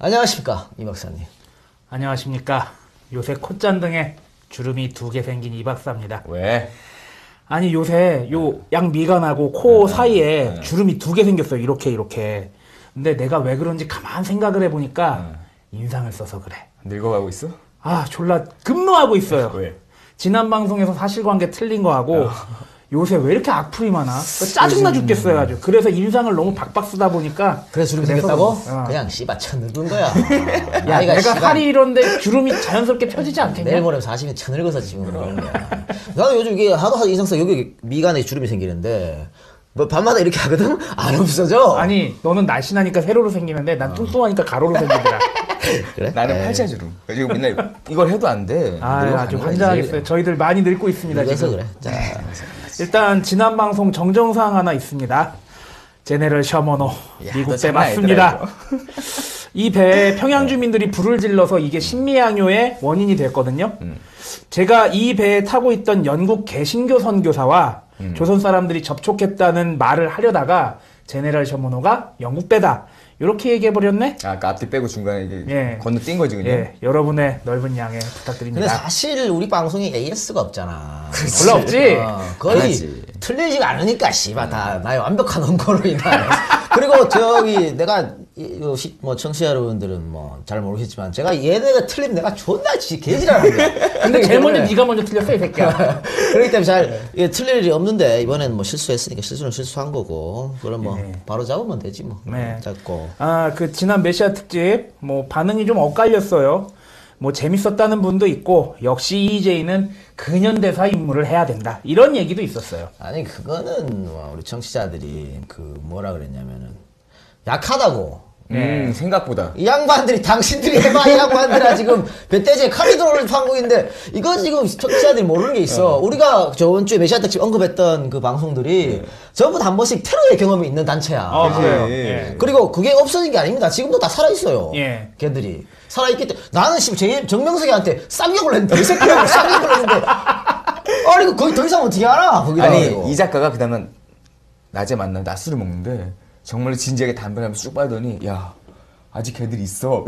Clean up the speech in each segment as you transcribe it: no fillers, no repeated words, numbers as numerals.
안녕하십니까, 이 박사님. 안녕하십니까. 요새 콧잔등에 주름이 2개 생긴 이 박사입니다. 왜? 아니 요새 요 양미간하고 코 사이에 주름이 2개 생겼어요. 이렇게. 근데 내가 왜 그런지 가만 생각을 해보니까 인상을 써서 그래. 늙어가고 있어? 아 졸라 급노하고 있어요. 왜? 지난 방송에서 사실관계 틀린 거 하고 요새 왜 이렇게 악플이 많아? 짜증나 죽겠어요 아주. 그래서 인상을 너무 박박 쓰다 보니까 그래서 주름이 그래서 생겼다고? 어. 그냥 씨바 쳐늙은 거야. 야 내가 살이 이런데 주름이 자연스럽게 펴지지 않겠냐? 내일 모레 40이 쳐늙어서 지금 그러는 거야. 나는 요즘 이게 하도 인상 써 여기 미간에 주름이 생기는데 뭐 밤마다 이렇게 하거든? 안 없어져. 아니 너는 날씬하니까 세로로 생기는데 난 뚱뚱하니까 가로로 생기더라. 그래? 나는 팔자주름. 지금 맨날 이걸 해도 안 돼. 아 늙어 아주 가는 거지. 환장하겠어요. 저희들 많이 늙고 있습니다 그래서 지금. 그래. 자, 일단 지난 방송 정정사항 하나 있습니다. 제네럴 셔머노 야, 미국 너 배 장난 맞습니다. 아니더라, 이 배에 평양 주민들이 불을 질러서 이게 신미양요의 원인이 됐거든요. 제가 이 배에 타고 있던 영국 개신교 선교사와 조선 사람들이 접촉했다는 말을 하려다가 제네럴 셔머노가 영국 배다 이렇게 얘기해버렸네. 아, 아까 앞뒤 빼고 중간에 이게 예. 건너뛴 거지 그냥. 예, 여러분의 넓은 양해 근데 부탁드립니다. 사실 우리 방송에 AS가 없잖아. 별로 없지? 거의 하지. 틀리지가 않으니까 씨발 다 나의 완벽한 원고로 인하여. 그리고 저기 내가 뭐 청취자 여러분들은 뭐 잘 모르겠지만 제가 얘네가 틀리면 내가 존나 개지랄한다. 근데 제일 먼저 네가 먼저 틀렸어 이 새끼야. 그렇기 때문에 잘 틀릴 일이 없는데 이번에는 뭐 실수했으니까 실수는 실수한 거고 그럼 뭐 바로 잡으면 되지 뭐. 네. 잡고. 아, 그 지난 메시아 특집 뭐 반응이 좀 엇갈렸어요. 뭐 재밌었다는 분도 있고 역시 EJ는 근현대사 임무를 해야 된다 이런 얘기도 있었어요. 아니 그거는 뭐 우리 청취자들이 그 뭐라 그랬냐면은 약하다고. 생각보다. 이 양반들이 당신들이 해봐 이 양반들아 지금 뱃돼지에 칼이 들어오는 판국인데 이거 지금 청취자들이 모르는 게 있어. 우리가 저번 주에 메시아 특집 언급했던 그 방송들이 전부 다 한 번씩 테러의 경험이 있는 단체야. 그래요. 예. 예. 그리고 그게 없어진 게 아닙니다. 지금도 다 살아있어요. 예. 걔들이 살아있기 때문에 나는 지금 정명석이한테 쌍욕을 했는데 이 새끼하고 쌍욕을 했는데 아니 이거 거의 더 이상 어떻게 알아 거기다. 아니 이 작가가 그다음에 낮에 만나 낮술을 먹는데 정말 진지하게 담배를 하면서 쭉 빨더니 야 아직 걔들이 있어.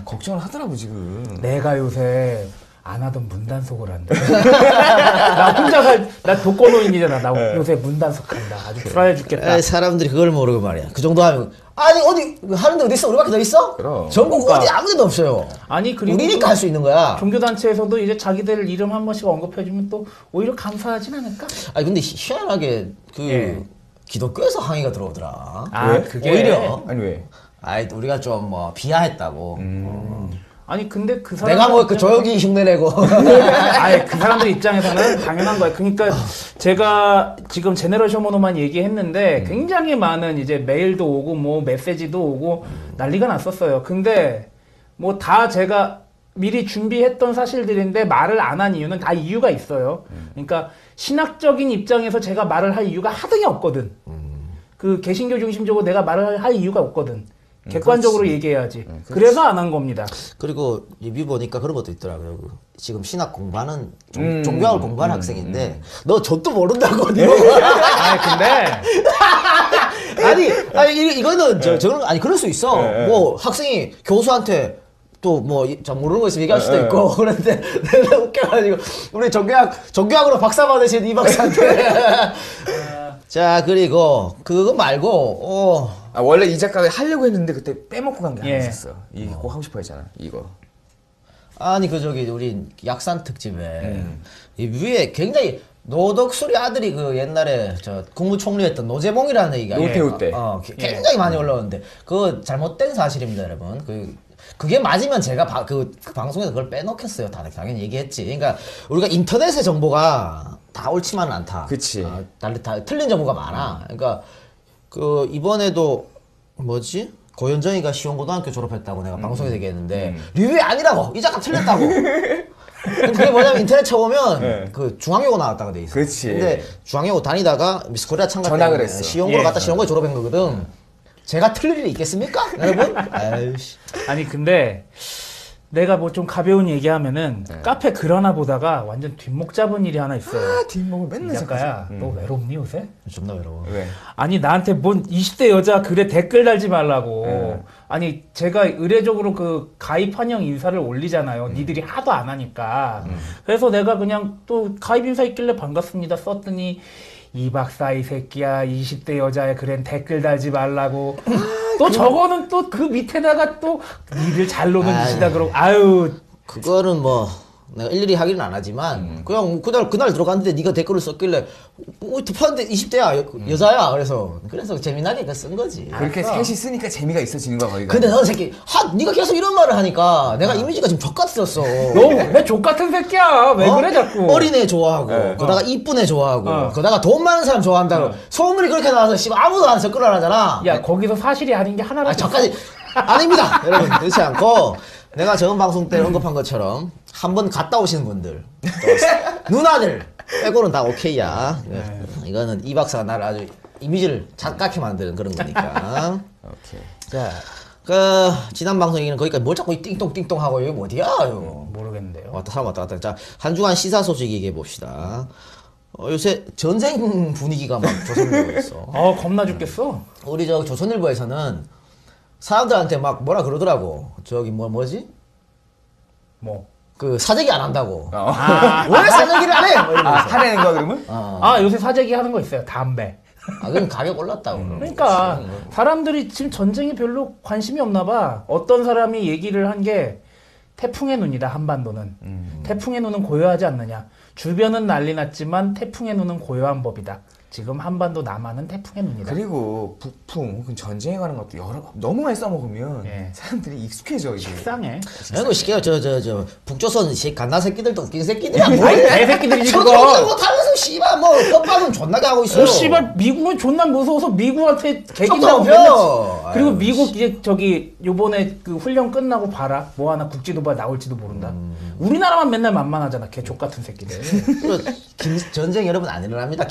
걱정을 하더라고 지금. 내가 요새 안 하던 문단속을 한다. 나 혼자 나 독거노인이잖아. 나 요새 문단속한다. 아주 불안해 죽겠다. 에이, 사람들이 그걸 모르고 말이야. 그 정도 하면 아니 어디 하는데 어디 있어? 우리밖에 더 있어? 그럼. 전국 어디 아무데도 없어요. 아니 그리고 우리니까 할 수 있는 거야. 종교단체에서도 이제 자기들 이름 한 번씩 언급해주면 또 오히려 감사하진 않을까? 아니 근데 희한하게 그 예. 기독교에서 항의가 들어오더라. 아 왜? 그게 오히려 아니 왜? 아이 우리가 좀 뭐 비하했다고. 아니 근데 그 사람 내가 뭐 그 조용히 흉내내고. 아니 그 사람들 입장에서는 당연한 거예요. 그러니까 제가 지금 제네럴 셔머노만 얘기했는데 굉장히 많은 이제 메일도 오고 뭐 메시지도 오고 난리가 났었어요. 근데 뭐 다 제가 미리 준비했던 사실들인데 말을 안 한 이유는 다 이유가 있어요. 그러니까 신학적인 입장에서 제가 말을 할 이유가 하등이 없거든. 그 개신교 중심적으로 내가 말을 할 이유가 없거든. 객관적으로 얘기해야지. 그래서 안 한 겁니다. 그리고 리뷰 보니까 그런 것도 있더라고요. 그 지금 신학 공부하는 종교학을 공부하는 학생인데 너 저도 모른다고. 아니 근데 아니 이거는 저는 아니 그럴 수 있어. 뭐 학생이 교수한테 또 뭐 잘 모르는 거 있으면 얘기할 수도 있고 그런데 내가 웃겨가지고 우리 종교학으로 박사 받으신 이 박사한테 자 그리고 그거 말고 아 원래 이 작가가 하려고 했는데 그때 빼먹고 간 게 하나 예. 있었어. 이거 꼭 하고 싶어 했잖아. 이거. 아니 그 저기 우리 약산 특집에 이 위에 굉장히 노덕수리 아들이 그 옛날에 저 국무총리였던 노재봉이라는 얘기가 노태우 때. 굉장히 많이 올라오는데 그거 잘못된 사실입니다 여러분. 그게 맞으면 제가 그 방송에서 그걸 빼놓겠어요. 당연히 얘기했지. 그러니까 우리가 인터넷의 정보가 다 옳지만은 않다. 그치. 다 틀린 정보가 많아. 그러니까 그 이번에도 뭐지? 고현정이가 시원고등학교 졸업했다고 내가 방송에서 얘기했는데 리뷰이 아니라고. 이 작가 틀렸다고. 그게 뭐냐면 인터넷 쳐보면 그 중앙여고 나왔다고 돼 있어. 그치. 근데 중앙여고 다니다가 미스 코리아 참가 전학을 때문에 했어. 시원고로 갔다 시원고에 졸업한 거거든. 제가 틀릴 일이 있겠습니까? 여러분? 아이씨. 아니 근데 내가 뭐 좀 가벼운 얘기하면은 네. 카페 글 하나 보다가 완전 뒷목 잡은 일이 하나 있어요. 아, 뒷목을 맨날 작가야, 잡고. 너 외롭니 요새? 존나 외로워. 왜? 아니 나한테 뭔 20대 여자 글에 댓글 달지 말라고. 아니 제가 의례적으로 그 가입 환영 인사를 올리잖아요. 니들이 하도 안 하니까. 그래서 내가 그냥 또 가입 인사 있길래 반갑습니다 썼더니 이 박사 이 새끼야 20대 여자의 글엔 댓글 달지 말라고. 또 저거는 또 그 밑에다가 또 니들 잘 노는 아유. 짓이다 그러고 아유. 그거는 뭐 내가 일일이 하기는 안 하지만 그냥 그날 들어갔는데 네가 댓글을 썼길래 파는데 20대야 여자야 그래서 재미나게 쓴 거지. 그렇게 셋이 쓰니까 재미가 있어지는 거야 거기가. 근데 너 새끼 네가 계속 이런 말을 하니까 내가 이미지가 지금 족같았어. 너 왜 족같은 새끼야 왜 그래 자꾸. 어린애 좋아하고 그러다가 이쁜 애 좋아하고 그러다가 돈 많은 사람 좋아한다고 소문이 그렇게 나와서 씨발 아무도 안 접근을 안 하잖아. 야 거기서 사실이 아닌 게 하나라도 저까지 아닙니다 여러분. 그렇지 않고 내가 저번 방송 때 언급한 것처럼 한번 갔다 오시는 분들 또 누나들 빼고는 다 오케이야. 이거는 이 박사가 나를 아주 이미지를 작게 만드는 그런 거니까. 오케이. 자, 지난 방송에는 거기까지 뭘 자꾸 띵똥띵똥 하고 이거 어디야 이거. 모르겠는데요. 사람 왔다 갔다. 자, 한 주간 시사 소식 얘기해 봅시다. 요새 전쟁 분위기가 막 조선일보에 있어. 겁나 죽겠어. 우리 저 조선일보에서는 사람들한테 막 뭐라 그러더라고. 저기 뭐지? 뭐. 그 사재기 안 한다고. 아, 왜 사재기를 안 해? 뭐 이러면서. 하려는 거야 그러면? 요새 사재기 하는 거 있어요. 담배. 그럼 가격 올랐다고. 그러니까 사람들이 지금 전쟁에 별로 관심이 없나 봐. 어떤 사람이 얘기를 한 게 태풍의 눈이다 한반도는. 태풍의 눈은 고요하지 않느냐. 주변은 난리 났지만 태풍의 눈은 고요한 법이다. 지금 한반도 남한은 태풍의 눈이다. 그리고 북풍 혹은 전쟁에 관한 것도 너무 많이 써먹으면 예. 사람들이 익숙해져 이게. 식상해. 아이고 시켜요. 저 북조선 갓나 새끼들도 웃긴 새끼들이야. 아이 개새끼들이지 저도 그거. 못하면서 씨발 뭐 협박은 존나게 하고 있어요. 씨발 미국은 존나 무서워서 미국한테 개긴다고 척도 맨날 없죠. 그리고 아유, 미국 이제 저기 요번에 그 훈련 끝나고 봐라 뭐 하나 국지도발 나올지도 모른다. 우리나라만 맨날 만만하잖아. 개 족같은 새끼들. 전쟁 여러분 안 일어납니다.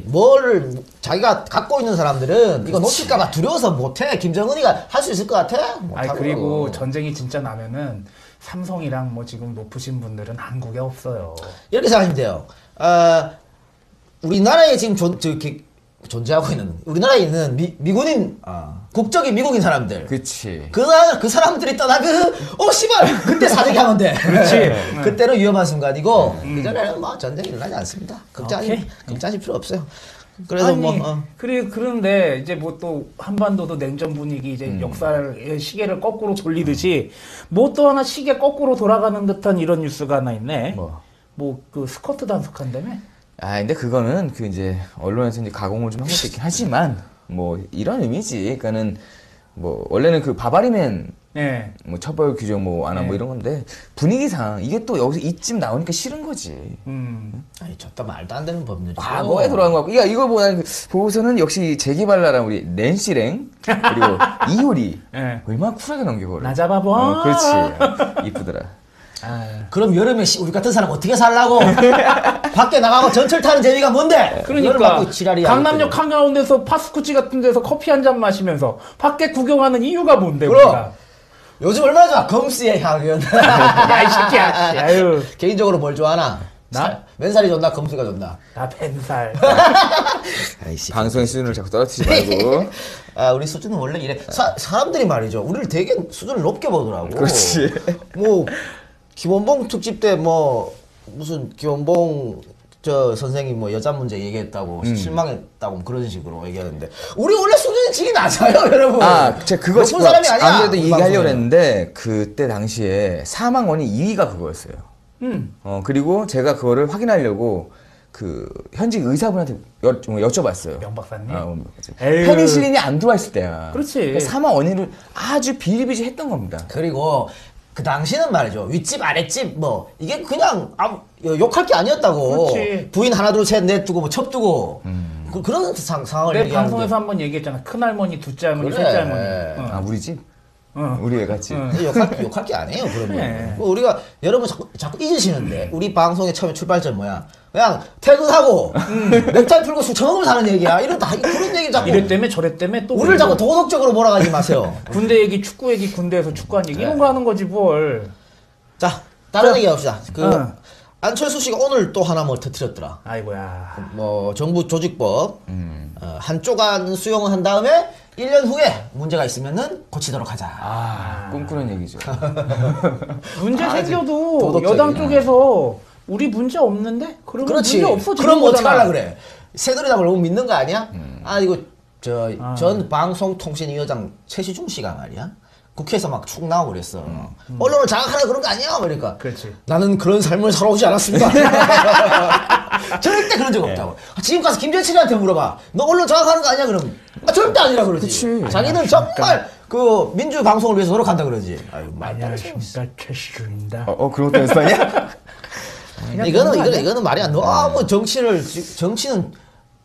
뭘 자기가 갖고 있는 사람들은 이거 놓칠까봐 두려워서 못해. 김정은이가 할 수 있을 것 같아? 아니 못하고. 그리고 전쟁이 진짜 나면은 삼성이랑 뭐 지금 높으신 분들은 한국에 없어요. 이렇게 생각하시면 돼요. 우리나라에 지금 존재하고 있는 우리나라에 있는 미군인 국적이 미국인 사람들. 그치. 그 사람들이 떠나그 씨발 그때 사재기 하면 돼. 그렇지. 그때는 위험한 순간이고 이전에는 뭐 전쟁이 일어나지 않습니다. 오케이. 걱정하실 필요 없어요. 그래서 아니, 뭐 그런데 이제 뭐 또 한반도도 냉전 분위기 이제 역사의 시계를 거꾸로 돌리듯이 뭐 또 하나 시계 거꾸로 돌아가는 듯한 이런 뉴스가 하나 있네. 뭐 그 스커트 단속한다며? 근데 그거는 그 이제 언론에서 이제 가공을 좀 한 것도 있긴 하지만 뭐 이런 의미지. 그러니까는 뭐 원래는 그 바바리맨 네. 뭐 처벌 규정 뭐 안 하고 뭐 이런 건데 분위기상 이게 또 여기서 이쯤 나오니까 싫은 거지. 아니 저따 말도 안 되는 법률이고. 과거에 돌아간 거 같고. 야 이거 보고서는 역시 재개발나랑 우리 낸시랭 그리고 이효리 네. 얼마나 쿨하게 넘겨 그거를. 나 잡아봐. 그렇지. 이쁘더라. 그럼 여름에 우리 같은 사람 어떻게 살라고? 밖에 나가고 전철 타는 재미가 뭔데? 그러니까 지랄이야, 강남역 한가운데서 파스쿠치 같은 데서 커피 한 잔 마시면서 밖에 구경하는 이유가 뭔데 그럼. 우리가? 요즘 얼마나 좋아 검스의 향연. 야이 새끼야. 아유. 개인적으로 뭘 좋아하나? 나? 맨살이 좋나 검스가 좋나? 나 벤살. 아이씨. 방송의 수준을 자꾸 떨어뜨리지 말고. 우리 수준은 원래 이래. 사람들이 말이죠. 우리를 되게 수준을 높게 보더라고. 그렇지. 뭐 김원봉 특집 때 뭐 무슨 김원봉 저 선생이 뭐 여자 문제 얘기했다고 실망했다고 그런 식으로 얘기하는데 우리 원래 수준이 지기 낮아요, 여러분. 제가 그거 높은 사람이 아니야. 안 그래도 이 얘기하려고 방송은. 했는데 그때 당시에 사망원이 2위가 그거였어요. 그리고 제가 그거를 확인하려고 그 현직 의사분한테 여쭤봤어요. 명 박사님? 에휴. 페니실린이 안 들어와 있을 때야. 그렇지. 그러니까 사망 원인을 아주 비일비재했던 겁니다. 그리고 그 당시는 말이죠. 윗집 아랫집 뭐 이게 그냥 욕할 게 아니었다고. 그렇지. 부인 하나 둘 셋 넷 두고 뭐 첩 두고 그런 상황을 내 얘기하는데. 방송에서 한번 얘기했잖아. 큰할머니, 둘째 할머니, 그래. 셋째 할머니. 우리 집? 우리 애 같이. 욕할 게 아니에요, 그러면. 네. 뭐 우리가 여러분 자꾸 잊으시는데 우리 방송의 처음에 출발점 뭐야? 그냥 퇴근하고 넥타이 풀고 술 처먹으면서 하는 얘기야. 그런 얘기 자꾸 이래 때문에 저래 때문에 또 우리를 자꾸 도덕적으로 몰아가지 마세요. 군대 얘기, 축구 얘기, 군대에서 축구한 얘기 이런 거 하는 거지 뭘. 자, 다른 얘기 합시다. 응. 안철수 씨가 오늘 또 하나 뭐 터뜨렸더라. 아이고야. 뭐 정부 조직법 한쪽안 수용을 한 다음에 1년 후에 문제가 있으면은 고치도록 하자. 꿈꾸는 얘기죠. 문제 생겨도 도덕적이야. 여당 쪽에서 우리 문제 없는데? 그러면 그렇지. 문제 없어지는 그럼 어떻게 거잖아. 하려 그래? 새누리당을 너무 믿는 거 아니야? 이거 전 방송통신위원장 최시중 씨가 말이야. 국회에서 막 축 나오고 그랬어. 언론을 장악하라 그런 거 아니야? 그러니까. 그렇지. 나는 그런 삶을 살아오지 않았습니다. 절대 그런 적 없다고. 지금 가서 김재철이한테 물어봐. 너 언론 장악하는 거 아니야? 그럼 절대 아니라 그러지. 그치. 자기는 정말 그 민주 방송을 위해서 노력한다 그러지. 아유, 안녕하십니까 최시중입니다. 그런 것도 연습하냐? 이거는 말이 안 너무 정치는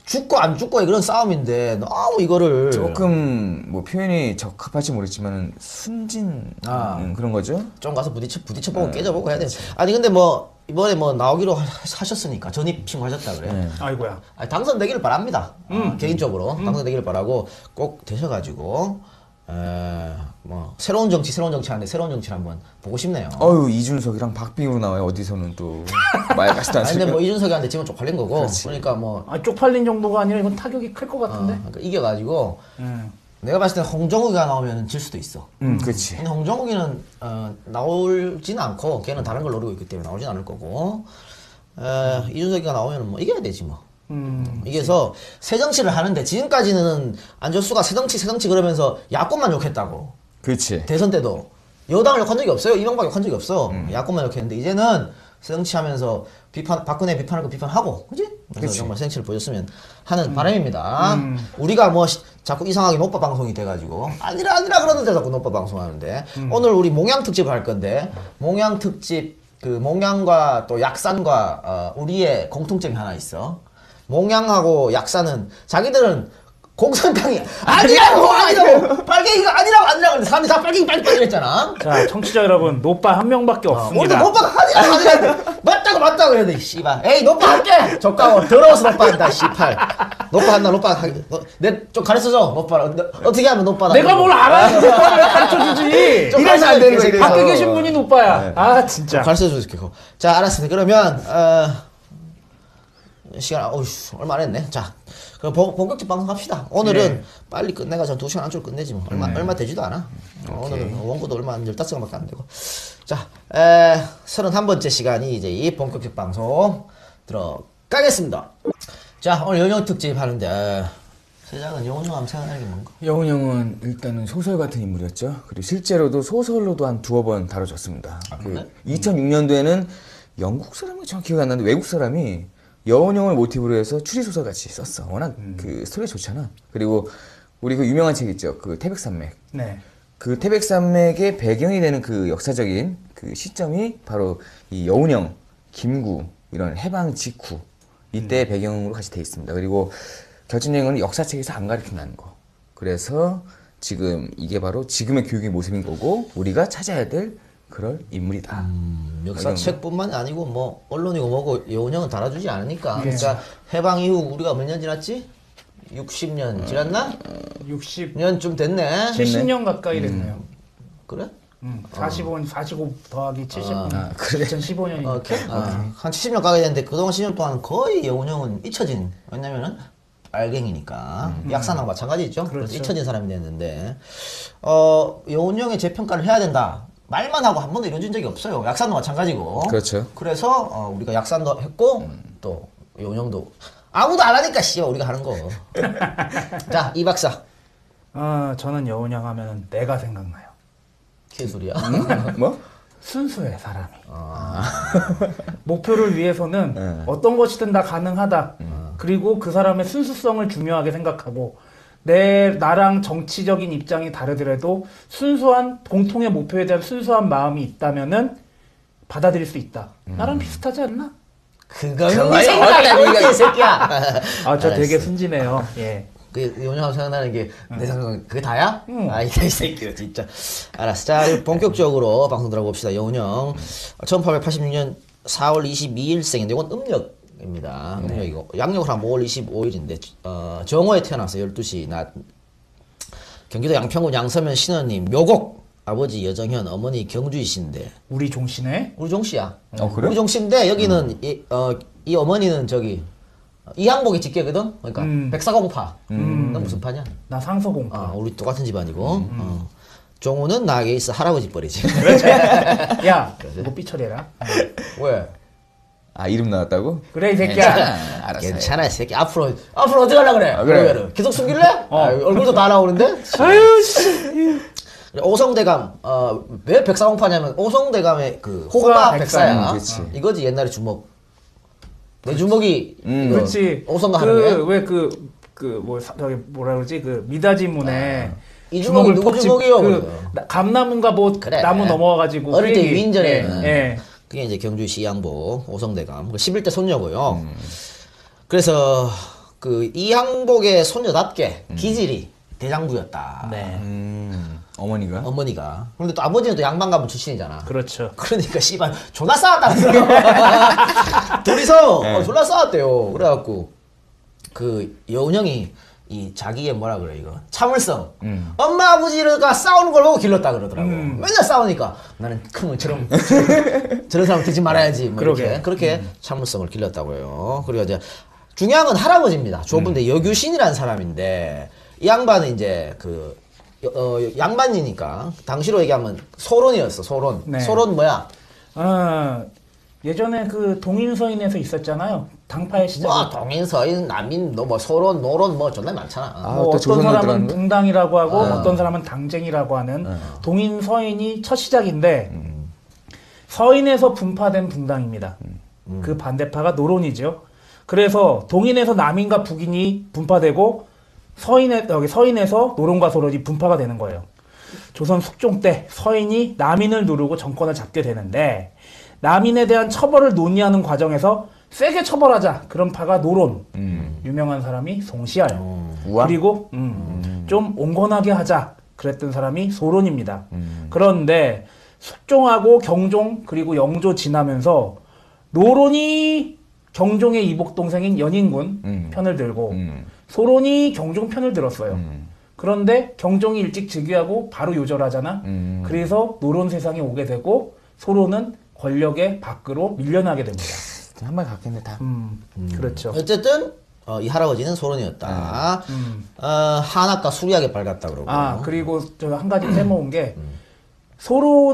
죽고 안 죽고의 그런 싸움인데 너무 이거를 조금 뭐 표현이 적합할지 모르겠지만 순진 그런 거죠. 좀 가서 부딪혀보고 깨져보고 해야 돼. 아니 근데 뭐 이번에 뭐 나오기로 하셨으니까 전입 신고하셨다 그래. 아이고야. 당선되기를 바랍니다. 개인적으로 당선되기를 바라고 꼭 되셔가지고 뭐 새로운 정치 하는데 새로운 정치를 한번 보고 싶네요. 이준석이랑 박빙으로 나와요. 어디서는 또 말 같지도 아니 않습니까? 근데 뭐 이준석이한테 지금 쪽팔린 거고. 그렇지. 그러니까 뭐 쪽팔린 정도가 아니라 이건 타격이 클 것 같은데. 그러니까 이겨가지고 내가 봤을 때 홍정욱이가 나오면 질 수도 있어. 그렇지. 근데 홍정욱이는 나올지는 않고 걔는 다른 걸 노리고 있기 때문에 나오진 않을 거고 이준석이가 나오면 뭐 이겨야 되지 뭐. 이겨서 새정치를 하는데 지금까지는 안철수가 새정치 그러면서 야권만 욕했다고. 그렇지. 대선 때도 여당을 욕한 적이 없어요. 이명박 욕한 적이 없어. 야권만 욕했는데 이제는 새정치하면서 박근혜 비판할 거 비판하고, 그지? 그래서 그치. 정말 새정치를 보였으면 하는 바람입니다. 우리가 뭐 자꾸 이상하게 노빠 방송이 돼가지고 아니라 그러는데 자꾸 노빠 방송하는데 오늘 우리 몽양 특집을 할 건데 몽양 특집 그 몽양과 또 약산과 우리의 공통점이 하나 있어. 몽양하고 약산은 자기들은 공산당이 아니라고 빨갱이가 아니라고 근데 사람들이 다 빨갱이 했잖아. 자, 청취자 여러분, 노빠 한 명밖에 없습니다. 우리도 노빠가 아니라고 맞다고 해야 돼. 씨발. 에이 노빠 할게. 적가고 더러워서 노빠 한다. 씨발. 노빠 한다. 내 좀 가르쳐줘. 노빠를 어떻게 하면 노빠다. 내가 뭘 알아? 노빠를 가르쳐주지. 이래서 안 되는 거지. 밖에 계신 분이 노빠야. 아 진짜. 가르쳐줄게. 자 알았습니다. 그러면 시간 얼마 안 했네. 자 그럼 본격적 방송 합시다. 오늘은 빨리 끝내가지고 2시간 안쪽으로 끝내지 뭐. 얼마 되지도 않아. 오늘은 원고도 얼마 안 15시간밖에 안 되고. 자 31번째 시간이 이제 이 본격적 방송 들어가겠습니다. 자 오늘 연영 특집 하는데 세장은 영훈 형 하면 생각나는 게 뭔가? 영훈 형은 일단은 소설 같은 인물이었죠. 그리고 실제로도 소설로도 한 2번 다뤄졌습니다. 그래? 2006년도에는 영국 사람이 정확히 기억이 안 나는데 외국 사람이 여운 형을 모티브로 해서 추리소설 같이 썼어. 워낙 그 스토리 좋잖아. 그리고 우리 그 유명한 책 있죠. 그 태백산맥. 네. 그 태백산맥의 배경이 되는 그 역사적인 그 시점이 바로 이 여운 형, 김구 이런 해방 직후 이때 배경으로 같이 돼 있습니다. 그리고 결정적인 건 역사책에서 안 가르친다는 거. 그래서 지금 이게 바로 지금의 교육의 모습인 거고 우리가 찾아야 될 그럴 인물이다. 역사책뿐만 아니고 뭐 언론이고 뭐고 여운 형은 달아주지 않으니까. 그러니까 해방 이후 우리가 몇 년 지났지? 60년 지났나? 60년 60년 됐네. 70년 가까이 됐네요. 그래? 45 더하기 70. 그래? 2015년이니까. 오케이. 한 70년 가게 됐는데 그동안 10년 동안 거의 여운 형은 잊혀진. 왜냐면은 빨갱이니까. 약산하고 마찬가지죠. 그래서 잊혀진 사람이 됐는데 여운 형의 재평가를 해야 된다. 말만 하고 한 번도 이루어진 적이 없어요. 약산도 마찬가지고. 그렇죠. 그래서 우리가 약산도 했고 또 여운 형도 아무도 안 하니까 우리가 하는 거. 자, 이 박사. 저는 여운형 하면 내가 생각나요. 개소리야. 뭐? 순수해 사람이. 목표를 위해서는 어떤 것이든 다 가능하다. 그리고 그 사람의 순수성을 중요하게 생각하고 나랑 정치적인 입장이 다르더라도 순수한 공통의 목표에 대한 순수한 마음이 있다면은 받아들일 수 있다. 나랑 비슷하지 않나? 그거는 이 새끼야. 저 되게 순진해요. 예. 그 요즘하면 생각나는 게 내 생각은 그게 다야? 아, 이 새끼 진짜. 알았어. 자, 본격적으로 방송 들어봅시다. 여운형 1886년 4월 22일생인데 이건 음력입니다. 음력이고 양력으로 하면 5월 25일인데 정오에 태어났어요. 12시 낮. 경기도 양평군 양서면 신원님 묘곡 아버지 여정현 어머니 경주이신데 우리 종씨네. 우리 종씨야. 그래? 우리 종씨인데 여기는 이 어머니는 저기 이항복이 직계거든. 그러니까 백사공파. 넌 무슨 파냐? 나 상서공파. 우리 똑같은 집안이고. 종우는 나에게 있어 할아버지 뻘이지. 야, 뭐 삐처리해라. 왜? 아 이름 나왔다고? 그래 이 새끼야. 알았어. 괜찮아 이 새끼. 앞으로 어떻게 하려 그래? 그래. 그러면은 계속 숨길래? 얼굴도 다 나오는데. 아유 씨. 오성대감 왜 백사공파냐면 오성대감의 그 호가 백사야. 그렇지. 이거지 옛날에 주먹. 내 주먹이 이거 그렇지. 오성가 하는 거야? 저기 뭐라 그러지? 그 미다지문에 이 주먹이 누구 퍽집- 주먹이요? 감나무인가 뭐 그래. 나무 넘어와가지고 어릴 그 때 얘기. 유인전에 예. 그게 이제 경주시 양복 오성대감 11대 손녀고요. 그래서 그 이항복의 손녀답게 기질이 대장부였다. 네. 어머니가? 어머니가. 그런데 또 아버지는 또 양반가문 출신이잖아. 그렇죠. 그러니까 씨발 존나 싸웠다면서요. 둘이서 존나 싸웠대요. 그래갖고 그 여운형이 이 자기의 뭐라 그래 이거 참을성. 엄마 아버지가 싸우는 걸 보고 길렀다 그러더라고. 맨날 싸우니까 나는 큰 것처럼 저런 사람 되지 말아야지. 뭐 이렇게 그렇게 참을성을 길렀다고 해요. 그리고 이제 중요한 건 할아버지입니다. 좁은데 여규신이라는 사람인데 이 양반은 이제 그 양반이니까 당시로 얘기하면 소론이었어. 소론. 네. 소론 뭐야? 예전에 그 동인서인에서 있었잖아요. 당파의 시작. 뭐 동인, 서인, 남인, 뭐 소론, 노론 뭐 존나 많잖아. 아, 뭐 또 어떤 조선으로 사람은 들어가는 거야? 붕당이라고 하고 어떤 사람은 당쟁이라고 하는 동인 서인이 첫 시작인데 서인에서 분파된 붕당입니다. 그 반대파가 노론이죠. 그래서 동인에서 남인과 북인이 분파되고 서인에서 노론과 소론이 분파가 되는 거예요. 조선 숙종 때 서인이 남인을 누르고 정권을 잡게 되는데 남인에 대한 처벌을 논의하는 과정에서 세게 처벌하자 그런 파가 노론. 유명한 사람이 송시알. 우왕? 그리고 좀 온건하게 하자 그랬던 사람이 소론입니다. 그런데 숙종하고 경종 그리고 영조 지나면서 노론이 경종의 이복 동생인 연인군 편을 들고 소론이 경종 편을 들었어요. 그런데 경종이 일찍 즉위하고 바로 요절하잖아. 그래서 노론 세상에 오게 되고 소론은 권력의 밖으로 밀려나게 됩니다. 한 말 같겠네 다. 그렇죠. 어쨌든 이 할아버지는 소론이었다. 한학과 수리하게 밝았다 그러고. 그리고 저 한 가지 빼먹은 게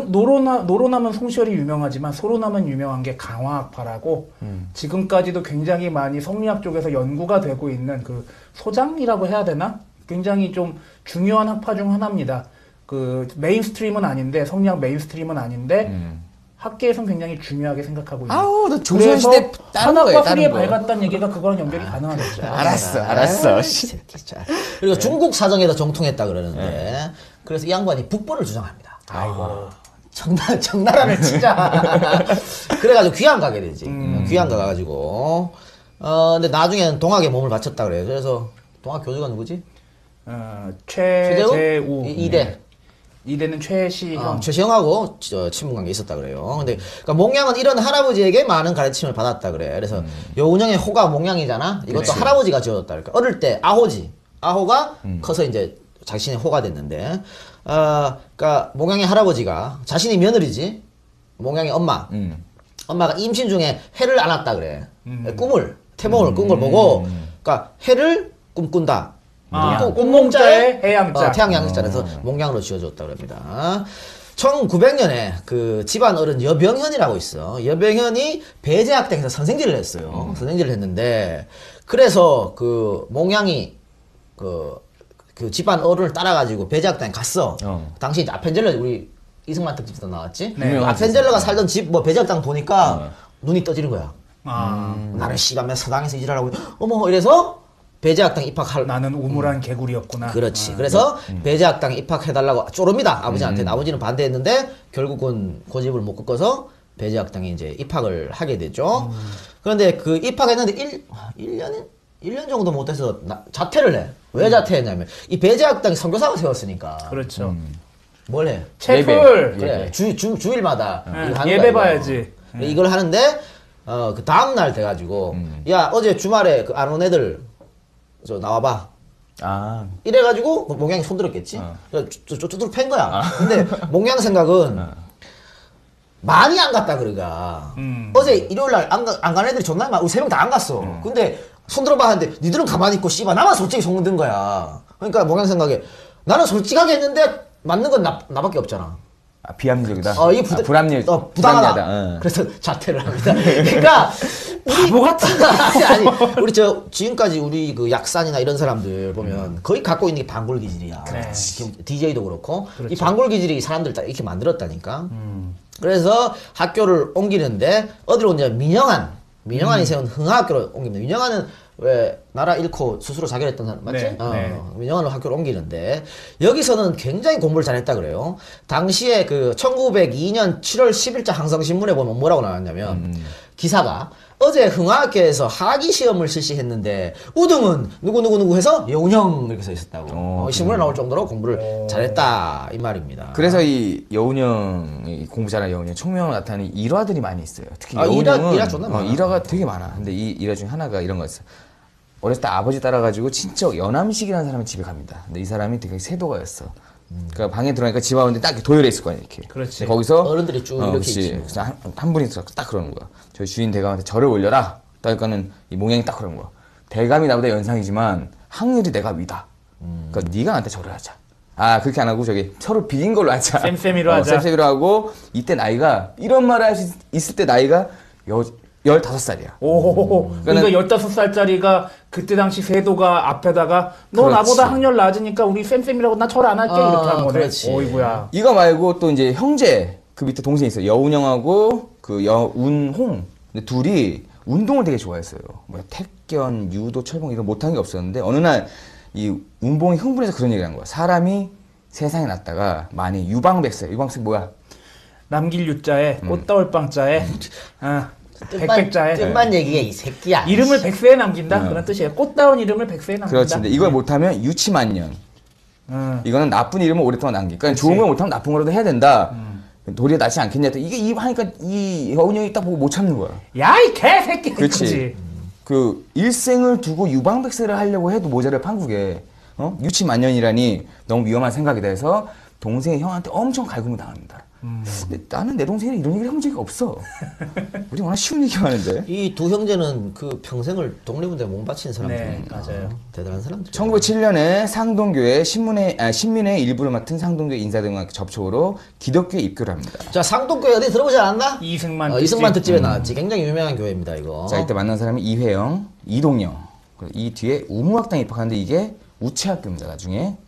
노론하면 송시열이 유명하지만 소론하면 유명한 게 강화학파라고 지금까지도 굉장히 많이 성리학 쪽에서 연구가 되고 있는 그 소장이라고 해야 되나? 굉장히 좀 중요한 학파 중 하나입니다. 그 메인스트림은 아닌데 성리학 메인스트림은 아닌데 학계에서는 굉장히 중요하게 생각하고 있는. 아우, 너 조선시대 다른 거예요, 한학과 수리에 다른 거. 밝았다는 얘기가 그거랑 연결이 가능하겠죠. 알았어. 그리고 중국 사정에도 정통했다 그러는데 그래서 이 양반이 북벌을 주장합니다. 아이고. 청나라를 진짜. 그래가지고 귀양 가게 되지. 귀양 가가지고 근데 나중에는 동학에 몸을 바쳤다 그래요. 그래서 동학 교주가 누구지? 최재우 이대. 이대는 최시형. 최시형하고 친분관계 있었다 그래요. 근데 그러니까 몽양은 이런 할아버지에게 많은 가르침을 받았다 그래. 그래서 여운형의 호가 몽양이잖아. 이것도 그치. 할아버지가 지어줬다. 그러니까 어릴 때 아호가 커서 이제 자신의 호가 됐는데, 그러니까 몽양의 할아버지가 자신이 며느리지. 몽양의 엄마가 임신 중에 해를 안았다 그래. 태몽을 꾼 걸 보고, 그러니까 해를 꿈꾼다. 꿈몽자의 해양자. 태양 양자라서 몽양으로 지어줬다 그럽니다. 1900년에 그 집안 어른 여병현이라고 있어. 여병현이 배제학당에서 선생질을 했어요. 선생질을 했는데 그래서 그 몽양이 그 집안 어른을 따라가지고 배제학당에 갔어. 당시 이제 아펜젤러 우리 이승만 특집도 나왔지. 네. 아펜젤러가 살던 집 뭐 배제학당 보니까 눈이 떠지는 거야. 아. 나는 씨발 맨 서당에서 일하라고 어머 이래서 배제학당 입학할 나는 우물한 개구리였구나. 그렇지. 그래서 배제학당 입학해달라고 쪼릅니다. 아버지한테. 아버지는 반대했는데 결국은 고집을 못 꺾어서 배제학당에 이제 입학을 하게 되죠. 그런데 그 입학했는데 1년이 1년 정도 못해서 자퇴를 해. 왜 자퇴했냐면 이 배제학당이 선교사가 세웠으니까. 그렇죠. 뭘 해? 채플. 그래 주일마다 이거 하는 예배 거야, 이거. 봐야지. 이걸 하는데 그 다음 날 돼가지고 야 어제 주말에 그 안 온 애들 저 나와봐. 아, 이래가지고 몽양이 손들었겠지. 쪼쪼쪼 팬 거야. 근데 몽양 생각은 많이 안 갔다 그러가. 어제 일요일날 안 간 애들이 존나 많아. 우리 3명 다 안 갔어. 근데 손들어봐 하는데 니들은 가만히 있고 씨발 나만 솔직히 손든 거야. 그러니까 몽양 생각에 나는 솔직하게 했는데 맞는 건 나밖에 없잖아. 아, 비합리적이다. 이게 부당하다. 불합리하다. 그래서 자퇴를 합니다. 그러니까 바보 같은 아니 우리 지금까지 우리 그 약산이나 이런 사람들 보면 거의 갖고 있는 게 방골 기질이야. DJ도 그렇고 이 방골 기질이 사람들 다 이렇게 만들었다니까. 그래서 학교를 옮기는데 어디로 옮기냐 민영안이 세운 흥하학교로 옮깁니다. 민영안은 왜 나라 잃고 스스로 자결했던 사람 맞지? 네. 민영안으로 학교를 옮기는데 여기서는 굉장히 공부를 잘했다 그래요. 당시에 그 1902년 7월 10일자 항성신문에 보면 뭐라고 나왔냐면 기사가 어제 흥하학교에서 하기 시험을 실시했는데 우등은 누구 해서 여운형 이렇게 써 있었다고. 신문에 나올 정도로 공부를 잘했다 이 말입니다. 그래서 이 여운형이 공부 잘하는 여운형 총명으로 나타나는 일화들이 많이 있어요. 특히 여운형은 일화 존나 많아. 일화가 되게 많아. 근데 이 일화 중에 하나가 이런 거였어. 어렸을 때 아버지 따라가지고 친척 연암식이라는 사람이 집에 갑니다. 근데 이 사람이 되게 세도가였어. 그러니까 방에 들어가니까 집 앞인데 딱 도열해 있을 거야 이렇게. 그렇지. 근데 거기서 어른들이 쭉 이렇게 그렇지. 있지. 그래서 한 분이 딱 그러는 거야. 저희 주인 대감한테 절을 올려라. 그러니까는 이 몽양이 딱 그러는 거야. 대감이 나보다 연상이지만 확률이 내가 위다. 그러니까 네가 나한테 절을 하자. 아 그렇게 안 하고 저기 서로 비긴 걸로 하자. 쌤쌤이로 하자. 쌤쌤이로 하고 이때 나이가 이런 말을 할 수 있을 때 나이가 15살이야. 오, 그러니까 15살짜리가 그때 당시 세도가 앞에다가 너 그렇지. 나보다 학년 낮으니까 우리 쌤쌤이라고 나 절 안 할게 이렇게 한 거네. 그렇지. 오이구야. 이거 말고 또 이제 형제 그 밑에 동생이 있어요. 여운형하고 그 여운홍. 근데 둘이 운동을 되게 좋아했어요. 뭐 태견, 유도, 철봉 이런 못한 게 없었는데 어느 날 이 운봉이 흥분해서 그런 얘기를 한 거야. 사람이 세상에 났다가 만약 유방백세. 유방백세 뭐야? 남길 유자에 꽃다울 빵자에 백백자에 뜻만 얘기해 이 새끼야. 이름을 백세에 남긴다 그런 뜻이에요. 꽃다운 이름을 백세에 남긴다. 그렇지. 근데 이걸 못하면 유치만년. 이거는 나쁜 이름을 오랫동안 남기니까 그러니까 좋은 걸 못하면 나쁜 거라도 해야 된다. 도리어 낫지 않겠냐. 이게 하니까 이 여운형이 딱 보고 못 참는 거야. 야 이 개새끼. 그렇지. 그 일생을 두고 유방백세를 하려고 해도 모자를 판국에 유치만년이라니 너무 위험한 생각이 돼서 동생이 형한테 엄청 갈굼을 당합니다. 근데 나는 내 동생이랑 이런 얘기를 한 적이 없어. 우리 워낙 쉬운 얘기만 하는데. 이 두 형제는 그 평생을 독립운동에 몸바친 사람들이니까. 네, 맞아요. 대단한 사람들. 1907년에 상동교회 신민의 일부를 맡은 상동교회 인사 등과 접촉으로 기독교에 입교를 합니다. 자 상동교회 어디 들어보지 않았나? 이승만 이승만 특집에 나왔지. 굉장히 유명한 교회입니다 이거. 자, 이때 만난 사람이 이회영, 이동영. 이 뒤에 우무학당에 입학하는데 이게 우체학교입니다, 나중에.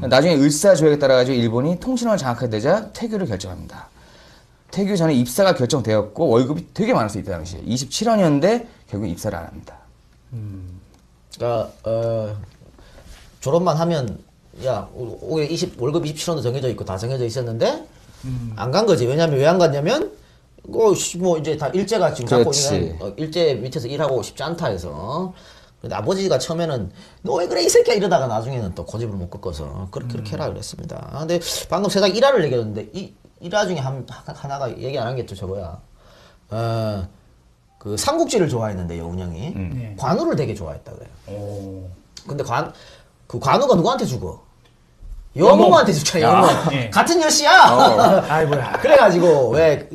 나중에 을사조약에 따라가지고 일본이 통신원을 장악하게 되자 퇴교를 결정합니다. 퇴교 전에 입사가 결정되었고 월급이 되게 많았어요, 이때 당시에. 27원이었는데 결국 입사를 안 합니다. 그러니까 졸업만 하면 야 올해 월급 27원도 정해져 있고 다 정해져 있었는데 안 간 거지. 왜냐면 왜 안 갔냐면 뭐 이제 다 일제가 지금 잡고 있는 일제 밑에서 일하고 싶지 않다 해서. 근데 아버지가 처음에는 너 왜 그래 이 새끼야 이러다가 나중에는 또 고집을 못 꺾어서 그렇게 해라 그랬습니다. 근데 방금 세상 일화를 얘기했는데 이 일화 중에 하나가 얘기 안 한 게 또 저거야. 그 삼국지를 좋아했는데 여운형이 관우를 되게 좋아했다 그래요. 근데 관우가 누구한테 죽어? 여몽한테 죽잖아. 여몽. 예. 같은 여씨야. 아이고야. 그래가지고 왜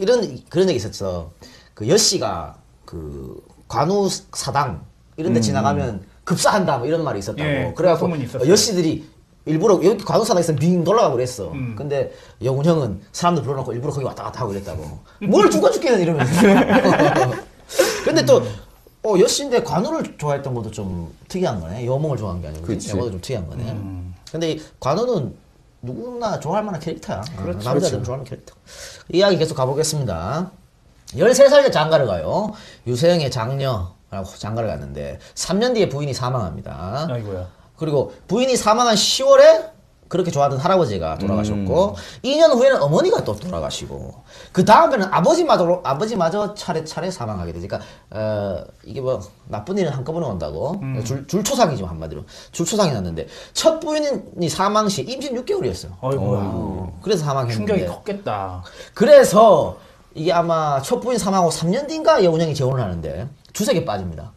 그런 얘기 있었어. 그 여씨가 그 관우 사당 이런 데 지나가면 급사한다 뭐 이런 말이 있었다고. 예, 그래갖고 소문이 있었어요. 여씨들이 일부러 여기 관우 사당 있으면 빙 돌아가고 그랬어. 근데 여운형은 사람들 불러놓고 일부러 거기 왔다 갔다 하고 그랬다고. 뭘 죽겠는 이러면서. 근데 또 여씨인데 관우를 좋아했던 것도 좀 특이한 거네. 여몽을 좋아한 게 아니고. 그치. 여몽도 좀 특이한 거네. 근데 이 관우는 누구나 좋아할 만한 캐릭터야. 그렇죠. 남자들은 좋아하는 캐릭터. 이야기 계속 가보겠습니다. 13살 때 장가를 가요. 유세영의 장녀라고 장가를 갔는데 3년 뒤에 부인이 사망합니다. 아이고야. 그리고 부인이 사망한 10월에 그렇게 좋아하던 할아버지가 돌아가셨고 2년 후에는 어머니가 또 돌아가시고 그 다음에는 아버지마저 차례차례 사망하게 되지. 그러니까 이게 뭐 나쁜 일은 한꺼번에 온다고 줄초상이지 한마디로 줄초상이 났는데 첫 부인이 사망 시 임신 6개월이었어요. 아이고. 그래서 사망했는데 충격이 컸겠다. 그래서 이게 아마 첫 부인 사망하고 3년 뒤인가 여운형이 재혼을 하는데 주색에 빠집니다.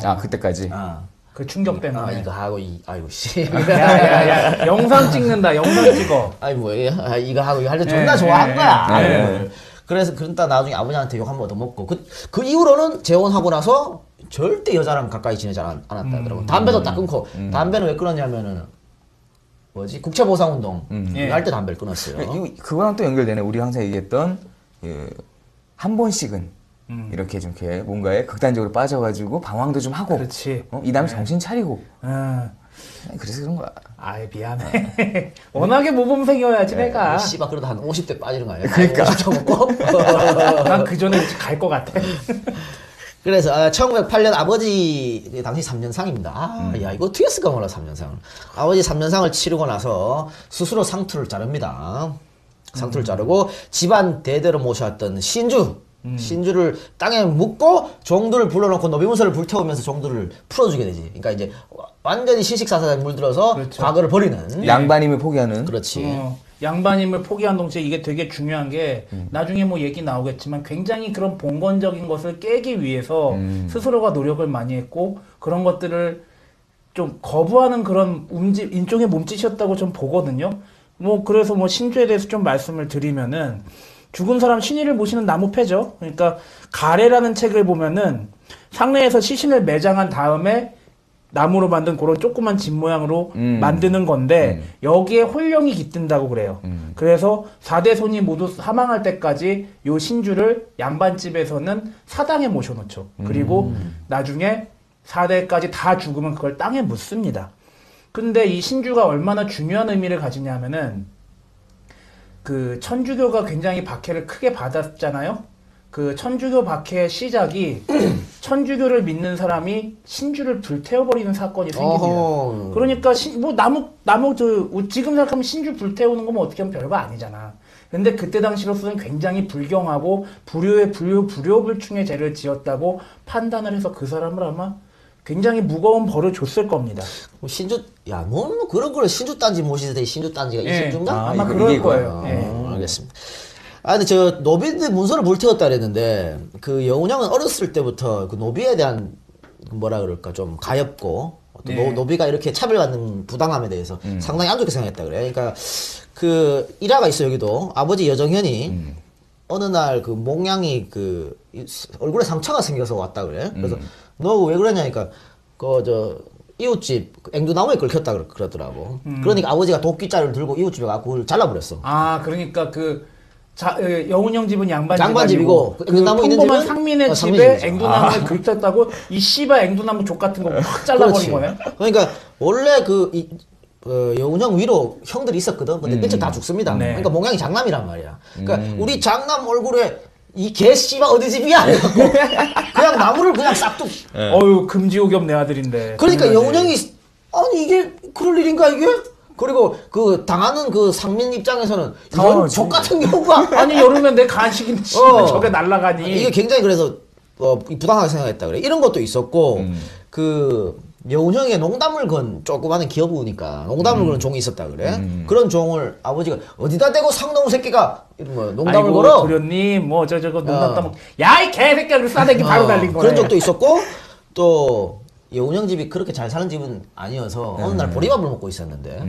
아 그때까지. 그 충격 때문에. 이거 하고 아이고 씨. 야야야 영상 찍는다. 영상 찍어. 아이 뭐야 이거 하고 이거 할 때 존나 좋아한 거야. 그래서 그러다 나중에 아버지한테 욕 한 번 더 먹고 그 이후로는 재혼하고 나서 절대 여자랑 가까이 지내지 않았다 하더라고. 담배도 딱 끊고 담배는 왜 끊었냐면은 뭐지 국채보상운동 할 때 담배를 끊었어요. 그거랑 또 연결되네. 우리 항상 얘기했던 한 번씩은 이렇게 좀 이렇게 뭔가에 극단적으로 빠져가지고 방황도 좀 하고. 그렇지. 이 다음에 정신 차리고. 응. 그래서 그런 거야. 아이 미안해. 워낙에 모범생이어야지 내가. 씨발 그러다 한 50대 빠지는 거 아니야? 그러니까. 50초 먹고. 난 그 전에 갈 것 같아. 그래서 1908년 아버지 당시 3년상입니다. 야 이거 어떻게 했을까 몰라 3년상을. 아버지 3년상을 치르고 나서 스스로 상투를 자릅니다. 상투를 자르고 집안 대대로 모셔왔던 신주를 땅에 묻고 종들을 불러놓고 노비문서를 불태우면서 종들을 풀어주게 되지. 그러니까 이제 완전히 시식사사에 물들어서 그렇죠. 과거를 버리는. 양반임을 포기하는. 그렇지. 양반임을 포기한 동시에 이게 되게 중요한 게 나중에 뭐 얘기 나오겠지만 굉장히 그런 봉건적인 것을 깨기 위해서 스스로가 노력을 많이 했고 그런 것들을 좀 거부하는 그런 인종의 몸짓이었다고 좀 보거든요. 뭐 그래서 뭐 신주에 대해서 좀 말씀을 드리면은 죽은 사람 신의를 모시는 나무패죠. 그러니까 가래라는 책을 보면은 상례에서 시신을 매장한 다음에 나무로 만든 그런 조그만 집 모양으로 만드는 건데 여기에 홀령이 깃든다고 그래요. 그래서 4대 손이 모두 사망할 때까지 요 신주를 양반집에서는 사당에 모셔놓죠. 그리고 나중에 4대까지 다 죽으면 그걸 땅에 묻습니다. 근데 이 신주가 얼마나 중요한 의미를 가지냐면은 그 천주교가 굉장히 박해를 크게 받았잖아요. 그 천주교 박해의 시작이 천주교를 믿는 사람이 신주를 불태워버리는 사건이 생깁니다. 그러니까 지금 생각하면 신주 불태우는 거면 어떻게 하면 별거 아니잖아. 근데 그때 당시로서는 굉장히 불경하고 불효불충의 죄를 지었다고 판단을 해서 그 사람을 아마 굉장히 무거운 벌을 줬을 겁니다. 신주, 야, 뭐 그런 걸 신주 딴지 모시더니 신주 딴지가 이 신주인가? 아마 그럴 거예요. 알겠습니다. 근데 저 노비들 문서를 불태웠다 그랬는데 그 여운형은 어렸을 때부터 그 노비에 대한 뭐라 그럴까 좀 가엽고 또 노비가 이렇게 차별받는 부당함에 대해서 상당히 안 좋게 생각했다 그래. 그러니까 그 일화가 있어 여기도 아버지 여정현이 어느 날 그 몽양이 그 얼굴에 상처가 생겨서 왔다 그래. 그래서 너 왜 그러냐니까 이웃집 앵두나무에 긁혔다 그러더라고. 그러니까 아버지가 도끼자루를 들고 이웃집에 가고 그걸 잘라버렸어. 아 그러니까 여운형 집은 양반집이고 그 평범한 상민의 집에 상민집이죠. 앵두나무에 긁혔다고 이 씨발 앵두나무 족 같은 거 확 잘라버린 거네. 그러니까 원래 여운형 위로 형들이 있었거든. 근데 일찍 다 죽습니다. 네. 그러니까 몽양이 장남이란 말이야. 그러니까 우리 장남 얼굴에 이 개씨발 어디 집이야? 이래갖고 그냥 나무를 그냥 싹둑. 어유 금지옥염 내 아들인데. 그러니까 여운형이 아니 이게 그럴 일인가 이게? 그리고 그 당하는 그 상민 입장에서는 이런 족 같은 경우가 아니 여름에 내 간식인데 저게 날라가니. 이게 굉장히 그래서 부당하게 생각했다 그래. 이런 것도 있었고 그 여운형의 농담을 건 조그마한 기어부니까 농담을 거는 종이 있었다 그래. 그런 종을 아버지가 어디다 대고 상놈 새끼가 뭐 농담을 걸어. 도련님 뭐 저거 농담 따먹. 야이 개새끼야 그 싸대기 바로 달린 거네. 그런 적도 있었고 또 여운형 집이 그렇게 잘 사는 집은 아니어서 어느 날 보리밥을 먹고 있었는데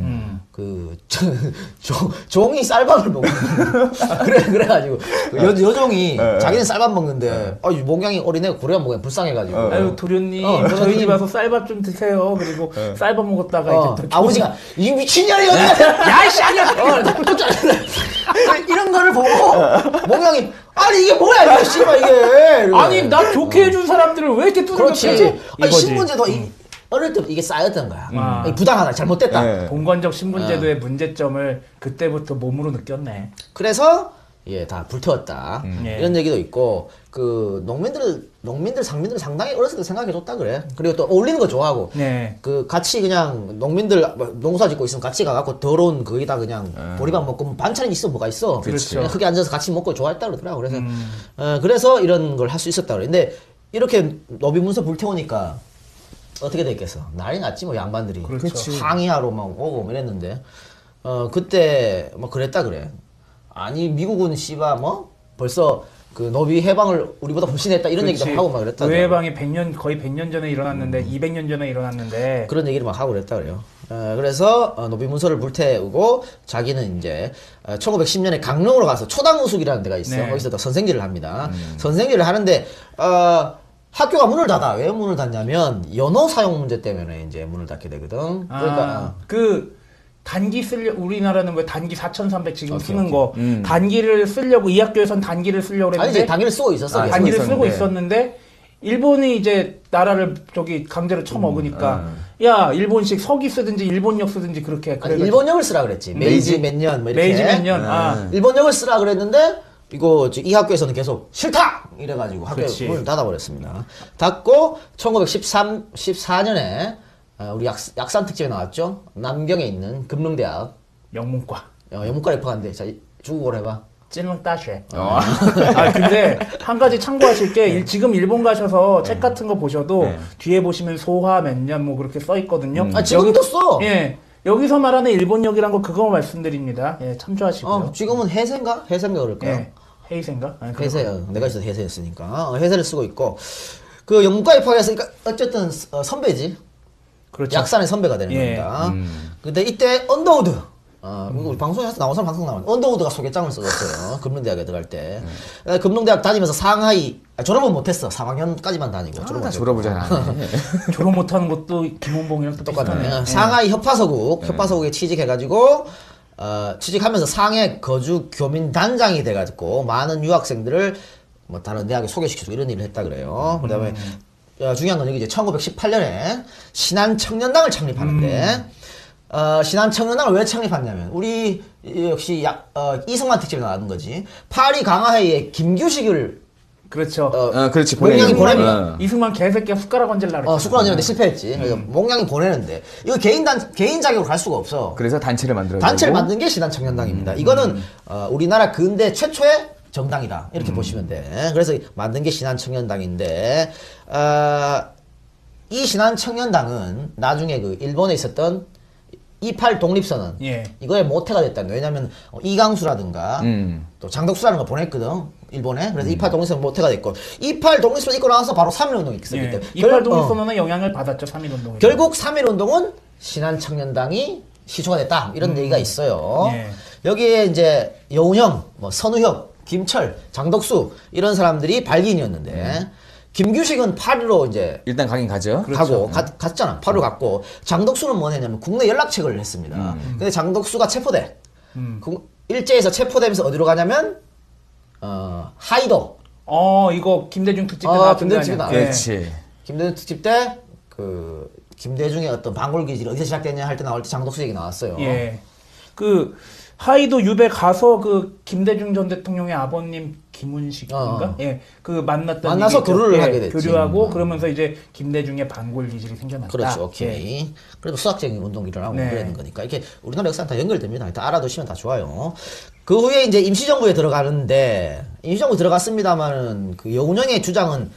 종이 쌀밥을 먹는 그래가지고 여종이 자기는 쌀밥 먹는데 몽양이 어린애가 보리밥 먹으면 불쌍해가지고 아유 도련님 저희 집 와서 쌀밥 좀 드세요. 그리고 쌀밥 먹었다가 이제 아버지가 이 미친년이 어디야 야이씨 아니야 이런 거를 보고 몽양이 아니 이게 뭐야 이거 씨발 이게 아니 나 좋게 해준 사람들을 왜 이렇게 두들겨 패지? 아니 신문제도 어릴 때 이게 쌓였던 거야. 부당하다 잘못됐다. 봉건적 신분제도의 문제점을 그때부터 몸으로 느꼈네. 그래서 예, 다 불태웠다. 예. 이런 얘기도 있고, 그, 농민들, 상민들 상당히 어렸을 때 생각해줬다 그래. 그리고 또 어울리는 거 좋아하고, 네. 그, 같이 그냥, 농민들 농사 짓고 있으면 같이 가갖고 더러운 거기다 그냥 보리밥 먹고, 뭐 반찬이 있어, 뭐가 있어. 그렇죠. 그냥 크게 앉아서 같이 먹고 좋아했다 그러더라고. 그래서, 그래서 이런 걸 할 수 있었다 그래. 근데, 이렇게 노비 문서 불태우니까, 어떻게 됐겠어? 난리 났지, 뭐, 양반들이. 그렇죠. 항의하러 막 오고 뭐 이랬는데, 그때, 뭐, 그랬다 그래. 아니 미국은 씨바 뭐 벌써 그 노비 해방을 우리보다 훨씬 했다 이런 얘기도 하고 막 그랬다. 그 해방이 100년 거의 100년 전에 일어났는데 200년 전에 일어났는데 그런 얘기를 막 하고 그랬다 그래요. 그래서 노비 문서를 불태우고 자기는 이제 1910년에 강릉으로 가서 초당우숙이라는 데가 있어. 네. 거기서 또 선생질을 합니다. 선생질을 하는데 학교가 문을 닫아. 왜 문을 닫냐면 연어 사용 문제 때문에 이제 문을 닫게 되거든. 그러니까 그 단기 우리나라는 왜 단기 4,300 지금 쓰는 거 단기를 쓰려고 이 학교에선 단기를 쓰려고 아니 했는데 이제 단기를 쓰고 있었어. 계속. 단기를 쓰고 있었는데 일본이 이제 나라를 저기 강제로 쳐먹으니까 야 일본식 서기 쓰든지 일본역 쓰든지 그렇게 아니, 그래가지고 일본역을 쓰라 그랬지. 메이지 몇 년, 뭐 이렇게. 메이지 몇 년. 일본역을 쓰라 그랬는데, 이거, 이 학교에서는 계속, 싫다! 이래가지고 학교 그렇지. 문을 닫아버렸습니다. 닫고, 1914년에, 우리 약산 특집에 나왔죠? 남경에 있는 금릉대학, 영문과 영문과 입학한데, 자, 중국어로 해봐. 찔릉 따쉐. 아 근데 한 가지 참고하실 게 지금 일본 가셔서 책 같은 거 보셔도 뒤에 보시면 소화 몇 년 뭐 그렇게 써 있거든요. 지금도 써! 예. 여기서 말하는 일본역이란 거 그거 말씀드립니다. 예, 참조하시고요. 지금은 해세인가? 해세인가 그럴까요? 예. 헤이센가? 아니, 해세, 내가 있어도 해세였으니까. 해세를 쓰고 있고. 그 영문과 입학했으니까, 어쨌든, 선배지. 그렇죠. 약산의 선배가 되는 예. 겁니다. 근데 이때 언더우드, 우리 방송에서 나온 사람 방송 나오는데 언더우드가 소개장을 써줬어요. 금릉대학에 들어갈 때. 금릉대학 다니면서 상하이 졸업은 못했어. 3학년까지만 다니고 졸업을 잘 안 해. 졸업 못하는 것도 김원봉이랑 또 똑같네. 비슷하네. 상하이 협파소국에 취직해가지고 취직하면서 상해 거주 교민 단장이 돼가지고 많은 유학생들을 뭐 다른 대학에 소개시켜주고 이런 일을 했다 그래요. 그다음에 중요한 건 여기 이제 1918년에 신한청년당을 창립하는데. 신한청년당을 왜 창립했냐면, 우리, 역시, 이승만 특집에 나왔는 거지. 파리 강화회의에 김규식을, 그렇죠. 그렇지. 몽양이 보내는 보냅니다. 이승만 개새끼야 숟가락 얹으려고 그랬잖아. 숟가락 얹는데 실패했지. 그래서 몽양이 보내는데, 이거 개인 자격으로 갈 수가 없어. 그래서 단체를 만들어야 단체를 되고. 만든 게 신한청년당입니다. 이거는, 우리나라 근대 최초의 정당이다. 이렇게 보시면 돼. 그래서 만든 게 신한청년당인데, 이 신한청년당은 나중에 그 일본에 있었던 28 독립선언 예. 이거에 모태가 됐다. 왜냐면 이강수라든가 또 장덕수라는 거 보냈거든 일본에. 그래서 28 독립선언 모태가 됐고 28 독립선언 있고 나서 바로 3.1운동이 있었기 예. 때문에 28 독립선언은 영향을 받았죠. 3.1운동에. 결국 3.1운동은 신한청년당이 시초가 됐다 이런 얘기가 있어요. 예. 여기에 이제 여운형, 뭐 선우혁, 김철, 장덕수 이런 사람들이 발기인이었는데 김규식은 파리로 이제 일단 가긴 가죠. 가고 갔잖아. 파리로 갔고 장덕수는 뭐 했냐면 국내 연락책을 했습니다. 근데 장덕수가 체포돼. 일제에서 체포되면서 어디로 가냐면 하이도. 이거 김대중 특집 때 나왔던 김대중 거 특집 아니야? 그렇지. 김대중 특집 때 그 김대중의 어떤 방골 기질이 어디서 시작됐냐 할 때 나올 때 장덕수 얘기 나왔어요. 예. 그 하이도 유배 가서 그 김대중 전 대통령의 아버님 김은식인가? 예. 그 만나서 교류를 하게 됐지. 교류하고 그러면서 이제 김대중의 반골 기질이 생겨났다. 그렇죠. 오케이. 그래도 수학적인 운동이 일어나고 네. 그러는 거니까. 이렇게 우리나라 역사는 다 연결됩니다. 다 알아두시면 다 좋아요. 그 후에 이제 임시정부에 들어가는데, 임시정부 들어갔습니다만은 그 여운형의 주장은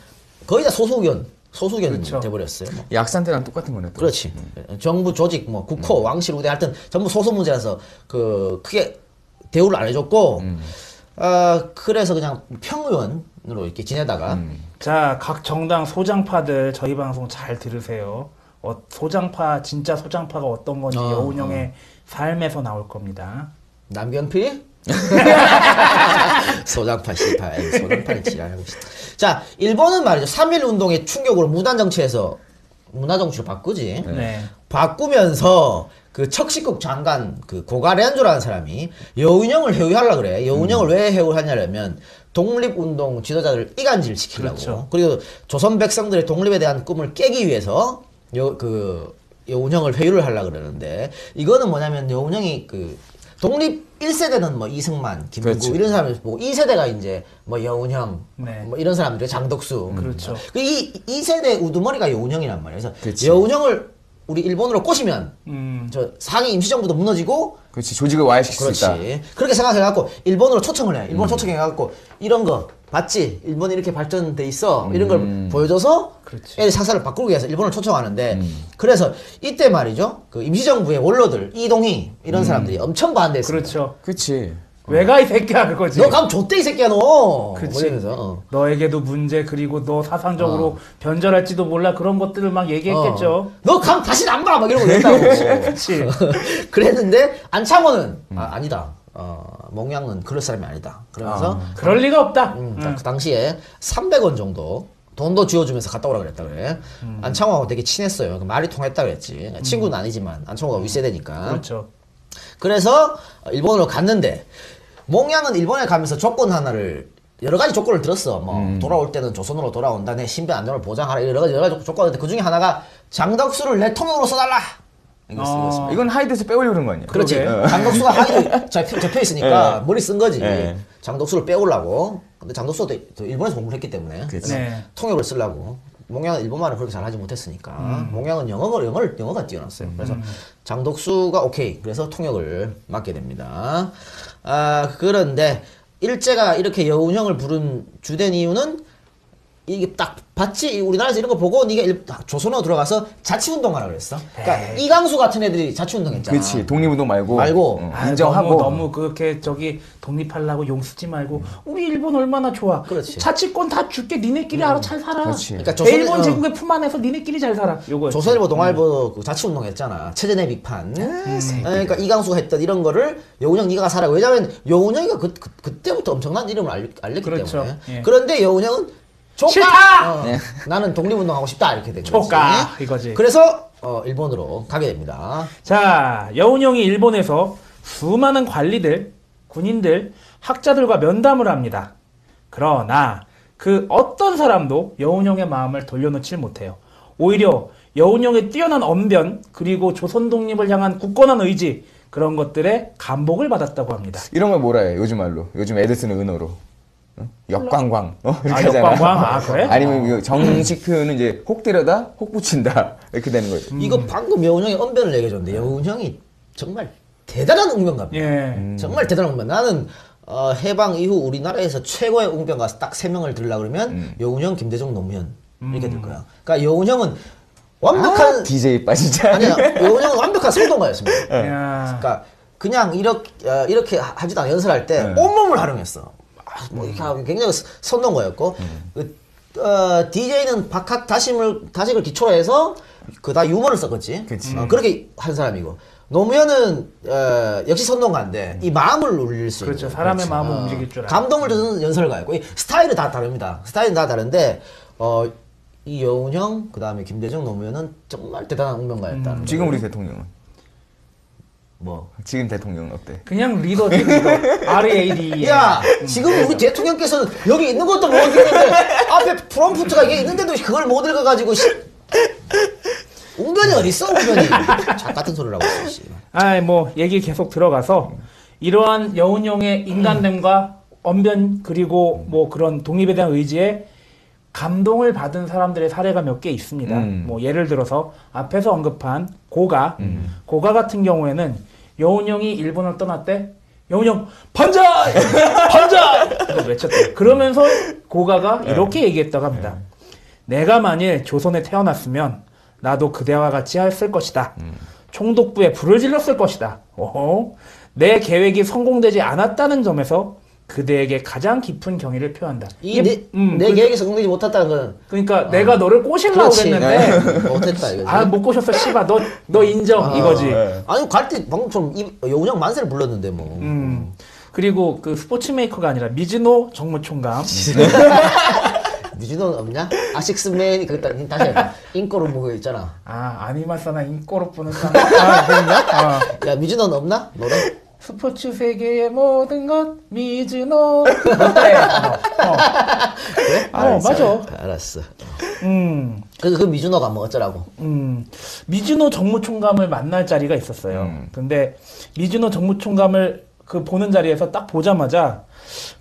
거의 다 소수견 그렇죠. 돼버렸어요. 뭐. 약산 때랑 똑같은 거네. 또. 그렇지. 정부 조직, 뭐, 국호, 왕실, 우대 하여튼 전부 소수 문제라서 그 크게 대우를 안 해줬고, 그래서 그냥 평의원으로 이렇게 지내다가, 자, 각 정당 소장파들 저희 방송 잘 들으세요. 소장파, 진짜 소장파가 어떤 건지 여운형의 삶에서 나올 겁니다. 남경필? 소장파 18, 소장파는 지랄하고 있어. 자, 일본은 말이죠. 3.1 운동의 충격으로 무단정치에서 문화정치로 바꾸지. 네. 바꾸면서 그 척식국 장관 그 고가레안조라는 사람이 여운형을 해우하려고 그래. 여운형을 왜 해우하냐면 독립운동 지도자들을 이간질 시키려고. 그렇죠. 그리고 조선 백성들의 독립에 대한 꿈을 깨기 위해서 여운형을 회유를 하려고 그러는데, 이거는 뭐냐면 여운형이 그 독립 1세대는 뭐 이승만, 김구 그렇죠. 이런 사람을 보고 2세대가 이제 뭐 여운형 네. 뭐 이런 사람들이 장덕수. 그렇죠. 이 2세대 우두머리가 여운형이란 말이에요. 그래서 그치. 여운형을 우리 일본으로 꼬시면 음. 저 상위 임시정부도 무너지고 그렇지. 조직을 와해시킬 수 있다. 그렇지. 그렇게 생각해갖고 일본으로 초청을 해. 일본 초청해갖고 이런 거 봤지? 일본이 이렇게 발전돼 있어. 이런 걸 보여줘서 그렇지. 애들 사사를 바꾸기 위해서 일본을 초청하는데 그래서 이때 말이죠. 그 임시정부의 원로들 이동희 이런 사람들이 엄청 반대했습니다. 그렇죠. 그치. 왜 가 이 새끼야 그거지. 너 가면 좆대 이 새끼야 너. 그치. 뭐 이러면서, 어. 너에게도 문제 그리고 너 사상적으로 변절할지도 몰라 그런 것들을 막 얘기했겠죠. 너 가면 다시 안 봐. 막 이러고 그랬다고. 그치. 그랬는데 안창호는 아니다. 몽양은 그럴 사람이 아니다. 그러면서 그럴 리가 없다. 딱 그 당시에 300원 정도 돈도 쥐어주면서 갔다 오라 그랬다 그래. 안창호하고 되게 친했어요. 그러니까 말이 통했다 그랬지. 친구는 아니지만 안창호가 윗세대니까. 그렇죠. 그래서 일본으로 갔는데 몽양은 일본에 가면서 조건 하나를 여러 가지 조건을 들었어. 뭐 돌아올 때는 조선으로 돌아온다. 내 신변 안전을 보장하라. 여러 가지 조건인데 그 중에 하나가 장덕수를 내 통으로 써달라. 이거였습니다. 이건 하이드에서 빼오려고 그런 거 아니야? 그렇지. 그러게. 장덕수가 하이드 접혀 있으니까 머리 쓴 거지. 네. 장덕수를 빼오려고. 근데 장덕수가 또 일본에서 공부를 했기 때문에 그치. 네. 통역을 쓰려고. 몽양은 일본말을 그렇게 잘하지 못했으니까 몽양은 영어가 뛰어났어요. 그래서 장덕수가 오케이. 그래서 통역을 맡게 됩니다. 그런데 일제가 이렇게 여운형을 부른 주된 이유는 이게 딱 봤지? 우리나라에서 이런 거 보고 네가 조선으로 들어가서 자치운동하라 그랬어. 그러니까 이강수 같은 애들이 자치운동 했잖아. 그치. 독립운동 말고. 말고. 인정하고. 너무 그렇게 저기 독립하려고 용 쓰지 말고 우리 일본 얼마나 좋아. 그렇지. 자치권 다 줄게. 니네끼리 알아 잘 살아. 그렇지. 그러니까 일본 제국의 품 안에서 니네끼리 잘 살아. 요거. 조선일보 동아일보 그 자치운동 했잖아. 체제내 비판. 그러니까 이강수가 했던 이런 거를 여운형 네가 사라. 왜냐면 여운형이가 그때부터 엄청난 이름을 알렸기 그렇죠. 때문에. 예. 그런데 여운형은 조까! 싫다! 나는 독립운동하고 싶다 이렇게 된 거지. 조까! 이거지. 그래서 일본으로 가게 됩니다. 자, 여운형이 일본에서 수많은 관리들, 군인들, 학자들과 면담을 합니다. 그러나 그 어떤 사람도 여운형의 마음을 돌려놓질 못해요. 오히려 여운형의 뛰어난 언변 그리고 조선 독립을 향한 굳건한 의지 그런 것들에 감복을 받았다고 합니다. 이런 걸 뭐라 해, 요즘 말로. 요즘 애들 쓰는 은어로. 역광광. 이렇게 아, 하잖아. 역광광? 아, 그래? 아니면 이거 정식 표현은 이제 혹 때려다, 혹 붙인다. 이렇게 되는 거예요. 이거 방금 여운형의 언변을 얘기해줬는데 여운형이 정말 대단한 웅변가입니다. 예. 정말 대단한 웅변. 나는 해방 이후 우리나라에서 최고의 웅변가 딱 3명을 들으려고 그러면 여운형, 김대중, 노무현 이렇게 될 거야. 그러니까 여운형은 완벽한 DJ 빠지자. 아니야. 여운형은 완벽한 선동가였습니다. 야. 그러니까 그냥 이렇게 하지도 않아. 연설할 때 온몸을 활용했어. 뭐 이렇게 하고 굉장히 선동가였고 DJ는 박학 다식을 기초로 해서 다 유머를 썼겠지. 그치. 그렇게 한 사람이고 노무현은 역시 선동가인데 이 마음을 울릴 수 그렇죠. 있는 사람의 마음을 움직일 줄 알아. 감동을 주는 연설가였고 이 스타일이 다 다릅니다. 스타일은 다 다른데 이 여운형 그다음에 김대중 노무현은 정말 대단한 웅변가였다. 지금 우리 대통령은? 뭐 지금 대통령은 어때? 그냥 리더지 리더. RAD. 야, 지금 우리 대통령께서는 여기 있는 것도 못 읽는데 앞에 프롬프트가 이게 있는데도 그걸 못 읽어가지고 웅변이 어딨어 웅변이. 작 같은 소리를 하고 있어. 씨. 뭐 얘기 계속 들어가서 이러한 여운형의 인간됨과 언변 그리고 뭐 그런 독립에 대한 의지에 감동을 받은 사람들의 사례가 몇 개 있습니다. 뭐 예를 들어서 앞에서 언급한 고가 같은 경우에는 여운형이 일본을 떠났대. 여운형 반자이! 반자이! 이거 외쳤대. 그러면서 고가가 이렇게 얘기했다고 합니다. 내가 만일 조선에 태어났으면 나도 그대와 같이 했을 것이다. 총독부에 불을 질렀을 것이다. 내 계획이 성공되지 않았다는 점에서 그대에게 가장 깊은 경의를 표한다. 내 계획이 성공되지 못했다는 건 그러니까 내가 너를 꼬시려고 그렇지. 했는데 못했다 이거지. 못 꼬셨어 씨발 너 인정 이거지. 아니 갈 때 방금처럼 여운형 만세를 불렀는데 뭐. 그리고 그 스포츠 메이커가 아니라 미즈노 정무총감. 미주노는 없냐? 아식스맨이 다시 해봐. 인꼬로 뭐가 있잖아. 아니마사나 인꼬로 부는 사람. 그랬냐? 야 미주노는 없나? 노래? 스포츠 세계의 모든 것 미즈노. 어때? 그래? 맞아. 알았어. 음. 그 미준호가 뭐 어쩌라고? 미준호 정무총감을 만날 자리가 있었어요. 근데 미준호 정무총감을 그 보는 자리에서 딱 보자마자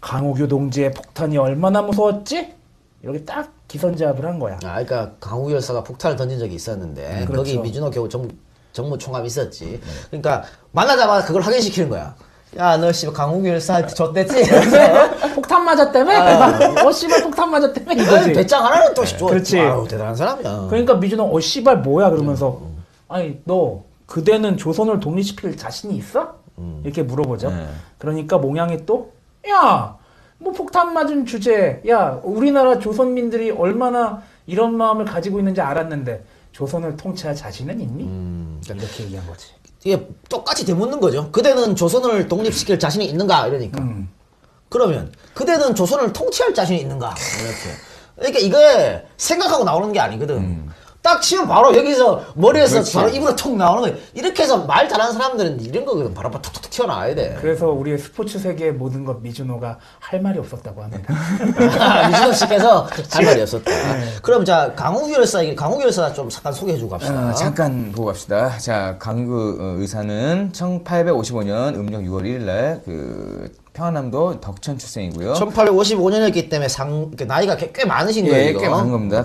강호규 동지의 폭탄이 얼마나 무서웠지? 이렇게 딱 기선제압을 한 거야. 그러니까 강우기 열사가 폭탄을 던진 적이 있었는데 그렇죠. 거기 미준호 정무총감이 있었지. 그러니까 만나자마자 그걸 확인시키는 거야. 야, 너 씨발 강우기 열사한테 줬댔지? 폭탄 맞았다며? 씨발 폭탄 맞았다며? 이거지. 배짱 하나는 또 줘. 그렇지. 아유, 대단한 사람이야. 그러니까 미준호 씨발 뭐야 그러면서 아니 너 그대는 조선을 독립시킬 자신이 있어? 이렇게 물어보죠. 그러니까 몽양이 또 야, 뭐 폭탄 맞은 주제에 야, 우리나라 조선민들이 얼마나 이런 마음을 가지고 있는지 알았는데 조선을 통치할 자신은 있니? 이렇게 얘기한 거지. 이게 똑같이 되묻는 거죠. 그대는 조선을 독립시킬 자신이 있는가? 이러니까. 그러면 그대는 조선을 통치할 자신이 있는가? 이렇게. 그러니까 이게 생각하고 나오는 게 아니거든. 딱 치면 바로 여기서 머리에서 그렇지. 바로 입으로 톡 나오는 거야. 이렇게 해서 말 잘하는 사람들은 이런 거거든. 바로 툭툭툭 튀어나와야 돼. 그래서 우리의 스포츠 세계의 모든 것 미준호가 할 말이 없었다고 합니다. 미준호 씨께서 할 말이 없었다. 그럼 자 강우규 열사 좀 잠깐 소개해주고 갑시다. 잠깐 보고 갑시다. 자, 강구 의사는 1855년 음력 6월 1일 날 그 평안남도 덕천 출생이고요. 1855년이었기 때문에 나이가 꽤 많으신 거예요. 예, 이거. 꽤 많은 겁니다.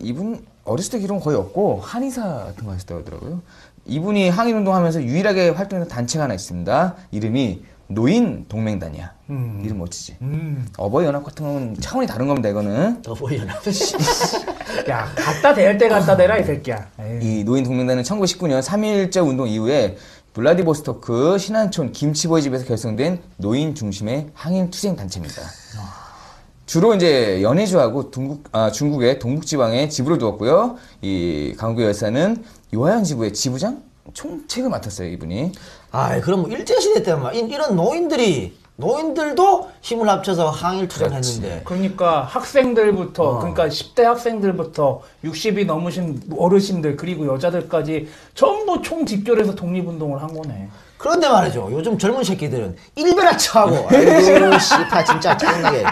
이분 어렸을 때 기록은 거의 없고 한의사 같은 거 하셨다고 하더라고요. 이분이 항일운동하면서 유일하게 활동했던 단체가 하나 있습니다. 이름이 노인동맹단이야. 이름 멋지지? 어버이연합 같은 건 차원이 다른 겁니다, 이거는. 보이나? 야, 갖다 댈 때 갖다 대라 이 새끼야. 에이. 이 노인동맹단은 1919년 3.1절 운동 이후에 블라디보스토크 신안촌 김치보이 집에서 결성된 노인 중심의 항일 투쟁 단체입니다. 주로 이제 연해주하고 중국의 동북지방에 지부를 두었고요. 이 강구 열사는 요하연 지부의 지부장 총책을 맡았어요, 이분이. 그럼 뭐 일제시대 때 막 이런 노인들도 힘을 합쳐서 항일 투쟁했는데. 그러니까 학생들부터 그러니까 10대 학생들부터 60이 넘으신 어르신들 그리고 여자들까지 전부 총집결해서 독립운동을 한 거네. 그런데 말이죠. 요즘 젊은 새끼들은 일베라 쳐하고. 아이고 씨파 진짜 짜증나게.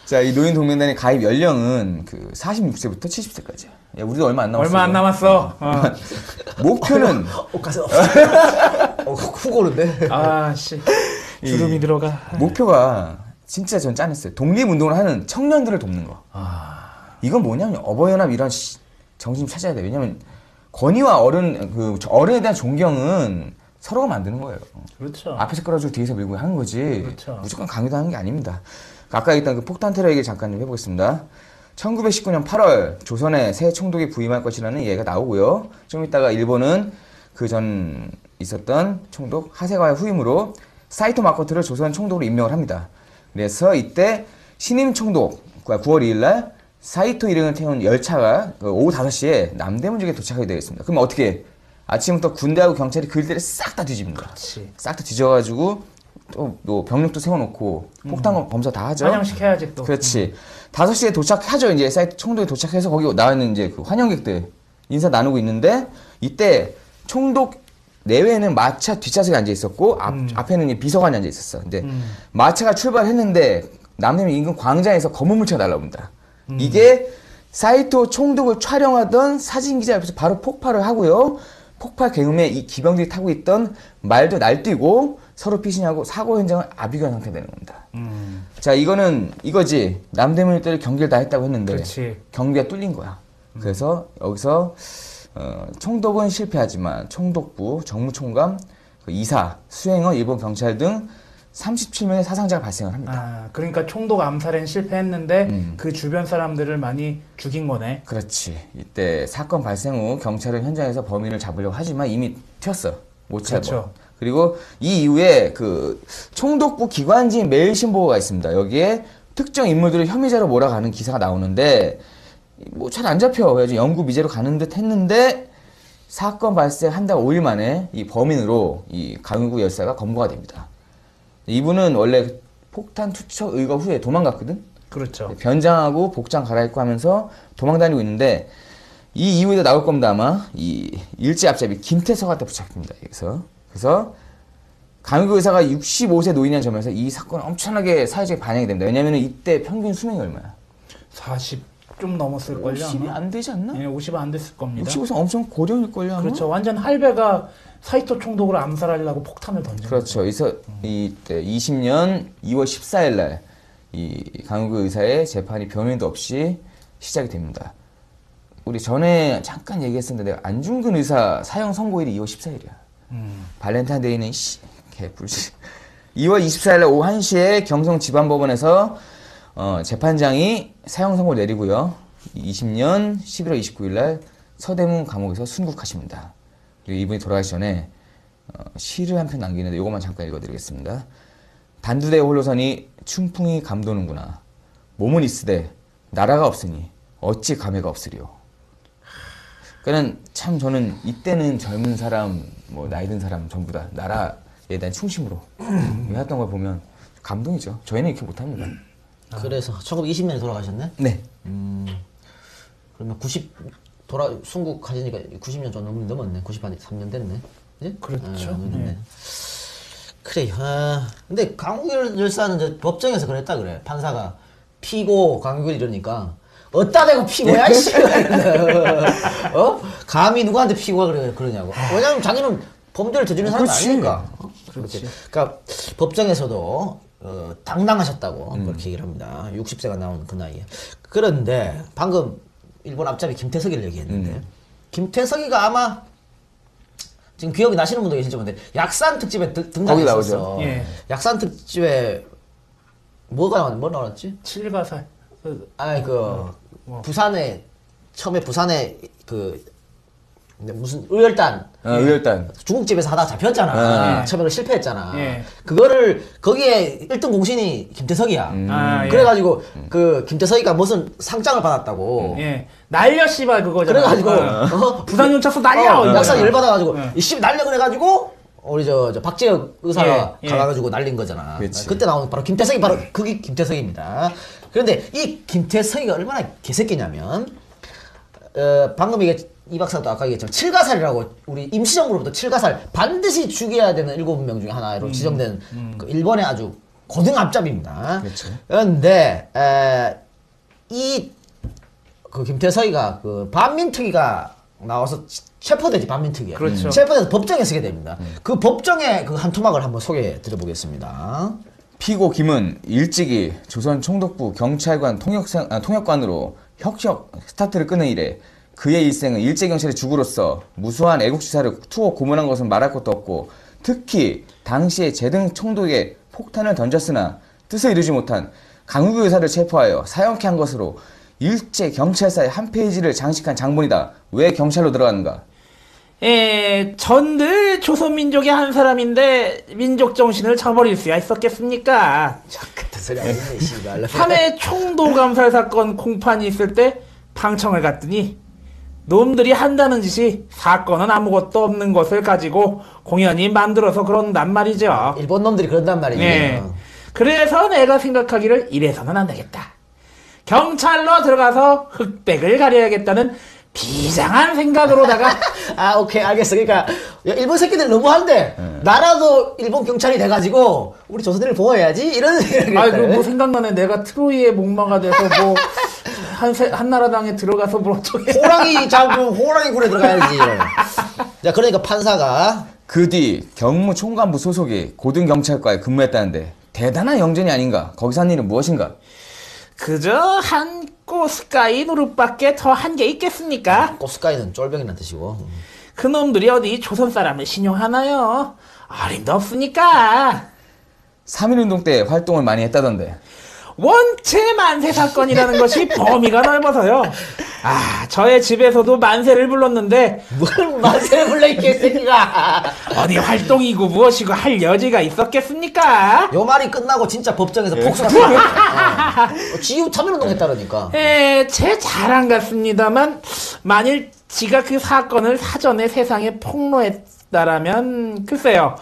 자, 이 노인동맹단의 가입 연령은 그 46세부터 70세까지야. 야, 우리도 얼마 안 남았어. 얼마 안 남았어. 목표는 가서 후고는데. 씨. 주름이 들어가. 목표가 진짜 전 짠했어요. 독립운동을 하는 청년들을 돕는 거. 이건 뭐냐면 어버이연합 이런 정신 찾아야 돼. 왜냐면 권위와 어른에 대한 존경은 서로가 만드는 거예요. 그렇죠. 앞에서 끌어주고 뒤에서 밀고 하는 거지. 그렇죠. 무조건 강요하는 게 아닙니다. 아까 얘기했던 그 폭탄 테러 얘기 잠깐 좀 해보겠습니다. 1919년 8월 조선에 새 총독이 부임할 것이라는 얘기가 나오고요. 좀 이따가 일본은 그 전 있었던 총독 하세가와의 후임으로 사이토 마코토를 조선 총독으로 임명을 합니다. 그래서 이때 신임 총독과 9월 2일 날 사이토 일행을 태운 열차가 오후 5시에 남대문 쪽에 도착하게 되겠습니다. 그럼 어떻게 해? 아침부터 군대하고 경찰이 그 일대를 싹 다 뒤집니다. 그렇지. 싹 다 뒤져가지고 또 병력도 세워놓고 폭탄 검사 다 하죠. 환영시켜야지 또. 그렇지. 5시에 도착하죠. 이제 사이트 총독이 도착해서 거기 나와 있는 이제 그 환영객들 인사 나누고 있는데 이때 총독 내외에는 마차 뒷좌석에 앉아 있었고 앞에는 비서관이 앉아 있었어. 근데 마차가 출발했는데 남대문 인근 광장에서 검은 물체가 날라옵니다. 이게 사이토 총독을 촬영하던 사진 기자 옆에서 바로 폭발을 하고요. 폭발 경음에 이 기병들이 타고 있던 말도 날뛰고 서로 피신하고 사고 현장을 아비규환 상태 되는 겁니다. 자, 이거지. 남대문 일대를 경기를 다 했다고 했는데 그렇지. 경기가 뚫린 거야. 그래서 여기서 총독은 실패하지만 총독부, 정무총감, 그 이사, 수행원, 일본 경찰 등 37명의 사상자가 발생을 합니다. 그러니까 총독 암살엔 실패했는데 그 주변 사람들을 많이 죽인 거네. 그렇지. 이때 사건 발생 후 경찰은 현장에서 범인을 잡으려고 하지만 이미 튀었어. 못 찾아. 그렇죠. 그리고 이 이후에 그 총독부 기관지인 매일신보가 있습니다. 여기에 특정 인물들을 혐의자로 몰아가는 기사가 나오는데 뭐 잘 안 잡혀. 그래서 영구 미제로 가는 듯 했는데 사건 발생 한 달 5일 만에 이 범인으로 이 강유구 열사가 검거가 됩니다. 이분은 원래 폭탄 투척 의거 후에 도망갔거든? 그렇죠. 변장하고 복장 갈아입고 하면서 도망다니고 있는데 이 이후에도 나올 겁니다. 아마 이 일제 앞잡이 김태서한테 붙잡힙니다. 여기서. 그래서 강유구 의사가 65세 노인이라는 점에서 이 사건은 엄청나게 사회적에 반영이 됩니다. 왜냐면 이때 평균 수명이 얼마야? 40 좀 넘었을걸요. 50이 아마? 안 되지 않나? 예, 50은 안 됐을 겁니다. 65세 엄청 고령일걸요, 아마? 그렇죠. 완전 할배가 사이토 총독을 암살하려고 폭탄을 던진 그렇죠. 이때 20년 2월 14일 날 이 강유구 의사의 재판이 변호인도 없이 시작이 됩니다. 우리 전에 잠깐 얘기했었는데 내가 안중근 의사 사형 선고일이 2월 14일이야. 발렌타인데이는 개뿔씨. 2월 24일 날 오후 1시에 경성지방법원에서 재판장이 사형 선고를 내리고요. 20년 11월 29일 날 서대문 감옥에서 순국하십니다. 그리고 이분이 돌아가기 전에 시를 한 편 남기는데 이것만 잠깐 읽어드리겠습니다. 단두대 홀로서니 춘풍이 감도는구나. 몸은 있으되 나라가 없으니 어찌 감회가 없으리요. 그러니까 참 저는 이때는 젊은 사람, 뭐 나이 든 사람 전부 다 나라에 대한 충심으로 했던 걸 보면 감동이죠. 저희는 이렇게 못합니다. 그래서 1920년에 돌아가셨네? 네. 그러면 순국하시니까 90년 좀 넘었네. 93년 됐네. 그지? 그렇죠. 넘었네. 그래. 근데 강우길 열사는 이제 법정에서 그랬다 그래. 판사가 피고 강우길 이러니까 어따 대고 피고야 씨. 감히 누구한테 피고가 그러냐고. 왜냐면 자기는 범죄를 저지른 사람이 그렇지. 아니니까. 그렇지. 그러니까 법정에서도 당당하셨다고 그렇게 얘기를 합니다. 60세가 나온 그 나이에. 그런데 방금 일본 앞잡이 김태석이를 얘기했는데 김태석이가 아마 지금 기억이 나시는 분도 계실지 모르는데 약산 특집에 등장했었어. 나오죠. 예. 약산 특집에 뭐 나왔지? 칠가살. 아니 부산에 처음에 부산에 무슨 의열단 의열단. 중국집에서 하다가 잡혔잖아. 예. 처음에 실패했잖아. 예. 그거를 거기에 1등 공신이 김태석이야. 아, 예. 그래가지고 그 김태석이가 무슨 상장을 받았다고. 예. 날려 씨발 그거잖아. 그래가지고 부산경찰서 날려. 약산 열받아가지고 예. 이씨 날려 그래가지고 우리 저 박재혁 의사가 예. 가가지고 날린 거잖아. 그치. 그때 나온 바로 김태석이 바로 그게 김태석입니다. 그런데 이 김태석이가 얼마나 개새끼냐면 방금 이 박사도 아까 얘기했지만 칠가살이라고 우리 임시정부로부터 칠가살 반드시 죽여야 되는 7명 중에 하나로 지정된 그 일본의 아주 고등 앞잡이입니다. 그렇죠. 그런데 그 김태석이가 그 반민특위가 나와서 체포되지 반민특위에. 그렇죠. 체포돼서 법정에 서게 됩니다. 그 법정의 그 한 토막을 한번 소개해 드려보겠습니다. 피고 김은 일찍이 조선 총독부 경찰관 통역관으로 혁혁 스타트를 끊은 이래 그의 일생은 일제경찰의 죽으로서 무수한 애국지사를 투어 고문한 것은 말할 것도 없고 특히 당시에 제등 총독에 폭탄을 던졌으나 뜻을 이루지 못한 강우규 의사를 체포하여 사형케 한 것으로 일제경찰사의 한 페이지를 장식한 장본이다. 왜 경찰로 들어가는가? 예, 전늘 조선민족의 한 사람인데 민족 정신을 저버릴 수야 있었겠습니까? 같은 소리 아니네, 씨발. 3회 총독 암살 사건 공판이 있을 때 방청을 갔더니 놈들이 한다는 짓이 사건은 아무것도 없는 것을 가지고 공연히 만들어서 그런단 말이죠. 일본 놈들이 그런단 말이지. 네. 그래서 내가 생각하기를 이래서는 안 되겠다. 경찰로 들어가서 흑백을 가려야겠다는 비장한 생각으로다가 오케이, 알겠어. 그러니까 일본 새끼들 너무한데 나라도 일본 경찰이 돼가지고 우리 조선인을 보호해야지 이런 생각이 뭐 생각나네. 내가 트로이의 목마가 돼서 뭐 한나라당에 들어가서 뭐 어쩌게 호랑이 잡으면 호랑이 굴에 들어가야지. 자, 그러니까 판사가 그 뒤 경무총관부 소속의 고등경찰과에 근무했다는데 대단한 영전이 아닌가? 거기서 한 일은 무엇인가? 그저 한 꼬스까이 노릇밖에 더 한 게 있겠습니까? 꼬스카이는 쫄병이란 뜻이고. 그놈들이 어디 조선 사람을 신용하나요? 어림도 없으니까. 3.1운동 때 활동을 많이 했다던데. 원체 만세 사건이라는 것이 범위가 넓어서요. 저의 집에서도 만세를 불렀는데 뭘 만세를 불러 이 개새끼가. 어디 활동이고 무엇이고 할 여지가 있었겠습니까? 요 말이 끝나고 진짜 법정에서 복수가 들어갔다. 지우 참여운동 했다라니까. 제 자랑 같습니다만 만일 지가 그 사건을 사전에 세상에 폭로했다라면 글쎄요.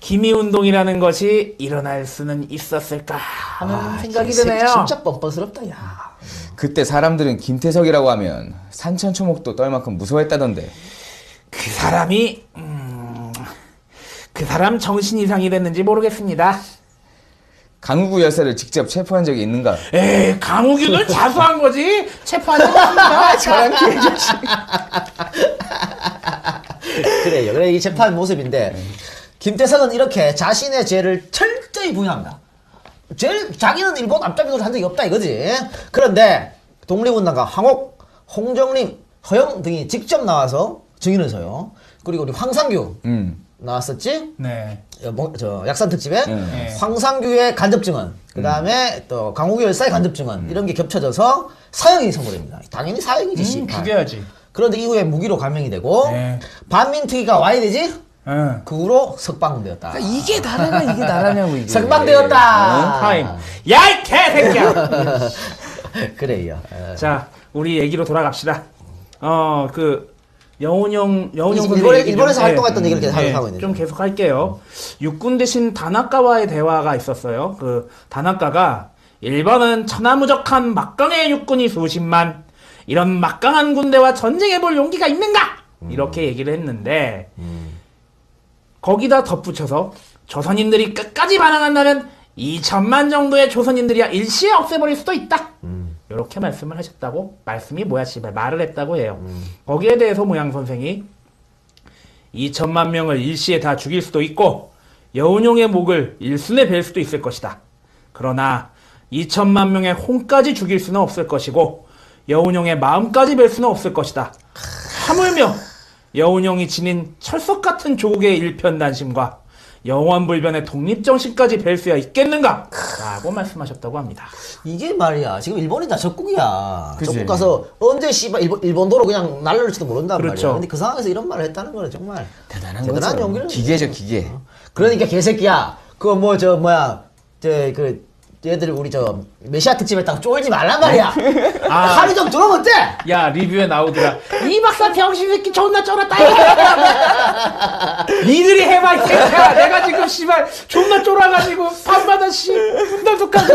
기미운동이라는 것이 일어날 수는 있었을까 하는 생각이 드네요. 진짜 뻔뻔스럽다, 야. 그때 사람들은 김태석이라고 하면 산천초목도 떨 만큼 무서워했다던데. 그 사람이 그 사람 정신 이상이 됐는지 모르겠습니다. 강우구 열사를 직접 체포한 적이 있는가? 에이, 강우규는 자수한 거지 체포한 적 없습니다. 저랑 기회주시. 그래요. 그래 이 재판 모습인데 김태성은 이렇게 자신의 죄를 철저히 부인합니다. 자기는 일본 앞잡이를 한 적이 없다 이거지. 그런데 독립운동가 황옥, 홍정림, 허영 등이 직접 나와서 증인을 서요. 그리고 우리 황상규 나왔었지? 네. 저 약산 특집에 네. 황상규의 간접 증언, 그 다음에 또 강우규 열사의 간접 증언 이런 게 겹쳐져서 사형이 선고됩니다. 당연히 사형이지. 씨발. 죽여야지. 그런데 이후에 무기로 감형이 되고 네. 반민특위가 와야 되지? 응. 그 후로 석방되었다. 그러니까 이게 나라냐 이게 나라냐고 이게. 석방되었다. 타임. 야이 개새끼야. 그래요. 자, 우리 얘기로 돌아갑시다. 그 여운형 선생 일본에서 활동했던 얘기를 계속 하고 있는데 좀 계속 할게요. 육군 대신 다나카와의 대화가 있었어요. 그 다나카가 일본은 천하무적한 막강의 육군이 수십만, 이런 막강한 군대와 전쟁해볼 용기가 있는가? 이렇게 얘기를 했는데 거기다 덧붙여서 조선인들이 끝까지 반항한다면 2천만 정도의 조선인들이야 일시에 없애버릴 수도 있다. 이렇게 말씀을 하셨다고. 말씀이 뭐야 씨발 말을 했다고 해요. 거기에 대해서 모양 선생이 2천만 명을 일시에 다 죽일 수도 있고 여운용의 목을 일순에 벨 수도 있을 것이다. 그러나 2천만 명의 혼까지 죽일 수는 없을 것이고 여운용의 마음까지 벨 수는 없을 것이다. 하물며 여운용이 지닌 철석 같은 조국의 일편단심과 영원불변의 독립정신까지 뵐 수야 있겠는가? 라고 말씀하셨다고 합니다. 이게 말이야. 지금 일본이 다 적국이야. 그치. 적국 가서 언제 씨발 일본도로 그냥 날려올지도 모른단 그렇죠. 말이야. 근데 그 상황에서 이런 말을 했다는 거는 정말 대단한 대단한 거죠. 용기를. 기계죠 기계. 그러니까 개새끼야. 그거 뭐 저 뭐야 그 얘들 우리 저 메시아 특집에 딱 쫄지 말란 말이야. 하루 좀 들어면 어때? 야, 리뷰에 나오더라. 이 박사 병신 새끼 존나 쫄았다. 니들이 해봐, 이 새끼야. 내가 지금 씨발 존나 쫄아가지고 밤마다 씨 분달도 까고.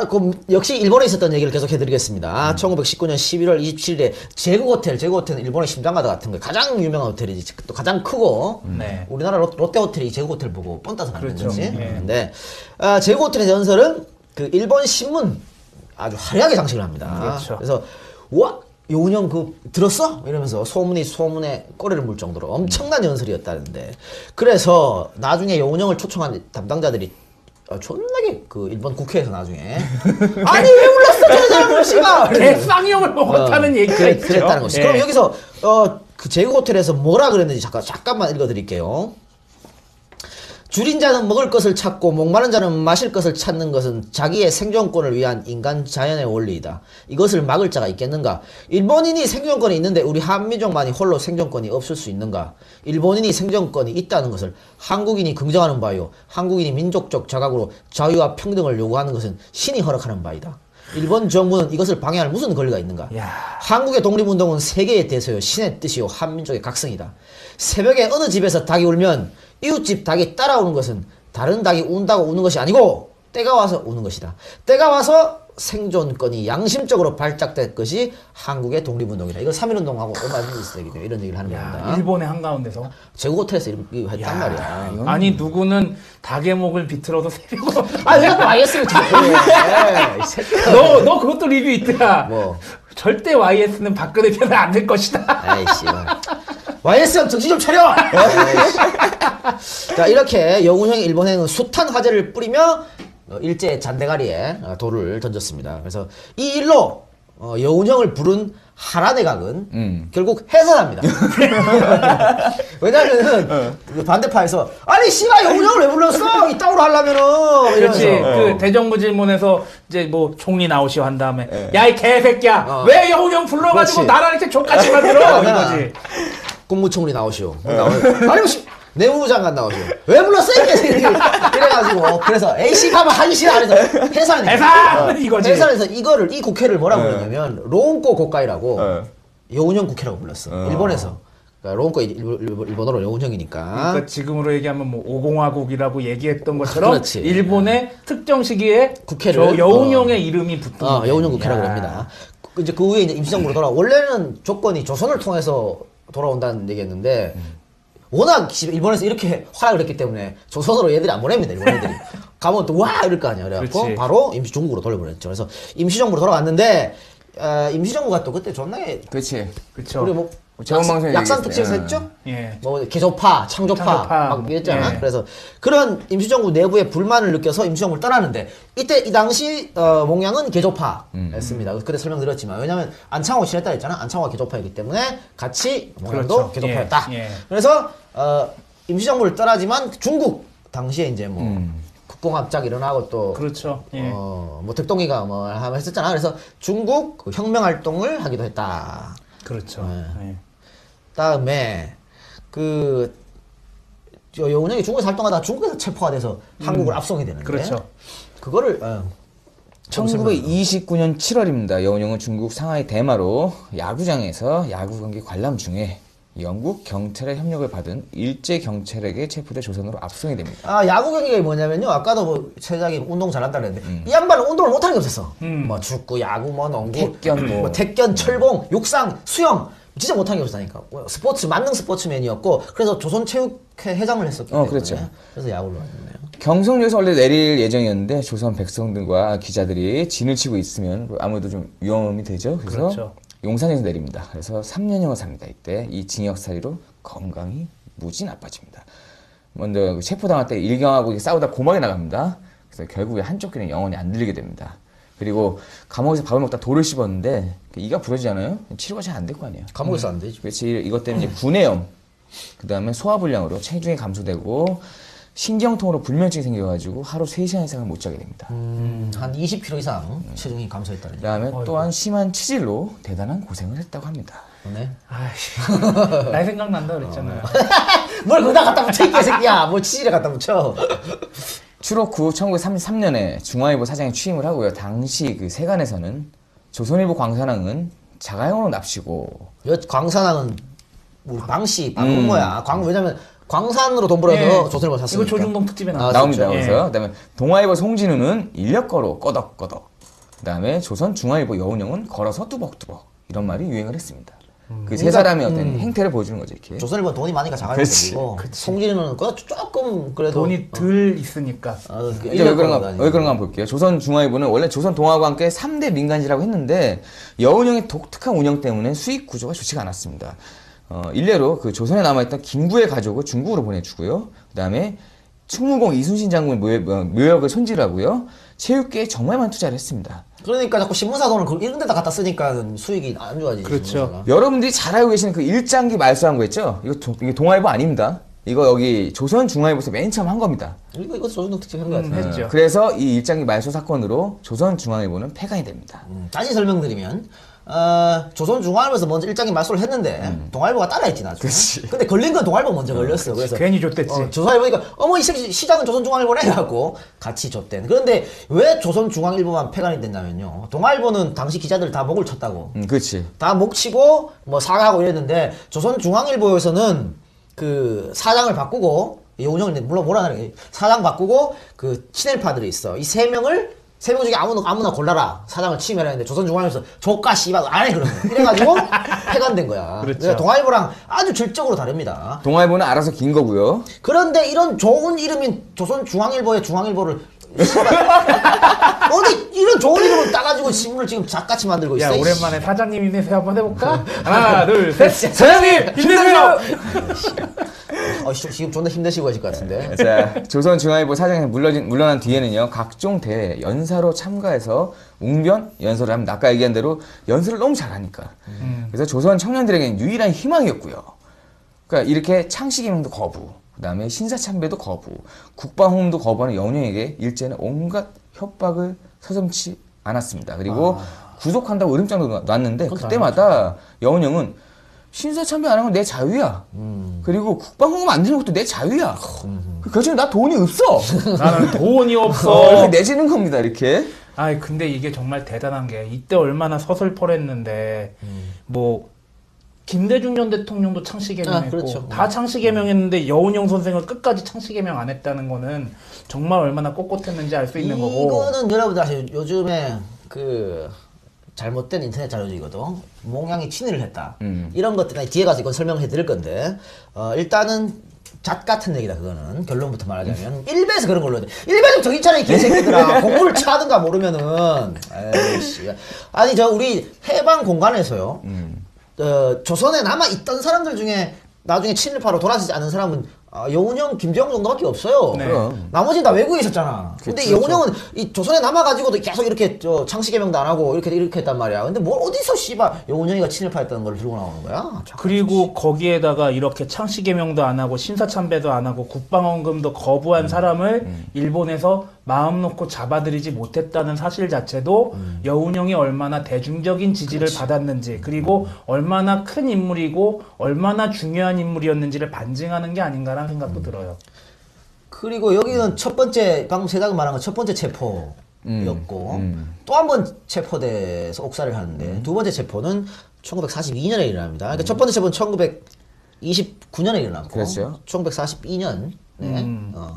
그 역시 일본에 있었던 얘기를 계속 해드리겠습니다. 1919년 11월 27일에 제국호텔은 일본의 심장가다 같은 거 가장 유명한 호텔이지. 또 가장 크고 네. 우리나라 롯데호텔이 제국호텔 보고 뻔 따서 가는 그렇죠. 거지. 네. 근데 제국호텔의 전설은 그 일본 신문 아주 화려하게 장식을 합니다. 그렇죠. 그래서 와 요운형 그 들었어? 이러면서 소문에 꼬리를 물 정도로 엄청난 연설이었다는데 그래서 나중에 요운형을 초청한 담당자들이 존나게 그 일본 국회에서 나중에 아니 왜 불렀어 저 사람을 씨발 개쌍용을 먹었다는 얘기가 있죠. 그랬다는 것이. 예. 그럼 여기서 그 제국호텔에서 뭐라 그랬는지 잠깐만 읽어드릴게요. 줄인 자는 먹을 것을 찾고 목마른 자는 마실 것을 찾는 것은 자기의 생존권을 위한 인간 자연의 원리이다. 이것을 막을 자가 있겠는가? 일본인이 생존권이 있는데 우리 한민족만이 홀로 생존권이 없을 수 있는가? 일본인이 생존권이 있다는 것을 한국인이 긍정하는 바요. 한국인이 민족적 자각으로 자유와 평등을 요구하는 것은 신이 허락하는 바이다. 일본 정부는 이것을 방해할 무슨 권리가 있는가? 야. 한국의 독립운동은 세계의 대서요 신의 뜻이요 한민족의 각성이다. 새벽에 어느 집에서 닭이 울면 이웃집 닭이 따라오는 것은 다른 닭이 운다고 우는 것이 아니고 때가 와서 우는 것이다. 때가 와서 생존권이 양심적으로 발작될 것이 한국의 독립운동이다. 이거 3.1운동하고 얼마 전에 있어요. 이런 얘기를 하는 야, 겁니다. 일본의 한가운데서. 제국호텔에서 이거 했단 말이야. 아니 누구는 닭의 목을 비틀어도 새벽. 아, 왜 YS를 지금 이 새끼야. 너 그것도 리뷰 있더라. 뭐. 절대 YS는 박근혜 편은 안 될 것이다. 아이씨. YS형 정신 좀 차려! 자, 이렇게 여운형의 일본행은 숱한 화재를 뿌리며 일제 잔대가리에 돌을 던졌습니다. 그래서 이 일로 여운형을 부른 하라내각은 결국 해산합니다. 왜냐면은 그 반대파에서 아니 씨발 여운형을 왜 불렀어? 이따구로 하려면은 그렇지. 이러면서. 그 대정부 질문에서 이제 뭐 총리 나오시오 한 다음에 야 이 개새끼야 왜 여운형 불러가지고 그렇지. 나라 이렇게 족같이 만들어 이거지. 국무총리 나오시오. 아니 내무부 장관 나오시오. 왜 불렀어 이게 이래가지고 그래서 AC 가면 1시 안에서 해산이 해산! 이거지. 해산해서 이 국회를 뭐라고 부르냐면 로운코 국가이라고 여운형 국회라고 불렀어. 일본에서. 그러니까 로운코 일본어로 여운형이니까. 그러니까 지금으로 얘기하면 뭐 오공화국이라고 얘기했던 것처럼 그렇지. 일본의 특정 시기에 국회를, 저 여운형의 이름이 붙은 여운형 국회라고 합니다. 이제 그 후에 이제 임시정부로 돌아. 원래는 조건이 조선을 통해서 돌아온다는 얘기였는데 워낙 일본에서 이렇게 활약을 했기 때문에 조선으로 얘들이 안 보냅니다. 일본 애들이. 가면 또 와 이럴 거 아니야. 그래갖고 그렇지. 바로 중국으로 돌려보냈죠. 그래서 임시정부로 돌아갔는데 임시정부가 또 그때 존나게 그렇지. 그쵸. 우리 뭐 저번방송에 약산 얘기했어요. 특집에서 했죠? 예. 뭐 개조파, 창조파 창조파. 막 이랬잖아. 예. 그래서 그런 임시정부 내부의 불만을 느껴서 임시정부를 떠나는데 이때 이 당시 몽양은 개조파였습니다. 그때 설명드렸지만 왜냐면 안창호가 친했다 했잖아. 안창호가 개조파이기 때문에 같이 몽양도 그렇죠. 개조파였다. 예. 예. 그래서 임시정부를 떠나지만 중국 당시에 이제 뭐 국공합작 일어나고 또 그렇죠. 예. 뭐 득동이가 뭐 하면 했었잖아. 그래서 중국 그 혁명 활동을 하기도 했다. 그렇죠. 예. 다음에 여운형이 중국에서 활동하다가 중국에서 체포가 돼서 한국을 압송이 되는데 그렇죠. 그거를 1929년 7월입니다. 여운형은 중국 상하이 대마로 야구장에서 야구 경기 관람 중에 영국 경찰의 협력을 받은 일제 경찰에게 체포돼 조선으로 압송이 됩니다. 야구 경기가 뭐냐면요. 아까도 뭐 최작이 운동 잘한다 그랬는데 이 양반은 운동을 못하는 게 없었어. 뭐 축구, 야구, 뭐 농구, 태권, 뭐. 태권, 철봉, 육상, 수영 진짜 못하는 게 없었다니까. 스포츠 만능 스포츠맨이었고 그래서 조선체육회 회장을 했었기 때문에 그렇죠. 그래서 야구를 왔네요. 경성역에서 원래 내릴 예정이었는데 조선 백성들과 기자들이 진을 치고 있으면 아무래도 좀 위험이 되죠. 그래서 그렇죠. 용산에서 내립니다. 그래서 3년형을 삽니다. 이때 이 징역살이로 건강이 무지 나빠집니다. 먼저 그 체포당할 때 일경하고 싸우다 고막이 나갑니다. 그래서 결국에 한쪽 귀는 영원히 안 들리게 됩니다. 그리고 감옥에서 밥을 먹다 돌을 씹었는데 이가 부러지잖아요. 치료가 잘 안 될 거 아니에요. 감옥에서 안 되지. 그렇지. 이것 때문에 이제 구내염, 그 다음에 소화불량으로 체중이 감소되고 신경통으로 불면증이 생겨가지고 하루 3시간 이상을 못 자게 됩니다. 한 20kg 이상 체중이 감소했다는 그 다음에 또한 심한 치질로 대단한 고생을 했다고 합니다. 얘기네. 아이씨. 나이 생각난다 그랬잖아요. 뭘 거기다 갖다 붙여 이 개새끼야. 뭐 치질에 갖다 붙여. 추록 후 1933년에 중화일보 사장에 취임을 하고요. 당시 그 세간에서는 조선일보 광산항은 자가용으로 납치고 광산항은 우리 방씨 방공모야. 왜냐면 광산으로 돈 벌어서 예. 조선일보 샀으니까. 이거 조중동 특집에 나왔죠. 나옵니다. 예. 그래서 그다음에 동아일보 송진우는 인력거로 꺼덕꺼덕. 그다음에 조선 중화일보 여운형은 걸어서 뚜벅뚜벅. 이런 말이 유행을 했습니다. 그 세 사람의 어떤 행태를 보여주는 거죠, 이렇게. 조선일보는 돈이 많으니까 그렇지. 자가용이고 송진이는 조금 그래도 돈이 덜 있으니까. 이제 왜 그런가 한번 볼게요. 조선 중화일보는 원래 조선 동아와 함께 3대 민간지라고 했는데 여운형의 독특한 운영 때문에 수익 구조가 좋지가 않았습니다. 일례로 그 조선에 남아있던 김구의 가족을 중국으로 보내주고요. 그 다음에 충무공 이순신 장군의 묘역을 손질하고요. 체육계에 정말 많은 투자를 했습니다. 그러니까 자꾸 신문사 돈을 이런 데다 갖다 쓰니까 수익이 안 좋아지지. 그렇죠. 신문사가. 여러분들이 잘 알고 계시는 그 일장기 말소한 거 있죠? 이게 동아일보 아닙니다. 이거 여기 조선 중화일보에서 맨 처음 한 겁니다. 이거 조선동 특집 한거 같아. 했죠. 그래서 이 일장기 말소 사건으로 조선 중화일보는 폐간이 됩니다. 다시 설명드리면 조선중앙일보에서 먼저 일장기 말소를 했는데 동아일보가 따라했지 나중에. 그치. 근데 걸린 건 동아일보 먼저 걸렸어. 그래서 괜히 줬댔지. 조선일보니까 어머 이 새끼 시장은 조선중앙일보네 해갖고 같이 줬댄. 그런데 왜 조선중앙일보만 폐간이 됐냐면요. 동아일보는 당시 기자들 다 목을 쳤다고. 그렇지. 다 목치고 뭐 사과하고 이랬는데 조선중앙일보에서는 그 사장을 바꾸고 여운형인데 물론 뭐라 하는 사장 바꾸고 그 친일파들이 있어. 이 세 명 중에 아무나 골라라. 사장을 취임해라 했는데 조선중앙에서 조까 씨발 안 해 그러면 이래가지고 폐간된 거야. 그렇죠. 그러니까 동아일보랑 아주 질적으로 다릅니다. 동아일보는 알아서 긴 거고요. 그런데 이런 좋은 이름인 조선중앙일보의 중앙일보를 씨발 어디 이런 좋은 이름을 따가지고 신문을 지금 작같이 만들고 있어. 야, 이 오랜만에 사장님 힘내세요 한번 해볼까? 하나, 둘, 셋. 사장님 힘내세요. 지금 존나 힘내시고 하실 것 같은데. 자, 조선중앙일보 사장에서 물러난 뒤에는요, 각종 대회, 연사로 참가해서 웅변 연설을 합니다. 아까 얘기한 대로 연설을 너무 잘하니까. 그래서 조선 청년들에게는 유일한 희망이었고요. 그러니까 이렇게 창씨개명도 거부, 그 다음에 신사참배도 거부, 국방홍도 거부하는 여운형에게 일제는 온갖 협박을 서슴지 않았습니다. 그리고 구속한다고 으름장도 놨는데 그때마다 여운형은 신사참배 안 하면 내 자유야. 그리고 국방홍보 만드는 것도 내 자유야. 그 교수님 나 돈이 없어. 나는 돈이 없어. 이렇게 내지는 겁니다. 이렇게. 아이 근데 이게 정말 대단한 게 이때 얼마나 서슬퍼랬는데 뭐 김대중 전 대통령도 창씨개명했고 그렇죠. 다 창씨개명했는데 여운형 선생은 끝까지 창씨개명 안 했다는 거는 정말 얼마나 꼿꼿했는지 알 수 있는 거고. 이거는 여러분들 아시죠? 요즘에 그 잘못된 인터넷 자료지거든. 몽양이 친일을 했다. 이런 것들 뒤에 가서 이건 설명해 드릴 건데 일단은 잣 같은 얘기다. 그거는 결론부터 말하자면 일베에서 그런 걸로 해. 일베 좀 정신 차려 이 개새끼들아. 공부를 차든가 모르면은 에이씨. 아니 저 우리 해방 공간에서요. 조선에 남아 있던 사람들 중에 나중에 친일파로 돌아서지 않은 사람은 여운형, 김정은 정도밖에 없어요. 네. 나머지는 다 외국에 있었잖아. 근데 그렇죠. 여운형은 이 조선에 남아가지고도 계속 이렇게 창씨개명도 안 하고 이렇게 했단 말이야. 근데 뭘 어디서 씨발 여운형이가 친일파였다는 걸 들고 나오는 거야? 그리고 거기에다가 이렇게 창씨개명도 안 하고 신사참배도 안 하고 국방원금도 거부한 사람을 일본에서 마음 놓고 잡아들이지 못했다는 사실 자체도 여운형이 얼마나 대중적인 지지를 받았는지 그리고 얼마나 큰 인물이고 얼마나 중요한 인물이었는지를 반증하는 게 아닌가라는 생각도 들어요. 그리고 여기는 첫 번째 방금 세다가 말한 건 첫 번째 체포였고 또 한 번 체포돼서 옥살이를 하는데 두 번째 체포는 1942년에 일어납니다. 그러니까 첫 번째 체포는 1929년에 일어났고 그렇죠. 1942년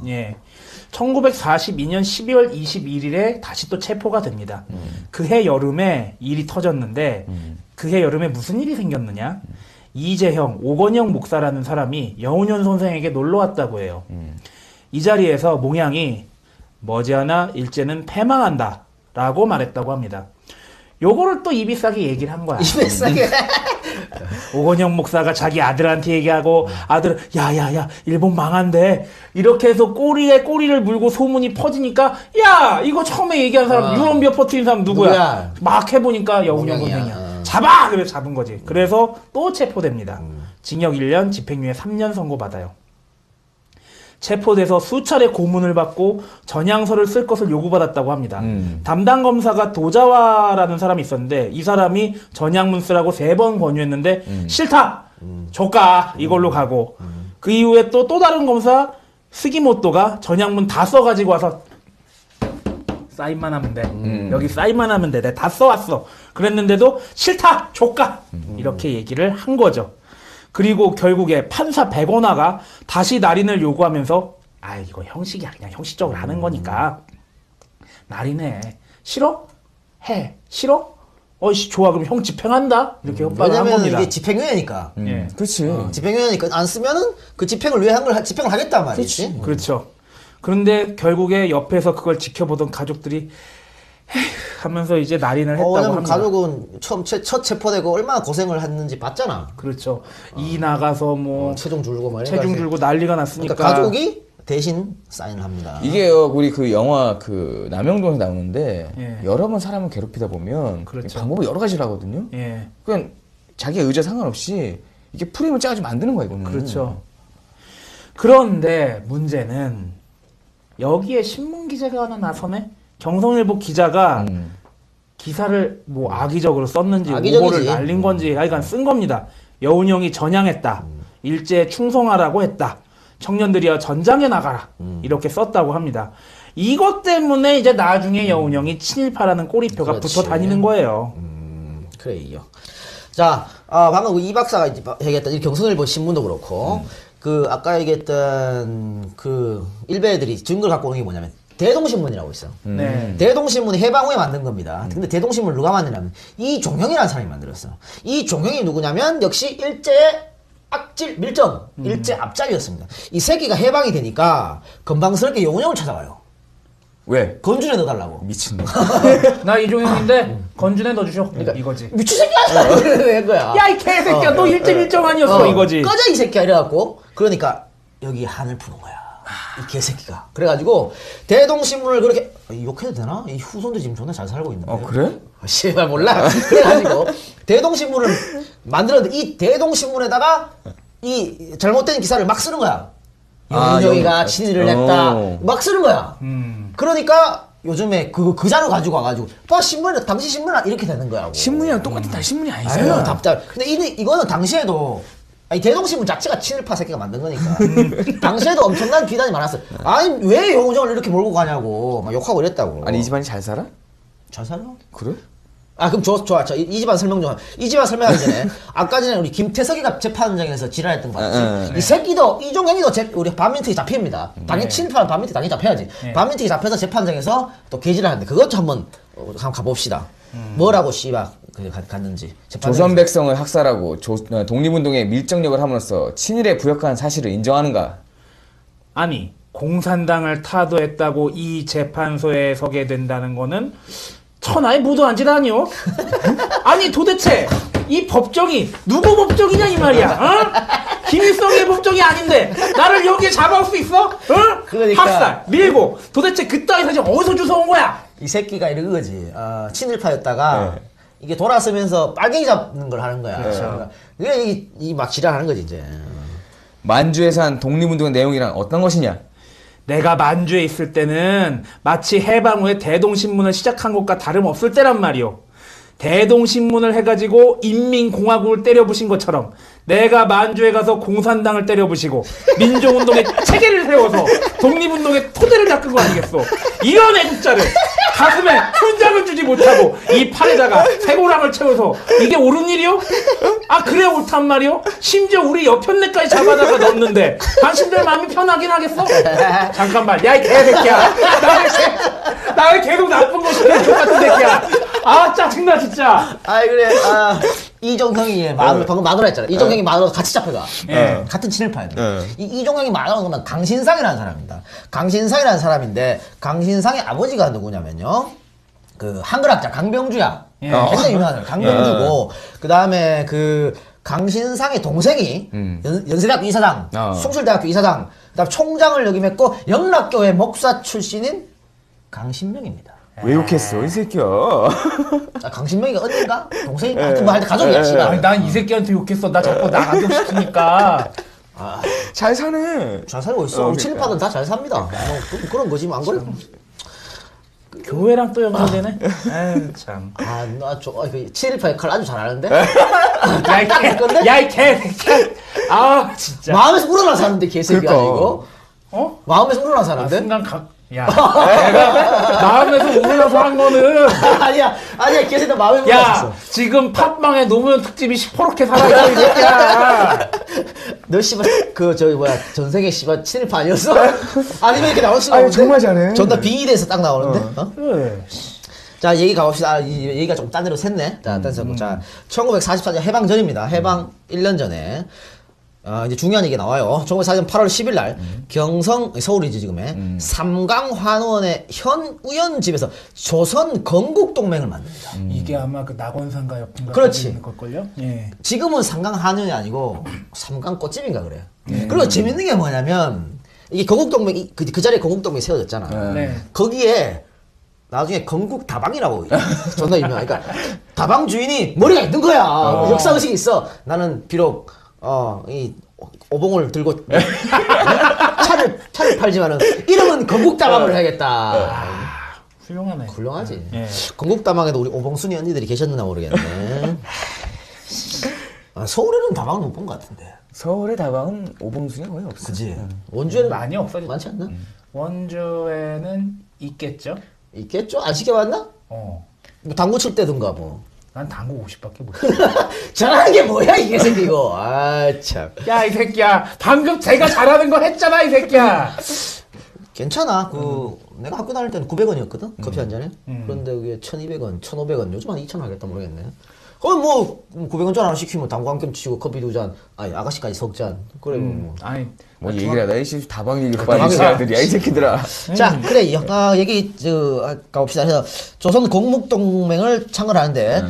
예. 1942년 12월 21일에 다시 또 체포가 됩니다. 그해 여름에 일이 터졌는데 그해 여름에 무슨 일이 생겼느냐? 이재형, 오건영 목사라는 사람이 여운현 선생에게 놀러 왔다고 해요. 이 자리에서 몽양이 머지않아 일제는 패망한다 라고 말했다고 합니다. 요거를 또 입이 싸게 얘기를 한 거야. 입에 싸게 오건영 목사가 자기 아들한테 얘기하고 아들 야야야 일본 망한대 이렇게 해서 꼬리에 꼬리를 물고 소문이 퍼지니까 야 이거 처음에 얘기한 사람 유언비어 퍼뜨린 사람 누구야? 막 해보니까 여운형 선생이야. 잡아! 그래서 잡은 거지. 그래서 또 체포됩니다. 징역 1년 집행유예 3년 선고받아요. 체포돼서 수차례 고문을 받고 전향서를 쓸 것을 요구받았다고 합니다. 담당 검사가 도자와라는 사람이 있었는데 이 사람이 전향문 쓰라고 3번 권유했는데 싫다! 조까! 이걸로 가고 그 이후에 또 다른 검사 스기모토가 전향문 다 써가지고 와서 사인만 하면 돼. 여기 사인만 하면 돼. 내가 다 써왔어. 그랬는데도 싫다! 조까! 이렇게 얘기를 한 거죠. 그리고 결국에 판사 백원화가 다시 날인을 요구하면서 아 이거 형식이야. 그냥 형식적으로 하는 거니까 날인해. 싫어? 해. 싫어? 어이씨 좋아. 그럼 형 집행한다. 이렇게 협박을 한 왜냐면 겁니다. 이게 집행유예니까. 예. 그렇지. 집행유예니까 안 쓰면은 그 집행을 위해 한 걸 집행을 하겠단 말이지. 그렇죠. 그런데 결국에 옆에서 그걸 지켜보던 가족들이 에휴 하면서 이제 날인을 했다고 왜냐면 합니다. 가족은 첫 체포되고 얼마나 고생을 했는지 봤잖아. 그렇죠. 이 나가서 뭐 체중 줄고 막 체중 줄고 난리가 났으니까. 그러니까 가족이 대신 사인을 합니다. 이게요, 우리 그 영화 그 남영동에서 나오는데 예. 여러 번 사람을 괴롭히다 보면 그렇죠. 방법이 여러 가지를 하거든요. 예. 그냥 자기 의지와 상관없이 이게 프레임을 짜가지고 만드는 거야 이거는. 그렇죠. 그런데 문제는 여기에 신문 기자가 하나 나서네. 경성일보 기자가 기사를 뭐 악의적으로 썼는지 악의적이지. 오보를 날린 건지 하여간 쓴 겁니다. 여운형이 전향했다. 일제에 충성하라고 했다. 청년들이여 전장에 나가라. 이렇게 썼다고 합니다. 이것 때문에 이제 나중에 여운형이 친일파라는 꼬리표가 그렇지. 붙어 다니는 거예요. 그래요. 자, 방금 이 박사가 이제 얘기했던 이 경선일보 신문도 그렇고, 그 아까 얘기했던 그 일베들이 증거를 갖고 오는 게 뭐냐면 대동신문이라고 있어. 네. 대동신문이 해방 후에 만든 겁니다. 근데 대동신문을 누가 만드냐면 이종형이라는 사람이 만들었어. 이종형이 누구냐면 역시 일제의 악질 밀정, 일제 앞잡이였습니다. 이 새끼가 해방이 되니까 건방스럽게 여운형을 찾아가요. 왜? 건준에 넣어달라고. 미친놈. 나 이종현인데 건준에 넣어주셔. 이거지. 미친 새끼야! 이런 거야. 야 이 개새끼야 너 일제 밀정 아니었어 이거지. 꺼져 이 새끼야 이래갖고 그러니까 여기 한을 푸는 거야. 이 개새끼가. 그래가지고 대동신문을 그렇게 욕해도 되나? 이 후손들 지금 존나 잘 살고 있는데. 그래? 씨발 몰라. 그래가지고 대동신문을 만들었는데 이 대동신문에다가 이 잘못된 기사를 막 쓰는 거야. 여운형이가 친일을 했다. 막 쓰는 거야. 그러니까 요즘에 그 자료 가지고 와가지고 봐 신문에 당시 신문이랑 이렇게 되는 거야. 신문이랑 똑같은 다 신문이 아유 아니잖아. 답답. 근데 이거는 당시에도 아니 대동신문 자체가 친일파 새끼가 만든 거니까 당시에도 엄청난 비난이 많았어. 아니 왜 여운형을 이렇게 몰고 가냐고 막 욕하고 이랬다고. 아니 이 집안이 잘 살아? 잘 살아? 그래? 아 그럼 좋아. 이 집안 설명 좀. 이 집안 설명하기 전에 아까 전에 우리 김태석이가 재판장에서 지랄했던 거 같지. 이 새끼도 이종현이도 우리 반민특위 잡힙니다. 당연히 친일파는 반민특위 당연히 잡혀야지. 반민특위 잡혀서 재판장에서 또 개지랄하는데 그것도 한번 가봅시다. 뭐라고 씨발 갔는지. 조선 백성을 학살하고 독립운동에 밀정력을 함으로써 친일에 부역한 사실을 인정하는가? 아니 공산당을 타도했다고 이 재판소에 서게 된다는 거는 천하의 무도한짓 아니요? 아니 도대체 이 법정이 누구 법정이냐 이 말이야? 어? 김일성의 법정이 아닌데 나를 여기에 잡아올 수 있어? 어? 그러니까. 학살, 밀고 도대체 그따위 사실 어디서 주워온 거야? 이 새끼가 이런 거지. 친일파였다가 이게 돌아서면서 빨갱이 잡는 걸 하는 거야. 그게 막 지랄하는 거지 이제. 만주에서 한 독립운동의 내용이란 어떤 것이냐? 내가 만주에 있을 때는 마치 해방 후에 대동신문을 시작한 것과 다름없을 때란 말이오. 대동신문을 해가지고 인민공화국을 때려부신 것처럼 내가 만주에 가서 공산당을 때려부시고 민족운동의 체계를 세워서 독립운동의 토대를 닦은 거 아니겠소? 이런 애국자를 가슴에 훈장을 주지 못하고 이 팔에다가 쇠고랑을 채워서 이게 옳은 일이요? 아 그래 옳단 말이요? 심지어 우리 여편네까지 잡아다가 넣었는데 당신들 마음이 편하긴 하겠어? 잠깐만 야 이 개새끼야 나를 계속 나쁜 거 시키는 똑같은 새끼야. 아 짜증나 진짜. 아이 그래. 이종형이 방금 마누라 했잖아. 이종형이 마누라 같이 잡혀가. 같은 친일파였는데. 이종형이 마누라는 강신상이라는 사람입니다. 강신상이라는 사람인데 강신상의 아버지가 누구냐면요. 그 한글학자 강병주야. 굉장히 유명한 사람. 강병주고 그 다음에 그 강신상의 동생이 연세대학교 이사장, 숭실대학교 이사장, 그다음 총장을 역임했고 영락교회 목사 출신인 강신명입니다. 왜 욕했어 이 새끼야? 강신명이가 언니인가? 동생인가? 하여튼 뭐 하여튼 가족이야 씨발. 아니 난 이 새끼한테 욕했어. 나 자꾸 나 악욕시키니까. 잘 사네. 잘 살고 있어. 우리 친일파들 다 잘 삽니다. 뭐 그런 거지 뭐 안 그래? 교회랑 또 연결되네? 에휴 참. 그 친일파 역할 아주 잘하는데? 야이 개새끼야. 아 진짜. 마음에서 우러나 사는데 개새끼야 이거. 어? 마음에서 우러나 사는데? 순간 야, 내가 마음에서 우러나서 한 거는 아니야 개새끼 마음에 야 우러났어. 지금 팟빵에 노무현 특집이 시퍼렇게 살아있어 이 새끼야. 너 씨발 전생에 씨발 친일파 아니었어? 아니면 이렇게 나올 수가 아니, 없는데? 정말 잘해. 존나 빙의돼서 딱 나오는데? 그래. 자 얘기 가봅시다. 이 얘기가 좀 딴 데로 샜네. 자 딴 자 1944년 해방 전입니다. 해방 1년 전에 이제 중요한 얘기 나와요. 1944년 8월 10일 날 경성 서울이지 지금의 삼강환원의 현우연 집에서 조선 건국동맹을 만듭니다. 이게 아마 그 낙원상가 옆인가 그렇지. 있는 걸걸요? 예. 지금은 삼강한원이 아니고 삼강꽃집인가 그래요. 그리고 재밌는 게 뭐냐면 이게 건국동맹 그 자리에 건국동맹이 세워졌잖아. 네. 거기에 나중에 건국다방이라고 존나 유명해. 그러니까 다방 주인이 머리가 있는 거야. 역사의식이 있어. 나는 비록 이 오봉을 들고 차를 팔지만은 이름은 건국다방을 해야겠다. 훌륭하네. 훌륭하지. 예. 건국다방에도 우리 오봉순이 언니들이 계셨나 모르겠네. 서울에는 다방을 못 본 것 같은데. 서울의 다방은 오봉순이 거의 없어. 그지. 원주에는 많이 없어졌. 많지 않나? 원주에는 있겠죠? 있겠죠? 안 시켜봤나? 뭐 당구 칠 때든가 뭐. 난 당구 50밖에 못. 잘하는 게 뭐야 이게 새끼 이거. 참. 야 이 새끼야. 방금 제가 잘하는 거 했잖아 이 새끼야. 괜찮아. 내가 학교 다닐 때는 900원이었거든. 커피 한 잔에. 그런데 그게 1,200원, 1,500원. 요즘 한 2,000원 하겠다 모르겠네. 그럼 뭐 900원짜리 하나 시키면 당구 한 캔 치고 커피 2잔, 아니 아가씨까지 석잔. 그래 뭐. 아니 뭐 얘기를 하다 이씨 다방 얘기 빠진 새끼들이야 이 새끼들아. 자, 그래 얘기 가봅시다. 그래서 조선 건국동맹을 창건하는데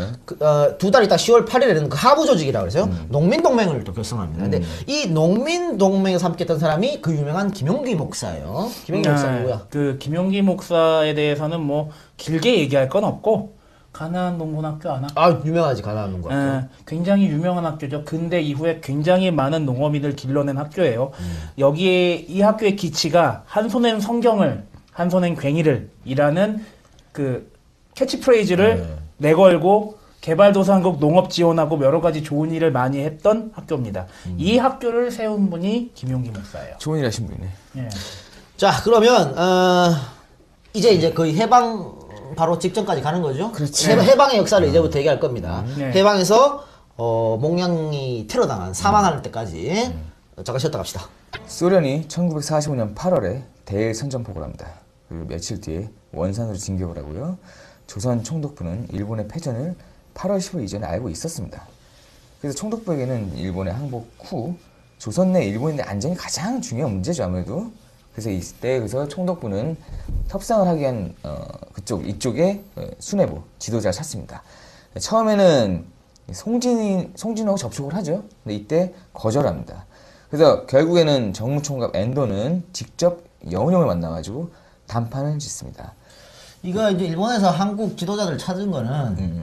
두 달 있다 10월 8일에는 그 하부 조직이라고 그래서요. 농민동맹을 또 결성합니다. 근데 이 농민동맹에서 함께했던 사람이 그 유명한 김용기 목사예요. 김용기 목사 누구야? 그 김용기 목사에 대해서는 뭐 길게 얘기할 건 없고 가나안 농군학교 아나? 유명하지 가나안 농군학교. 굉장히 유명한 학교죠. 근대 이후에 굉장히 많은 농어민을 길러낸 학교예요. 여기에 이 학교의 기치가 한 손엔 성경을, 한 손엔 괭이를 이라는 그 캐치프레이즈를 내걸고 개발도상국 농업 지원하고 여러 가지 좋은 일을 많이 했던 학교입니다. 이 학교를 세운 분이 김용기 목사예요. 좋은 일 하신 분이네. 예. 자, 그러면 이제 거의 해방 바로 직전까지 가는 거죠. 그렇지. 해방의 역사를 이제부터 얘기할 겁니다. 네. 해방에서 몽양이 테러당한 사망할 때까지 잠깐 쉬었다 갑시다. 소련이 1945년 8월에 대일 선전포고를 합니다. 그리고 며칠 뒤에 원산으로 진격을 하고요. 조선 총독부는 일본의 패전을 8월 15일 이전에 알고 있었습니다. 그래서 총독부에게는 일본의 항복 후 조선 내 일본인의 안정이 가장 중요한 문제죠, 아무래도. 그래서 이때 그래서 총독부는 협상을 하기 위한 이쪽에 수뇌부 지도자를 찾습니다. 처음에는 송진호하고 접촉을 하죠. 근데 이때 거절합니다. 그래서 결국에는 정무총각 엔도는 직접 여운형을 만나가지고 담판을 짓습니다. 이거 이제 일본에서 한국 지도자들 찾은 거는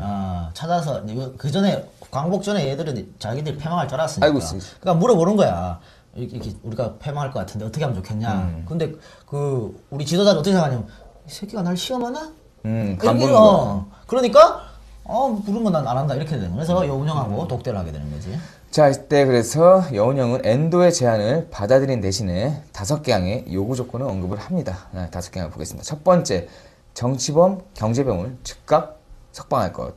찾아서 그 전에 광복 전에 얘들은 자기들 패망할 줄 알았으니까. 알고 있어요. 그러니까 물어보는 거야. 이렇게 우리가 패망할 것 같은데 어떻게 하면 좋겠냐. 근데 그 우리 지도자들 어떻게 생각하냐면 이 새끼가 날 시험하나? 간보는 거야. 그러니까 부른 건 난 안 한다 이렇게 되는. 그래서 여운형하고 독대를 하게 되는 거지. 자, 이때 그래서 여운형은 엔도의 제안을 받아들인 대신에 5개항의 요구 조건을 언급을 합니다. 5개항을 보겠습니다. 첫 번째, 정치범, 경제병을 즉각 석방할 것.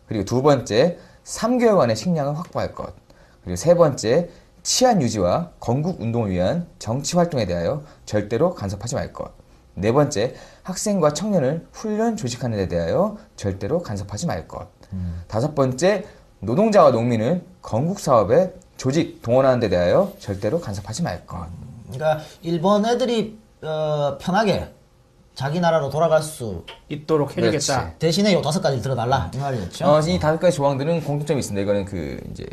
그리고 두 번째, 3개월간의 식량을 확보할 것. 그리고 세 번째, 치안 유지와 건국 운동을 위한 정치 활동에 대하여 절대로 간섭하지 말 것. 네 번째, 학생과 청년을 훈련 조직하는 데 대하여 절대로 간섭하지 말 것. 다섯 번째, 노동자와 농민을 건국 사업에 조직 동원하는 데 대하여 절대로 간섭하지 말 것. 그러니까 일본 애들이 편하게 자기 나라로 돌아갈 수 있도록 해주겠다. 그렇지. 대신에 요 5가지를 들어달라 이 말이었죠. 이 5가지 조항들은 공통점이 있습니다. 이거는 그 이제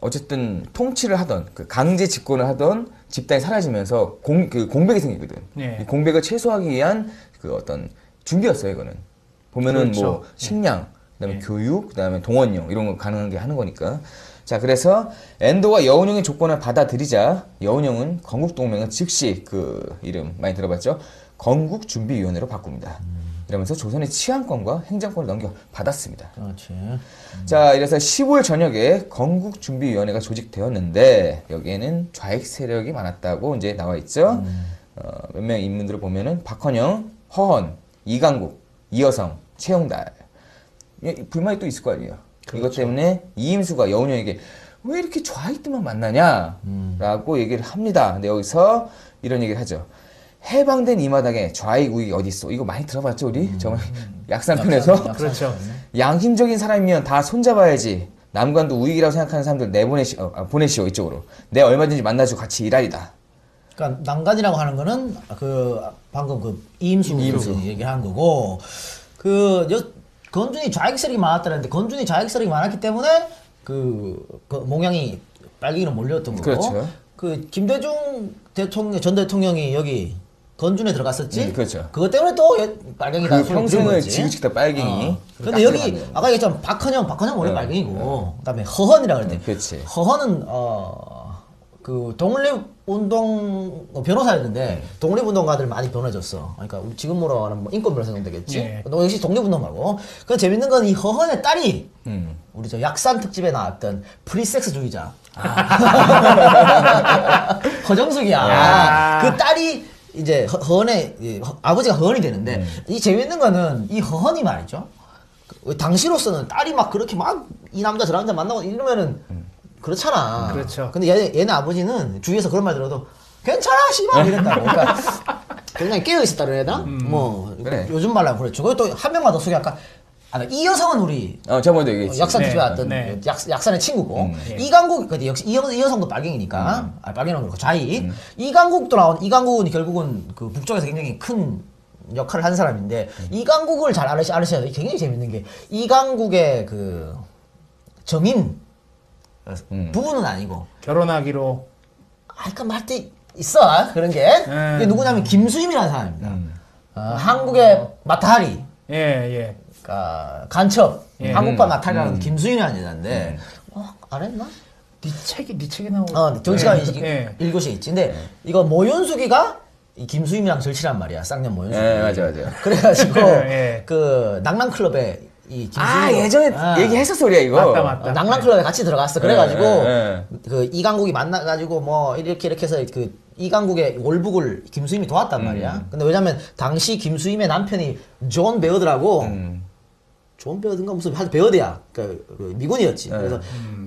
어쨌든 통치를 하던 그 강제 집권을 하던 집단이 사라지면서 공백이 생기거든. 네. 이 공백을 최소화하기 위한 그 어떤 준비였어요. 이거는 보면은 그렇죠. 뭐 식량, 그다음에 네. 교육, 그다음에 동원령 이런 거 가능한 게 하는 거니까. 자, 그래서 엔도가 여운형의 조건을 받아들이자 여운형은 건국동맹은 즉시 그 이름 많이 들어봤죠? 건국준비위원회로 바꿉니다. 이러면서 조선의 치안권과 행정권을 넘겨받았습니다. 그렇지. 자, 이래서 15일 저녁에 건국준비위원회가 조직되었는데 여기에는 좌익 세력이 많았다고 이제 나와 있죠. 몇 명의 인물들을 보면은 박헌영, 허헌, 이강국, 이여성, 최용달. 불만이 또 있을 거 아니에요. 그렇죠. 이것 때문에 이임수가 여운형에게 왜 이렇게 좌익들만 만나냐? 라고 얘기를 합니다. 근데 여기서 이런 얘기를 하죠. 해방된 이 마당에 좌익 우익이 어디 있어? 이거 많이 들어봤죠, 우리? 정말 약산편에서 그렇죠. 양심적인 사람이면 다 손잡아야지. 남관도 우익이라고 생각하는 사람들 보내시오 이쪽으로. 내 얼마든지 만나주고 같이 일하리다. 그러니까 난간이라고 하는 거는 그 방금 그 이임수 얘기한 거고 건준이 좌익 세력이 많았다는데 건준이 좌익 세력이 많았기 때문에 그 몽양이 빨갱이로 몰렸던 거고. 그렇죠. 그 김대중 전 대통령이 여기 건준에 들어갔었지. 그렇죠. 그것 때문에 또 빨갱이다. 그 평생을 지그치다 빨갱이. 근데 여기 아까 얘기했잖아 박헌영 원래 빨갱이고 그다음에 허헌이라 그랬대. 그렇지. 허헌은 그 독립운동 변호사였는데 독립운동가들 많이 변해졌어. 그러니까 우리 지금으로 하는 뭐 인권 변호사 정도 되겠지. 네. 너 역시 독립운동가고. 그 재밌는 건 이 허헌의 딸이 우리 저 약산 특집에 나왔던 프리섹스주의자. 허정숙이야. 그 딸이 이제 허헌의 아버지가 허헌이 되는데 이 재밌는 거는 이 허헌이 말이죠. 당시로서는 딸이 막 그렇게 막 이 남자 저 남자 만나고 이러면은 그렇잖아. 그렇죠. 근데 얘네 아버지는 주위에서 그런 말 들어도 괜찮아 씨발 이랬다고. 그러니까 굉장히 깨어 있었다 그래야 되나? 뭐 그래. 요즘 말로 하면 그렇죠. 그리고 또 한 명만 더 소개할까? 이여성은 우리 저번에도 얘기했지. 약산 집에 네, 왔던 네. 약산의 친구고 네. 이강국 근데 역시 이여성도 빨갱이니까 빨갱이는 그렇고 좌익 이강국도 나온 이강국은 결국은 그 북쪽에서 굉장히 큰 역할을 한 사람인데 이강국을 잘 아셔야 돼. 굉장히 재밌는 게 이강국의 그 정인 부부는 아니고 결혼하기로. 그러니까 말때 있어 그런 게 이게 누구냐면 김수임이라는 사람입니다. 한국의 마타하리 예. 그러니까 간첩 예. 한국판 마타하리라는 김수임이라는 여자인데 안 했나? 네 책에 나오고. 정치가 예. 일곳에 있지. 근데 이거 모윤숙이가 이 김수임이랑 절친한 말이야. 쌍년 모윤숙이. 네, 맞아요. 그래가지고 예. 그 낭랑클럽에 이 김수임이 예전에 얘기했었어, 우리가 이거. 맞다. 낭랑클럽에 같이 들어갔어. 그래가지고 예. 그 이강국이 만나가지고 뭐 이렇게 해서 그 이강국의 월북을 김수임이 도왔단 말이야. 근데 왜냐면 당시 김수임의 남편이 존 베어드라고 존 베어드인가 무슨 하여튼 베어드야. 그 미군이었지. 그래서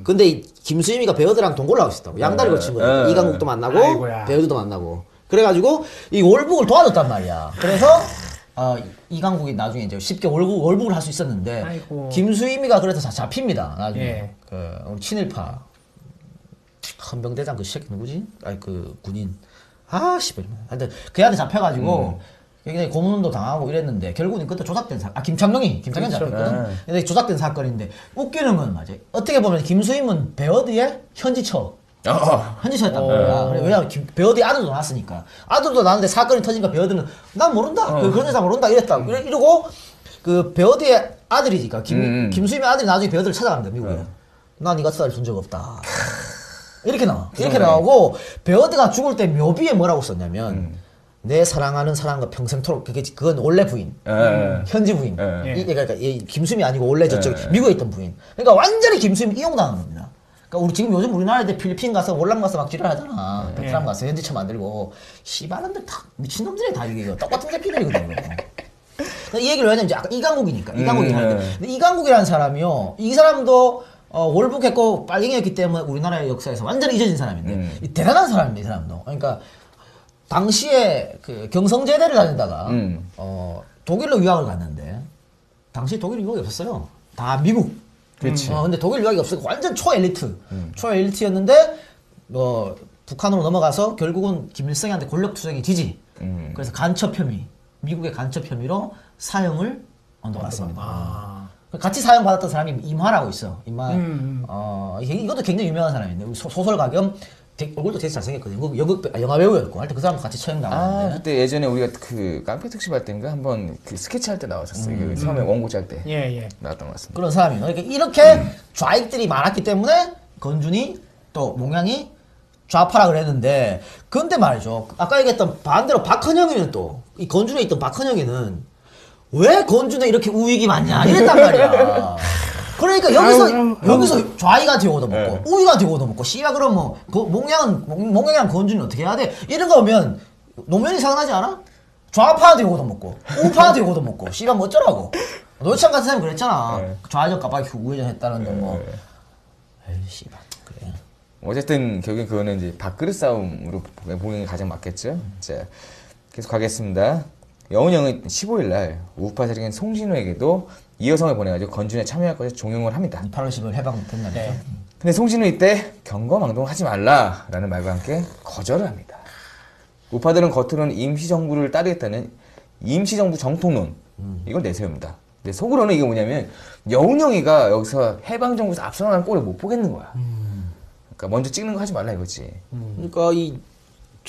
근데 이 김수임이가 베어드랑 동거를 하고 있었다고. 양다리 걸친 거야. 이강국도 만나고 아이고야. 베어드도 만나고. 그래가지고 이 월북을 도와줬단 말이야. 그래서 이강국이 나중에 이제 쉽게 월북을 할 수 있었는데 아이고. 김수임이가 그래서 잡힙니다. 나중에 예. 우리 친일파 헌병대장 그 새끼 누구지? 아니 그 군인 씨발. 하여튼 걔한테 잡혀가지고 굉장히 고문도 당하고 이랬는데 결국은 그때 조작된 김창룡이 그렇죠. 잡혔거든. 근데 조작된 사건인데 웃기는 건 맞아. 어떻게 보면 김수임은 베어드의 현지처. 현지처였단 말이야. 왜냐면 베어드의 아들도 낳았으니까. 아들도 낳았는데 사건이 터지니까 베어드는 난 모른다. 그런 여자 모른다 이랬다. 이러고 그 베어드의 아들이니까 김수임의 아들이 나중에 베어드를 찾아갑니다 미국에. 난 이 같은 아들 준 적 없다. 이렇게 나와. 이렇게 나오고 베어드가 죽을 때 묘비에 뭐라고 썼냐면 내 사랑하는 사람과 평생토록 그건 원래 부인. 현지 부인. 그러니까 김수임이 아니고 원래 저쪽 미국에 있던 부인. 그러니까 완전히 김수임 이용당한 겁니다. 그러니까 우리 지금 요즘 우리나라에 필리핀 가서 월남 가서 막 지랄하잖아. 베트남 가서 현지차 만들고 씨발놈들 다 미친놈들이 다 이게 똑같은 새끼들이거든요. 이 얘기를 왜냐면 이제 아까 이강국이니까 이강국이 하는데 근데 이강국이라는 사람이요. 이 사람도 월북했고 빨갱이였기 때문에 우리나라의 역사에서 완전히 잊어진 사람인데 대단한 사람입니다. 이 사람도. 그러니까 당시에 그 경성제대를 다니다가 독일로 유학을 갔는데 당시에 독일 유학이 없었어요. 다 미국. 그렇지. 근데 독일 유학이 없었고 완전 초엘리트. 초엘리트였는데 북한으로 넘어가서 결국은 김일성한테 권력투쟁이 지지. 그래서 간첩 혐의, 미국의 간첩 혐의로 사형을 언도받았습니다. 같이 사형 받았던 사람이 임화라고 있어. 임화. 이것도 굉장히 유명한 사람인데 소설가 겸 얼굴도 되게 잘생겼거든요. 영화 배우였고 할 때 그 사람도 같이 처형 당했는데. 그때 예전에 우리가 그 깡패 특집 할 때인가 한번 그 스케치 할 때 나왔었어요. 그 처음에 원고 짤 때 나왔던 것 같습니다. 그런 사람이에요. 그러니까 이렇게 좌익들이 많았기 때문에 건준이 또 몽양이 좌파라 그랬는데 근데 말이죠. 아까 얘기했던 반대로 박헌영이는 또 이 건준에 있던 박헌영이는 왜 건준에 이렇게 우익이 많냐 이랬단 말이야. 그러니까 여기서 좌익한테 욕 얻어먹고 우익한테 욕 얻어먹고 씨야 그럼 뭐 몽양이랑 건준이 어떻게 해야 돼? 이런 거 보면 노면이 이상하지 않아? 좌파한테 욕 얻어먹고 우파한테 욕 얻어먹고 씨발 뭐 어쩌라고. 노회찬 같은 사람이 그랬잖아. 좌회전 까박이 우회전 했다는 거 뭐. 에이 씨발 그래. 어쨌든 결국엔 그거는 이제 밥그릇 싸움으로 보는 게 가장 맞겠죠. 자 계속 가겠습니다. 여운형은 15일 날 우파 세력인 송진우에게도 이 여성을 보내가지고 건준에 참여할 것을 종용을 합니다. 8월 10일 해방된 날이죠. 근데 송진우 이때 경거망동하지 말라라는 말과 함께 거절을 합니다. 우파들은 겉으로는 임시정부를 따르겠다는 임시정부 정통론 이걸 내세웁니다. 근데 속으로는 이게 뭐냐면 여운형이가 여기서 해방정부에서 앞서나가는 꼴을 못 보겠는 거야. 그러니까 먼저 찍는 거 하지 말라 이거지. 그러니까 이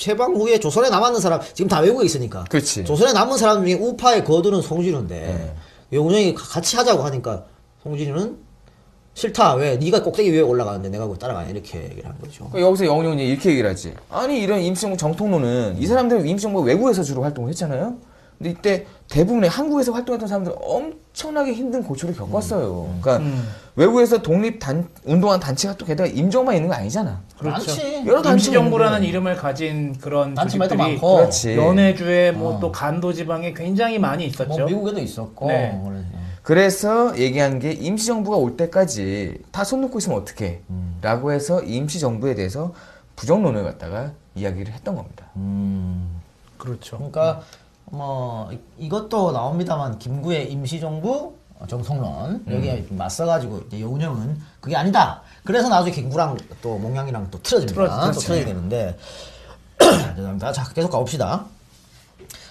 해방 후에 조선에 남았는 사람 지금 다 외국에 있으니까. 그렇지. 조선에 남은 사람 중에 우파의 거두는 송진우인데 여운형이 같이 하자고 하니까 송진우는 싫다. 왜? 네가 꼭대기 위에 올라가는데 내가 그거 따라가냐 이렇게 얘기를 한 거죠. 그러니까 여기서 여운형이 이렇게 얘기를 하지. 아니 이런 임시정부 정통론은 이 사람들은 임시정부 외국에서 주로 활동을 했잖아요. 근데 이때 대부분의 한국에서 활동했던 사람들은 엄청나게 힘든 고초를 겪었어요. 그러니까 외국에서 운동한 단체가 또 게다가 임정만 있는 거 아니잖아. 그렇죠. 여러 단체가 임시정부라는 있는데. 이름을 가진 그런 단체마다 조직들이 많고. 그렇지. 연해주에 뭐 또 간도 지방에 굉장히 많이 있었죠. 뭐 미국에도 있었고. 네. 그래서 얘기한 게 임시정부가 올 때까지 다 손 놓고 있으면 어떡해 라고 해서 임시정부에 대해서 부정론을 갖다가 이야기를 했던 겁니다. 그렇죠. 그러니까 뭐 이것도 나옵니다만 김구의 임시정부 정통론 여기에 맞서가지고 이제 여운형은 그게 아니다. 그래서 나중에 김구랑 또 몽양이랑 또 틀어집니다. 또 틀어지게 되는데 죄송합니다. 자 계속 가봅시다.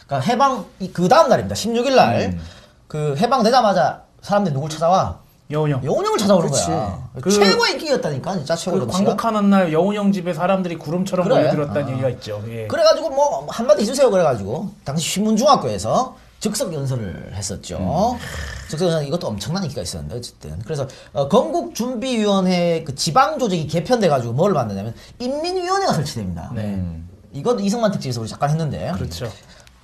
그러니까 해방 그 다음 날입니다. 16일 날 그 해방되자마자 사람들이 누굴 찾아와? 여운형. 여운형을 찾아오는 그렇지. 거야. 그 최고의 인기였다니까 진짜 최고. 그 광복하는 날 여운형 집에 사람들이 구름처럼 그래. 몰려들었다는 얘기가 있죠. 예. 그래가지고 뭐 한마디 해주세요 그래가지고 당시 신문중학교에서 즉석 연설을 했었죠. 즉석 연설 이것도 엄청난 인기가 있었는데 어쨌든 그래서 건국준비위원회 그 지방 조직이 개편돼가지고 뭘 만드냐면 인민위원회가 설치됩니다. 이것도 이승만 특집에서 우리 잠깐 했는데. 그렇죠.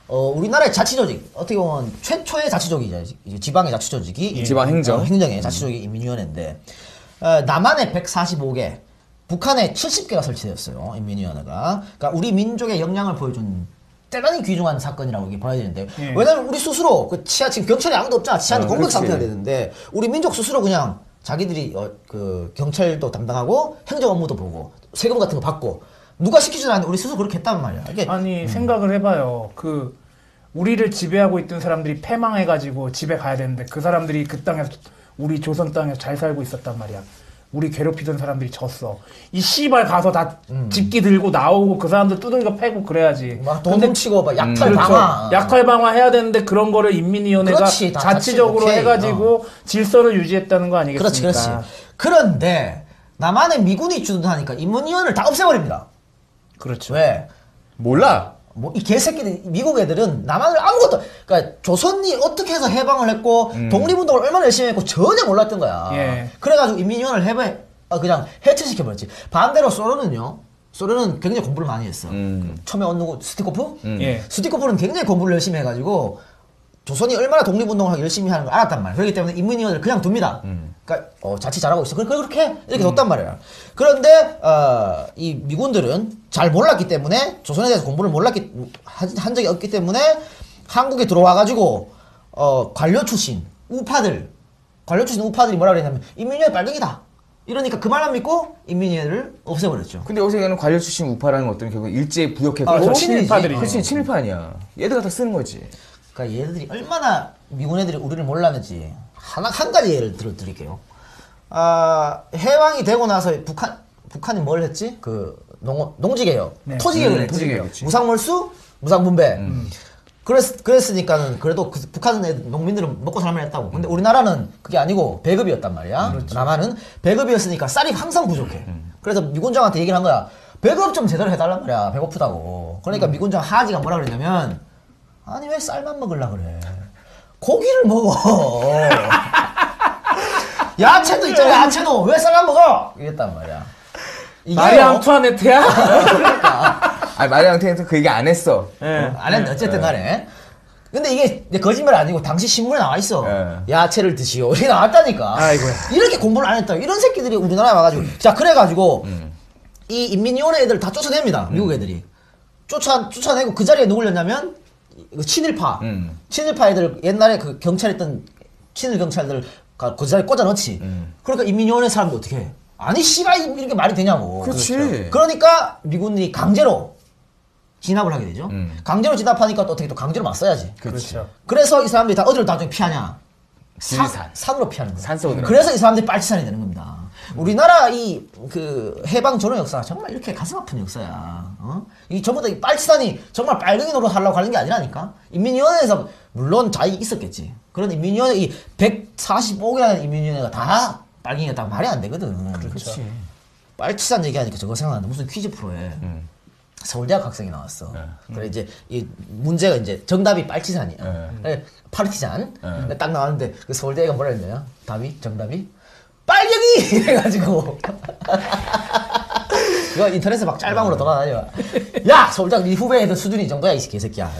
우리나라의 자치조직 어떻게 보면 최초의 자치조직이죠. 이제 지방의 자치조직이 지방행정. 행정의 자치조직이 인민위원회인데 남한에 145개, 북한에 70개가 설치되었어요. 인민위원회가. 그러니까 우리 민족의 역량을 보여준 대단히 귀중한 사건이라고 이게 봐야 되는데 왜냐면 우리 스스로 그 지금 경찰에 아무도 없잖아. 치안이 공백 상태가 되는데 우리 민족 스스로 그냥 자기들이 그 경찰도 담당하고 행정 업무도 보고 세금 같은 거 받고 누가 시키지 않는데 우리 스스로 그렇게 했단 말이야. 이게 아니 생각을 해봐요. 그 우리를 지배하고 있던 사람들이 패망해가지고 집에 가야 되는데 그 사람들이 그 땅에서 우리 조선 땅에서 잘 살고 있었단 말이야. 우리 괴롭히던 사람들이 졌어. 이 씨발 가서 다 집기 들고 나오고 그 사람들 두들겨 패고 그래야지. 막 도망치고 막 약탈 그렇죠. 방화. 약탈 방화 해야 되는데 그런 거를 인민위원회가 그렇지, 다 자치적으로 오케이. 해가지고 질서를 유지했다는 거 아니겠습니까? 그렇지. 그런데 남한에 미군이 주둔하니까 인민위원회를 다 없애버립니다. 그렇죠. 왜? 몰라. 뭐 이 개새끼들 미국 애들은 남한을 아무것도 그러니까 조선이 어떻게 해서 해방을 했고 독립운동을 얼마나 열심히 했고 전혀 몰랐던 거야. 예. 그래가지고 인민위원회를 그냥 해체시켜버렸지. 반대로 소련은요. 소련은 굉장히 공부를 많이 했어. 처음에 누구 스티코프? 예. 스티코프는 굉장히 공부를 열심히 해가지고 조선이 얼마나 독립운동을 열심히 하는 걸 알았단 말이야. 그렇기 때문에 인민위원회를 그냥 둡니다. 그러니까 자칫 잘하고 있어. 그렇게 이렇게 뒀단 말이야. 그런데 이 미군들은 잘 몰랐기 때문에 조선에 대해서 공부를 한 적이 없기 때문에 한국에 들어와가지고 관료 출신 우파들이 뭐라 그랬냐면 인민위원회 빨갱이다. 이러니까 그 말만 믿고 인민위원회를 없애버렸죠. 근데 여기서 얘기하는 관료 출신 우파라는 것들은 결국 일제에 부역해서 저 친일파들이지. 그렇지, 친일파 아니야. 얘들 갖다 쓰는 거지. 그러니까 얘들이 얼마나 미군 애들이 우리를 몰랐는지 한 가지 예를 들어드릴게요. 해방이 되고 나서 북한이 뭘 했지? 그 농지개혁, 네. 토지개혁을 했지. 토지개혁이지. 무상몰수, 무상분배. 그랬으니까는 그래도 북한 농민들은 먹고 살만 했다고. 근데 우리나라는 그게 아니고 배급이었단 말이야. 남한은 배급이었으니까 쌀이 항상 부족해. 그래서 미군장한테 얘기를 한 거야. 배급 좀 제대로 해달란 말이야. 배고프다고. 그러니까 미군장 하지가 뭐라 그랬냐면 아니 왜 쌀만 먹으려 그래. 고기를 먹어. 야채도 있잖아. 야채도 왜 쌀만 먹어? 이랬단 말이야. 이게요. 마리 앙투아네트야? 아니, 마리 앙투아네트 그 얘기 안 했어. 안 했는데 어쨌든 간에. 근데 이게 거짓말 아니고 당시 신문에 나와 있어. 야채를 드시오. 이게 나왔다니까. 아이고야. 이렇게 공부를 안 했다. 이런 새끼들이 우리나라에 와가지고. 자, 그래가지고 이 인민위원회 애들 다 쫓아냅니다. 미국 애들이. 쫓아내고 그 자리에 누굴 렸냐면 친일파. 친일파 애들 옛날에 그 경찰했던 친일 경찰들 그 자리에 꽂아 넣지. 그러니까 인민위원회 사람들 어떻게 해? 아니 씨발 이렇게 말이 되냐고. 그렇지. 그러니까 미군이 강제로 진압을 하게 되죠. 강제로 진압하니까 또 어떻게 또 강제로 맞서야지. 그렇죠. 그래서 이 사람들이 다 어디로 나중에 피하냐? 지리산. 산으로 피하는 거야. 산속으로. 그래서 이 사람들이 빨치산이 되는 겁니다. 우리나라 그 해방 전후 역사 정말 이렇게 가슴 아픈 역사야. 이 전부 다 이 빨치산이 정말 빨갱이 노릇 하려고 하는 게 아니라니까. 인민위원회에서 물론 자익이 있었겠지. 그런 인민위원회 이 145개라는 인민위원회가 다 빨갱이였다고 말이 안 되거든. 그렇죠. 빨치산 얘기하니까 저거 생각나는데 무슨 퀴즈 프로에 서울대학 학생이 나왔어. 그래 이제 이 문제가 이제 정답이 빨치산이야. 그래, 파르티잔. 딱 나왔는데 그 서울대가 뭐라 했냐? 정답이 빨갱이 해가지고. 그거 인터넷에 막 짤방으로 돌아다녀. 야 서울대학 네 후배 애들 수준이 이 정도야 이 개새끼야.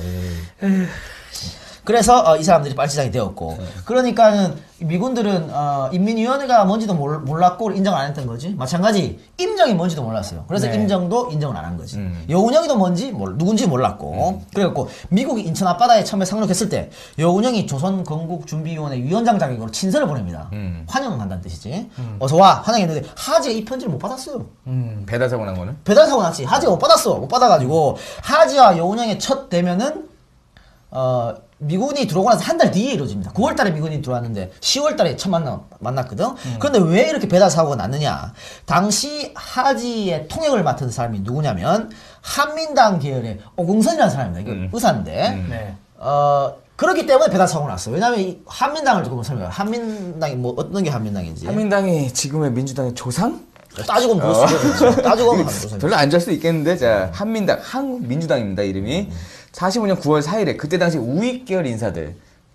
그래서 이 사람들이 빨치산이 되었고. 그러니까는 미군들은 인민위원회가 뭔지도 몰랐고 인정을 안 했던 거지. 마찬가지 임정이 뭔지도 몰랐어요. 그래서 네. 임정도 인정을 안 한 거지. 여운형이도 뭔지 누군지 몰랐고. 그래갖고 미국이 인천 앞바다에 처음에 상륙했을 때 여운형이 조선건국준비위원회 위원장 자격으로 친서를 보냅니다. 환영한다는 뜻이지. 어서와 환영했는데 하지가 이 편지를 못 받았어요. 배달 사고 난 거는? 배달 사고 났지. 하지가 못 받았어. 못 받아가지고 하지와 여운형의 첫 대면은 미군이 들어오고 나서 한 달 뒤에 이루어집니다. 9월달에 미군이 들어왔는데 10월달에 첫 만났거든. 그런데 왜 이렇게 배달 사고가 났느냐? 당시 하지의 통역을 맡은 사람이 누구냐면 한민당 계열의 오공선이라는 사람입니다. 이게 의사인데. 네. 그렇기 때문에 배달 사고가 났어. 왜냐면 이 한민당을 조금 설명해. 한민당이 뭐 어떤 게 한민당인지. 한민당이 지금의 민주당의 조상? 따지고 보면 그럴 수 있겠죠. 따지고 보면 조상. 별로 안 좋을 수도 있겠는데, 자, 한민당, 한국민주당입니다, 이름이. 45년 9월 4일에, 그때 당시 우익 계열 인사들.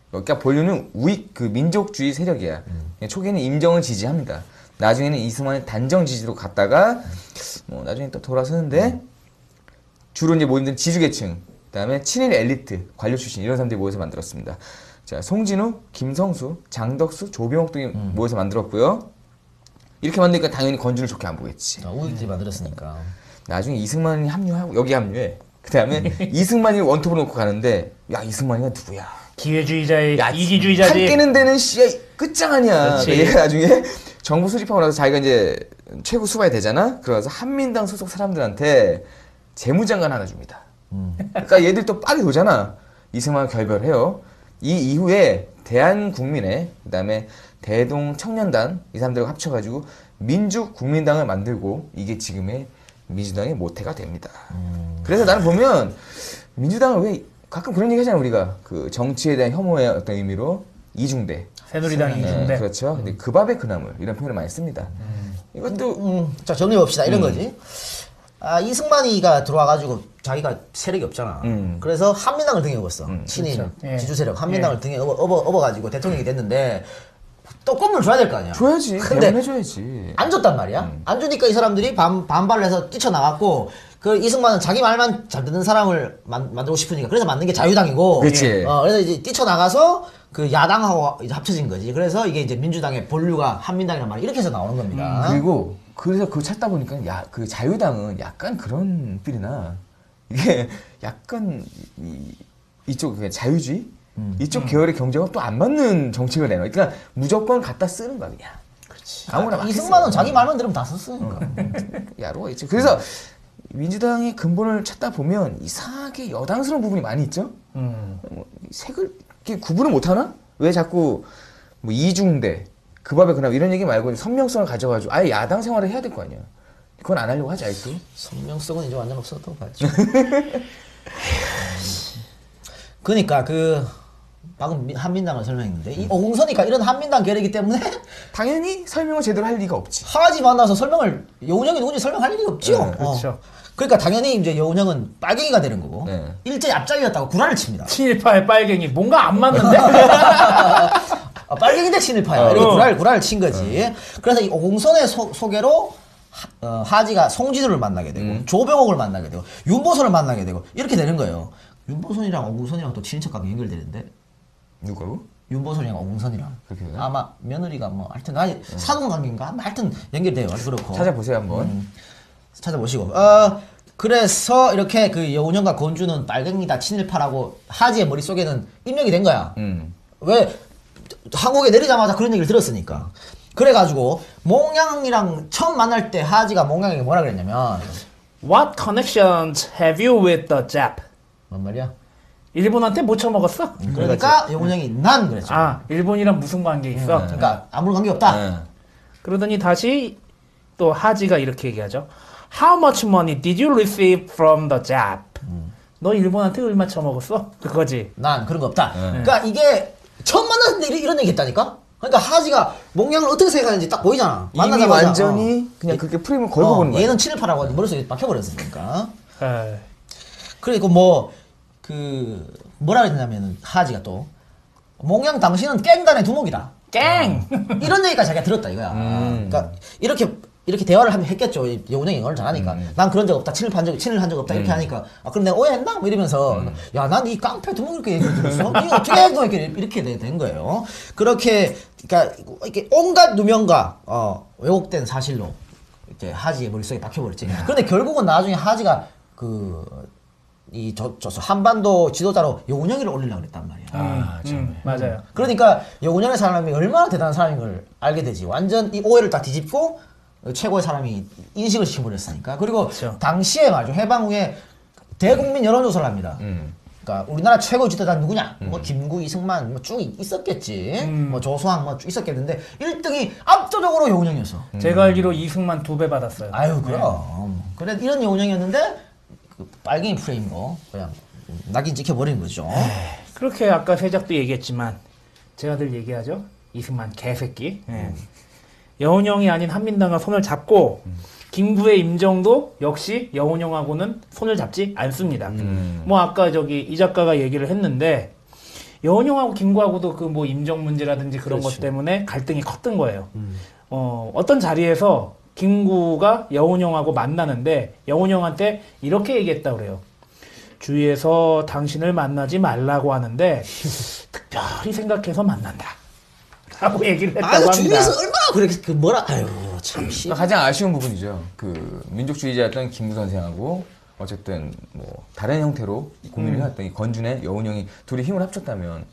그러니까 본류는 우익, 그 민족주의 세력이야. 초기에는 임정을 지지합니다. 나중에는 이승만의 단정 지지로 갔다가, 나중에 또 돌아서는데, 주로 이제 모임들은 지주계층, 그 다음에 친일 엘리트, 관료 출신, 이런 사람들이 모여서 만들었습니다. 자, 송진우, 김성수, 장덕수, 조병옥 등이 모여서 만들었고요. 이렇게 만드니까 당연히 건준을 좋게 안 보겠지. 우익들이 만들었으니까. 나중에 이승만이 합류하고 여기 합류해. 그 다음에 이승만이 원톱으로 놓고 가는데 야 이승만이가 누구야? 기회주의자의 야, 이기주의자지. 한 깨는 데는 씨야 끝장아니야. 그렇지. 얘가 나중에 정부 수립하고 나서 자기가 이제 최고 수반이 되잖아. 그래서 한민당 소속 사람들한테 재무장관 하나 줍니다. 그러니까 얘들 또 빡이 도잖아. 이승만 결별해요. 이 이후에 대한국민회, 그다음에 대동청년단 이 사람들과 합쳐가지고 민주국민당을 만들고 이게 지금의 민주당의 모태가 됩니다. 그래서 나는 보면 민주당을 왜 가끔 그런 얘기 하잖아요. 우리가 그 정치에 대한 혐오의 어떤 의미로 이중대. 새누리당이 이중대. 그렇죠. 근데 그 밥의 그 나물 이런 표현을 많이 씁니다. 이것도 자 정리해봅시다. 이런 거지. 이승만이가 들어와가지고 자기가 세력이 없잖아. 그래서 한민당을 등에 업었어. 친일 그렇죠. 예. 지주 세력 한민당을 등에 업어가지고 대통령이 됐는데 또 꿈을 줘야 될 거 아니야. 줘야지. 근데 해줘야지. 안 줬단 말이야. 안 주니까 이 사람들이 반발을 해서 뛰쳐나갔고 그 이승만은 자기 말만 잘 듣는 사람을 만들고 싶으니까 그래서 만든 게 자유당이고. 그렇지. 그래서 이제 뛰쳐나가서 그 야당하고 이제 합쳐진 거지. 그래서 이게 이제 민주당의 본류가 한민당이란 말이 이렇게 해서 나오는 겁니다. 그리고 그래서 그거 찾다 보니까 그 자유당은 약간 그런 필이나 이게 약간 이쪽 그냥 자유주의 이쪽 계열의 경제가 또 안 맞는 정책을 내놔. 그러니까 무조건 갖다 쓰는 거야 그냥. 그렇지. 아무나 막 이승만은 했어요. 자기 말만 들으면 다 썼으니까. 야로가 있지. 그래서 민주당의 근본을 찾다 보면 이상하게 여당스러운 부분이 많이 있죠. 뭐 색을 이렇게 구분을 못 하나? 왜 자꾸 뭐 이중대, 그 밥에 그나마 이런 얘기 말고 선명성을 가져가지고 아예 야당 생활을 해야 될 거 아니야. 그건 안 하려고 하지 아직도. 선명성은 이제 완전 없어도 봤죠. 그러니까 그 방금 한민당을 설명했는데 이 오공선이가 이런 한민당 계열이기 때문에 당연히 설명을 제대로 할 리가 없지. 하지 만나서 설명을 여운형이 누군지 설명할 일이 없죠. 네, 그렇죠. 그러니까 당연히 이제 여운형은 빨갱이가 되는 거고 네. 일제 앞장이었다고 구라를 칩니다. 친일파의 빨갱이 뭔가 안 맞는데? 빨갱이 대 친일파야. 이렇게 구라를 친 거지. 그래서 이 오공선의 소개로 하지가 송진우를 만나게 되고 조병옥을 만나게 되고 윤보선을 만나게 되고 이렇게 되는 거예요. 윤보선이랑 오공선이랑 또 친인척 관계 연결되는데 누가요? 윤보선이랑 오공선이랑 그렇게 되나? 아마 며느리가 뭐 하여튼 사돈 관계인가 하여튼 연결돼요. 그렇고 찾아보세요 한번. 찾아보시고 그래서 이렇게 그 여운형과 권주는 빨갱이다 친일파라고 하지의 머릿속에는 입력이 된 거야. 왜 한국에 내리자마자 그런 얘기를 들었으니까. 그래가지고 몽양이랑 처음 만날 때 하지가 몽양에게 뭐라 그랬냐면 What connections have you with the Jap? 뭔 말이야? 일본한테 못 처먹었어? 그러니까 여운형이 난 그랬죠. 일본이랑 무슨 관계 있어? 그러니까 아무런 관계 없다. 네. 그러더니 다시 또 하지가 이렇게 얘기하죠. How much money did you receive from the Jap? 너 일본한테 얼마 처먹었어? 그거지. 난 그런 거 없다. 그러니까 이게 처음 만났을 때 이런 얘기 했다니까? 그러니까 하지가 몽양을 어떻게 생각하는지 딱 보이잖아. 이미 만나자마자, 완전히 그냥 그렇게 프레임을 걸고 보는 거야. 얘는 친일파라고 머릿속에 박혀버렸으니까. 에이. 그리고 뭐라 그랬냐면 하지가 또 몽양 당신은 깽단의 두목이다. 깽! 이런 얘기까지 자기가 들었다 이거야. 그러니까 이렇게 대화를 했겠죠. 여운형이 영어를 잘하니까. 난 그런 적 없다. 친일한 적 없다. 이렇게 하니까 그럼 내가 오해했나? 뭐 이러면서 야, 난 이 깡패 두목 이렇게 얘기 들었어. 니 어떻게 행동했길래 이렇게 된 거예요. 그렇게 그러니까 이렇게 온갖 누명과 왜곡된 사실로 이렇게 하지의 머릿속에 박혀버렸지. 그런데 결국은 나중에 하지가 한반도 지도자로 여운형이를 올리려고 그랬단 말이야. 맞아요. 그러니까 여운형의 사람이 얼마나 대단한 사람인 걸 알게 되지. 완전 이 오해를 딱 뒤집고 최고의 사람이 인식을 시켜버렸으니까. 그리고 그렇죠. 당시에 말이죠. 해방 후에 대국민 여론조사를 합니다. 그러니까 우리나라 최고 지도자는 누구냐? 뭐 김구, 이승만 뭐 쭉 있었겠지. 뭐 조소왕 뭐 쭉 있었겠는데 1등이 압도적으로 여운형이었어. 제가 알기로 이승만 2배 받았어요. 아유 그럼. 그래 이런 여운형이었는데 그 빨갱이 프레임으로 그냥 낙인 찍혀버린 거죠. 그렇게 아까 세작도 얘기했지만 제가 늘 얘기하죠. 이승만 개새끼. 여운형이 아닌 한민당과 손을 잡고 김구의 임정도 역시 여운형하고는 손을 잡지 않습니다. 뭐 아까 이 작가가 얘기를 했는데 여운형하고 김구하고도 그 뭐 임정 문제라든지 그런 것 때문에 갈등이 컸던 거예요. 어떤 자리에서 김구가 여운형하고 만나는데 여운형한테 이렇게 얘기했다 그래요. 주위에서 당신을 만나지 말라고 하는데 특별히 생각해서 만난다. 라고 얘기를 했다고 합니다. 주위에서 얼마나 그렇게 아유 참 가장 아쉬운 부분이죠. 그 민족주의자였던 김구 선생하고 어쨌든 뭐 다른 형태로 국민을 해왔던 이 건준의 여운형이 둘이 힘을 합쳤다면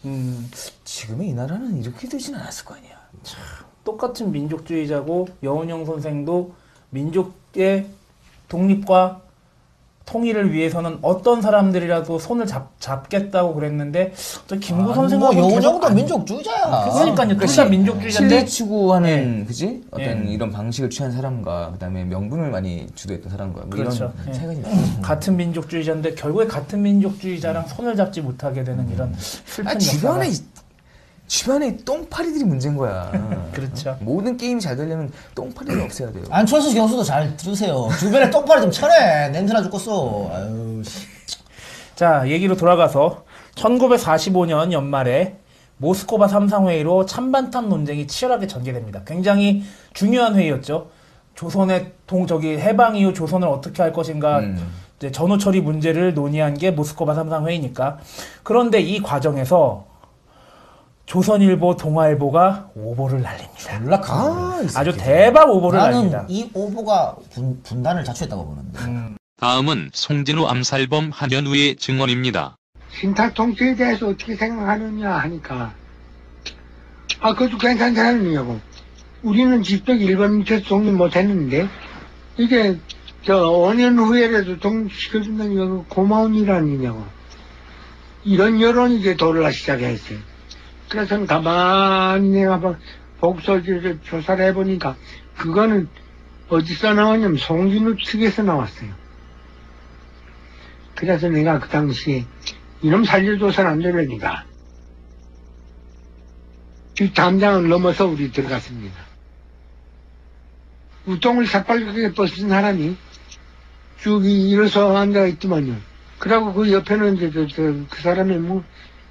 지금의 이 나라는 이렇게 되진 않았을 거 아니야. 참, 똑같은 민족주의자고 여운형 선생도 민족의 독립과 통일을 위해서는 어떤 사람들이라도 손을 잡겠다고 그랬는데 또 김구 선생하고 뭐 여운형도 민족주의자야. 그러니까요. 둘 다 민족주의자인데 실리 추구하는 그지 어떤 이런 방식을 취한 사람과 그다음에 명분을 많이 주도했던 사람과 뭐 그렇죠. 이런 차이가 있죠. 같은 민족주의자인데 결국에 같은 민족주의자랑 손을 잡지 못하게 되는 이런 슬픈 역사가. 주변에 똥파리들이 문제인 거야. 그렇죠. 모든 게임이 잘 되려면 똥파리를 없애야 돼요. 안철수 교수도 잘 들으세요. 주변에 똥파리 좀 쳐내. 냄새나 죽겠어. 아유, 씨. 자, 얘기로 돌아가서 1945년 연말에 모스크바 삼상회의로 찬반탄 논쟁이 치열하게 전개됩니다. 굉장히 중요한 회의였죠. 조선의 해방 이후 조선을 어떻게 할 것인가, 이제 전후 처리 문제를 논의한 게 모스크바 삼상회의니까. 그런데 이 과정에서 조선일보, 동아일보가 오보를 날립니다. 몰라. 아주 대박 오보를 날립니다. 나는 이 오보가 분단을 자초했다고 보는데. 다음은 송진우 암살범 한현우의 증언입니다. 신탁 통치에 대해서 어떻게 생각하느냐 하니까 그것도 괜찮지 않느냐고. 우리는 직접 일본 밑에서 독립 못했는데 이게 5년 후에라도 독립시켜준다는 게 고마운 일 아니냐고. 이런 여론이 이제 돌아오기 시작했어요. 그래서 가만히 내가 복수를 조사를 해보니까 그거는 어디서 나왔냐면 송진우 측에서 나왔어요. 그래서 내가 그 당시에 이놈 살려줘서는 안 되려니까 뒷담장을 넘어서 우리 들어갔습니다. 우통을 새빨갛게 벗은 사람이 쭉 일어서 앉아있더만요. 그러고 그 옆에는 이제 그 사람이 뭐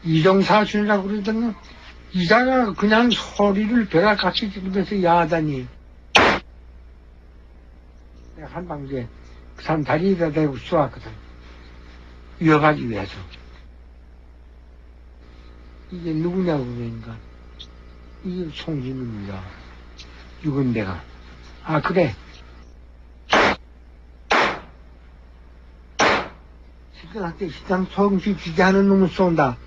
이정사춘이라고 그러더니 이자가 그냥 소리를 벼락같이 지르면서 야하다니. 내가 한방 이제 그 사람 다리에다 대고 쏘았거든. 이어가기 위해서. 이게 누구냐고 그러니까 이게 송진우입니다. 죽은 데가. 그래. 시끄럽게 시장 소음시 지지하는 놈을 쏜다.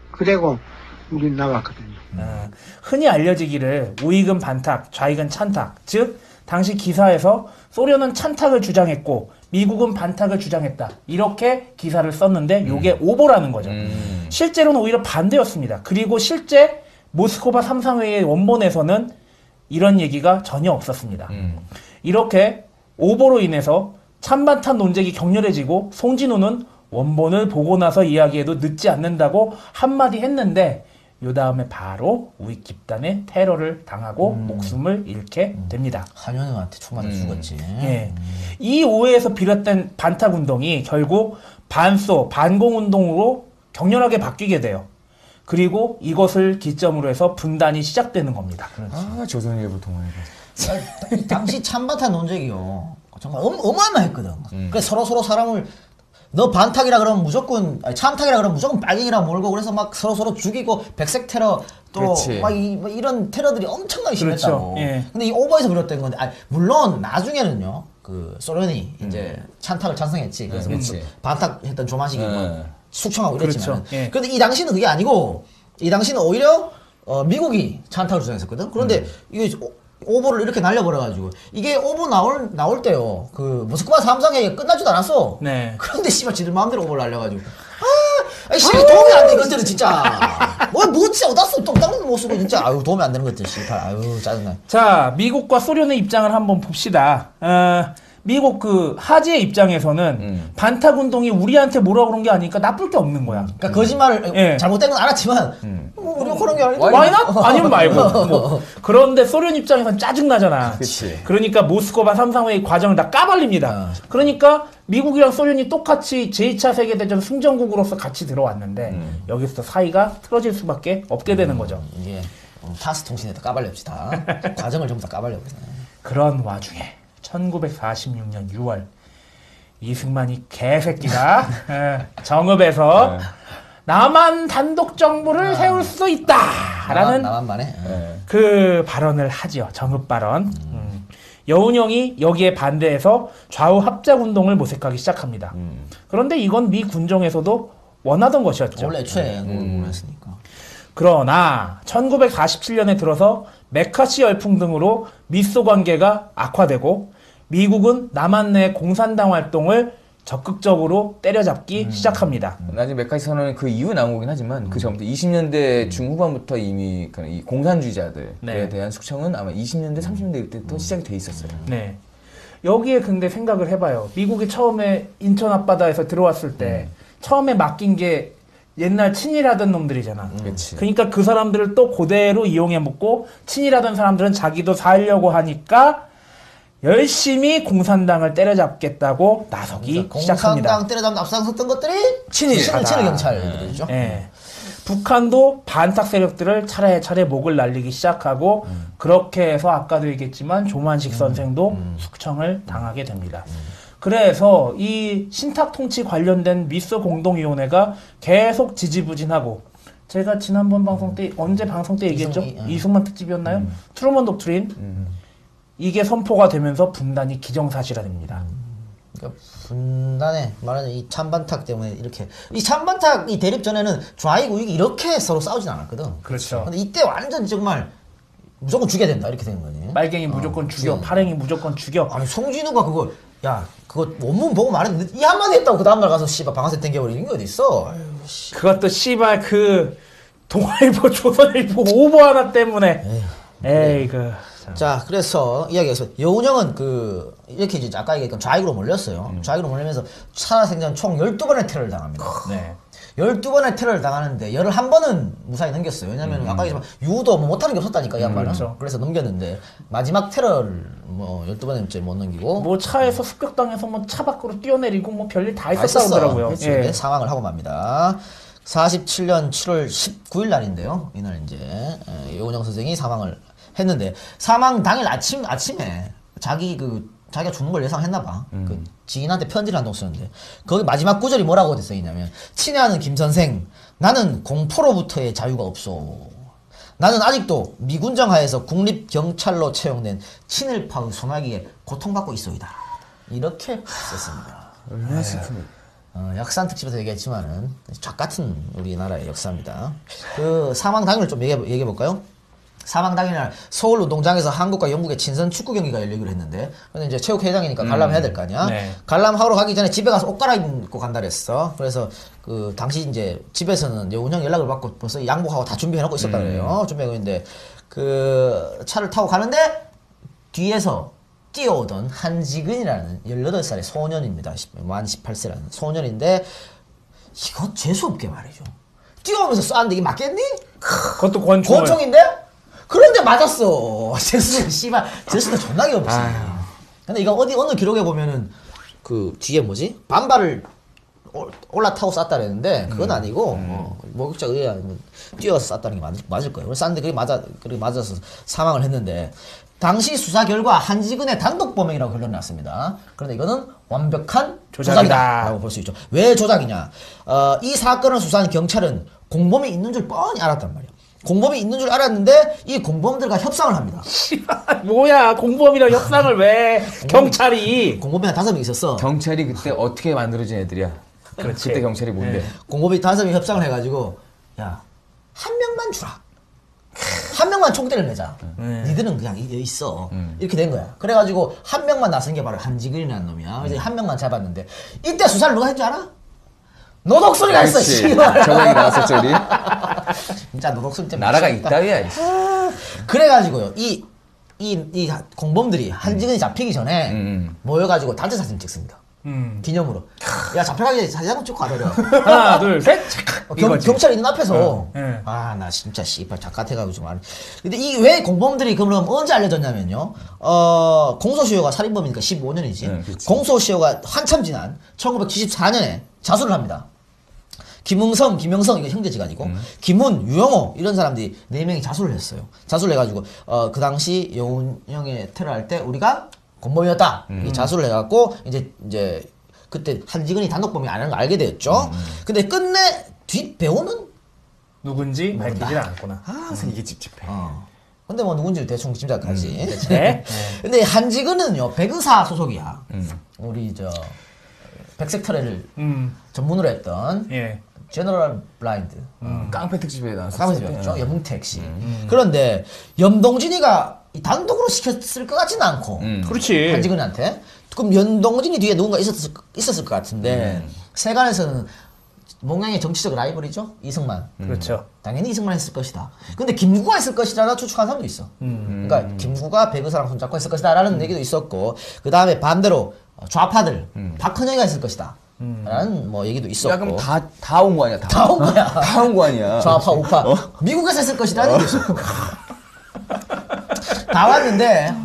그리고 우린 나왔거든요. 흔히 알려지기를 우익은 반탁, 좌익은 찬탁. 즉 당시 기사에서 소련은 찬탁을 주장했고 미국은 반탁을 주장했다. 이렇게 기사를 썼는데 이게 오보라는 거죠. 실제로는 오히려 반대였습니다. 그리고 실제 모스크바 삼상회의 원본에서는 이런 얘기가 전혀 없었습니다. 이렇게 오보로 인해서 찬반탄 논쟁이 격렬해지고 송진우는 원본을 보고 나서 이야기해도 늦지 않는다고 한마디 했는데 요 다음에 바로 우익 집단의 테러를 당하고 목숨을 잃게 됩니다. 한현우한테 총 맞아 죽었지. 예. 이 오해에서 비롯된 반탁운동이 결국 반소, 반공운동으로 격렬하게 바뀌게 돼요. 그리고 이것을 기점으로 해서 분단이 시작되는 겁니다. 조선일보 동아일보. 당시 찬반탄 논쟁이요. 정말 어마어마했거든. 그래서 서로 사람을 너 반탁이라 그러면 무조건 찬탁이라 그러면 무조건 빨갱이라 몰고 그래서 막 서로 죽이고 백색 테러 또 막 이런 테러들이 엄청나게 심했다고. 그렇죠. 예. 근데 이 오버에서 비롯된 건데 물론 나중에는요 그 소련이 이제 찬탁을 찬성했지. 그래서 반탁 했던 조만식이 뭐 숙청하고 이랬지만. 그렇죠. 예. 근데 이 당시는 그게 아니고 이 당시는 오히려 미국이 찬탁을 주장했었거든. 그런데 이게 오보를 이렇게 날려버려가지고 이게 오보 나올 때요 그 모스크바 삼상회의가 끝나지도 않았어. 네. 그런데 씨발 지들 마음대로 오보를 날려가지고 씨발 도움이 안 돼 이것들은 진짜 뭐 진짜 어디서 똥땅도 못 쓰고 진짜 도움이 안 되는 것들 씨발 짜증나. 자, 미국과 소련의 입장을 한번 봅시다. 미국 그 하지의 입장에서는 반탁운동이 우리한테 뭐라 그런 게 아니니까 나쁠 게 없는 거야. 그러니까 거짓말을 잘못된 건 알았지만 뭐 우리가 그런 게 아닌데 Why not? 아니면 말고. 뭐. 그런데 소련 입장에서는 짜증나잖아. 그치. 그러니까 모스크바 삼상회의 과정을 다 까발립니다. 그러니까 미국이랑 소련이 똑같이 제2차 세계대전 승전국으로서 같이 들어왔는데 여기서 사이가 틀어질 수밖에 없게 되는 거죠. 이게 타스 통신에다 까발렵시다. 과정을 전부 다 까발려버리네. 그런 와중에 1946년 6월 이승만이 개새끼가 정읍에서 남한 단독 정부를 세울 수 있다라는 나만만해. 그 발언을 하지요. 정읍 발언. 여운형이 여기에 반대해서 좌우 합작 운동을 모색하기 시작합니다. 그런데 이건 미 군정에서도 원하던 것이었죠. 원래 애초에 그걸 원했으니까. 그러나 1947년에 들어서 메카시 열풍 등으로 미소 관계가 악화되고 미국은 남한 내 공산당 활동을 적극적으로 때려잡기 시작합니다. 나중에 메카시 선언은 그 이후 나온 거긴 하지만 그 전부터 20년대 중후반부터 이미 이 공산주의자들에 네. 대한 숙청은 아마 20년대, 30년대 이때부터 시작이 돼 있었어요. 네. 여기에 근데 생각을 해봐요. 미국이 처음에 인천 앞바다에서 들어왔을 때 처음에 맡긴 게 옛날 친일하던 놈들이잖아. 그렇지. 그러니까 그 사람들을 또 그대로 이용해 먹고 친일하던 사람들은 자기도 살려고 하니까 열심히 공산당을 때려잡겠다고 나서기 시작합니다. 공산당 때려잡는 앞장섰던 것들이 친일 경찰들이죠. 예. 북한도 반탁 세력들을 차례차례 목을 날리기 시작하고 그렇게 해서 아까도 얘기했지만 조만식 선생도 숙청을 당하게 됩니다. 그래서 이 신탁 통치 관련된 미소 공동위원회가 계속 지지부진하고 제가 지난번 방송 때 언제 방송 때 얘기했죠? 이승만 특집이었나요? 트루먼 독트린 이게 선포가 되면서 분단이 기정사실화됩니다. 그러니까 분단에 말하자면 이 찬반탁 때문에 이렇게 이 찬반탁 이 대립 전에는 좌익 우익이 이렇게 서로 싸우진 않았거든. 그렇죠. 근데 이때 완전 정말 무조건 죽여야 된다 이렇게 되는 거지. 빨갱이 무조건 죽여, 파랭이 무조건 죽여. 아니 송진우가 그거 야 그거 원문 보고 말했는데 이 한마디 했다고 그 다음날 가서 씨발 방아쇠 땡겨버리는 게 어딨어. 아유, 씨. 그것도 씨발 그 동아일보, 조선일보 오보 하나 때문에. 에이 그. 자, 그래서 이야기해서 여운형은 이렇게 이제 아까 얘기했던 좌익으로 몰렸어요. 좌익으로 몰리면서 살아생전 총 12번의 테러를 당합니다. 네. 12번의 테러를 당하는데 11번은 무사히 넘겼어요. 왜냐면 아까 얘기했지만 유도 뭐 못하는 게 없었다니까 이 양반은. 그렇죠. 그래서 넘겼는데 마지막 테러를 뭐 12번째 못 넘기고 뭐 차에서 습격당해서 뭐 차 밖으로 뛰어내리고 뭐 별일 다 다 있었어. 있었다더라고요. 그렇지. 근데 사망을 하고 맙니다. 47년 7월 19일 날인데요. 이날 이제 여운형 선생이 사망을 했는데 사망 당일 아침에 자기가 죽는 걸 예상했나 봐. 그 지인한테 편지를 한 통 쓰는데 거기 마지막 구절이 뭐라고 돼 써있냐면 친애하는 김 선생 나는 공포로부터의 자유가 없소. 나는 아직도 미군정 하에서 국립경찰로 채용된 친일파의 소나기에 고통받고 있소이다. 이렇게 썼습니다. 얼마나 슬프네. 약산 특집에서 얘기했지만은 작 같은 우리나라의 역사입니다. 그 사망 당일을 좀 얘기해 볼까요? 사망 당일날 서울 운동장에서 한국과 영국의 친선 축구 경기가 열리기로 했는데 근데 이제 체육회장이니까 관람해야 될 거 아니야. 네. 관람하러 가기 전에 집에 가서 옷 갈아입고 간다 그랬어. 그래서 그 당시 이제 집에서는 여운형 연락을 받고 벌써 양복하고 다 준비해 놓고 있었다 그래요. 준비하고 있는데 그 차를 타고 가는데 뒤에서 뛰어오던 한지근이라는 18살의 소년입니다. 만 18세라는 소년인데 이거 재수없게 말이죠. 뛰어오면서 쏘는데 이게 맞겠니? 그것도 권총을. 권총인데? 그런데 맞았어. 재수, 씨발. 재수가 존나게 없어. 근데 이거 어느 기록에 보면은 그 뒤에 뭐지? 반발을 올라타고 쐈다 그랬는데 그건 아니고 목격자 의뢰 아니면 뛰어서 쐈다는 게 맞을 거예요. 그래서 쐈는데 그게 맞아서 사망을 했는데 당시 수사 결과 한지근의 단독 범행이라고 흘러났습니다. 그런데 이거는 완벽한 조작이다라고 볼 수 있죠. 왜 조작이냐? 이 사건을 수사한 경찰은 공범이 있는 줄 뻔히 알았단 말이야. 공범이 있는 줄 알았는데 이 공범들과 협상을 합니다. 뭐야 공범이랑 협상을 왜 경찰이 공범이 한 5명 있었어. 경찰이 그때 어떻게 만들어진 애들이야? 그렇지. 그때 경찰이 뭔데? 공범이 5명 협상을 해가지고 야 한 명만 주라. 한 명만 총대를 매자. 니들은 그냥 있어. 이렇게 된 거야. 그래가지고 한 명만 나선 게 바로 한지근이라는 놈이야. 그래서 한 명만 잡았는데 이때 수사를 누가 했줄 알아? 노독소리가 했어. 씨발. 저번에 나왔었죠 우리? 진짜 노독소리 때문에 나라가 미쳤다. 있다위야. 그래가지고요 이 공범들이 한지근이 잡히기 전에 모여가지고 단체 사진 찍습니다. 기념으로. 야 잡혀가기 전에 사진 한번 찍고 가더려. 하나 둘 셋. 경찰 있는 앞에서 네. 아 나 진짜 씨발 작가태가지고 좀 안. 근데 이 왜 공범들이 그럼 언제 알려졌냐면요. 공소시효가 살인범이니까 15년이지. 공소시효가 한참 지난 1974년에 자수를 합니다. 김영성 이거 형제지간이고 김훈, 유영호 이런 사람들이 4명이 자수를 했어요. 자수를 해가지고 그 당시 여운형의 테러할 때 우리가 공범이었다. 이 자수를 해갖고 이제 그때 한지근이 단독범이 아니라는 걸 알게 되었죠. 근데 끝내 뒷배우는 누군지 밝히질 않았구나. 항상 이게 찝찝해. 근데 뭐 누군지 대충 짐작하지. 네. 근데 한지근은요 백의사 소속이야. 우리 백색 터레를 전문으로 했던 예. 제너럴 블라인드. 깡패 특집에 나왔었죠. 까매지였죠. 염웅택 씨. 그런데 염동진이가 단독으로 시켰을 것 같지는 않고. 그렇지. 한지근한테 그럼 연동진이 뒤에 누군가 있었을 것 같은데 세간에서는 몽양의 정치적 라이벌이죠 이승만. 그렇죠. 당연히 이승만 했을 것이다. 근데 김구가 했을 것이라나 추측하는 사람도 있어. 그러니까 김구가 배그사랑 손잡고 했을 것이다라는 얘기도 있었고 그 다음에 반대로 좌파들 박헌영이가 했을 것이다. 라는 뭐 얘기도 있었고. 야, 그럼 다 온 거 아니야? 다 온 거야. 다 온 거 아니야? 좌파 우파 미국에서 했을 것이라는 얘기도 있었고. 다 왔는데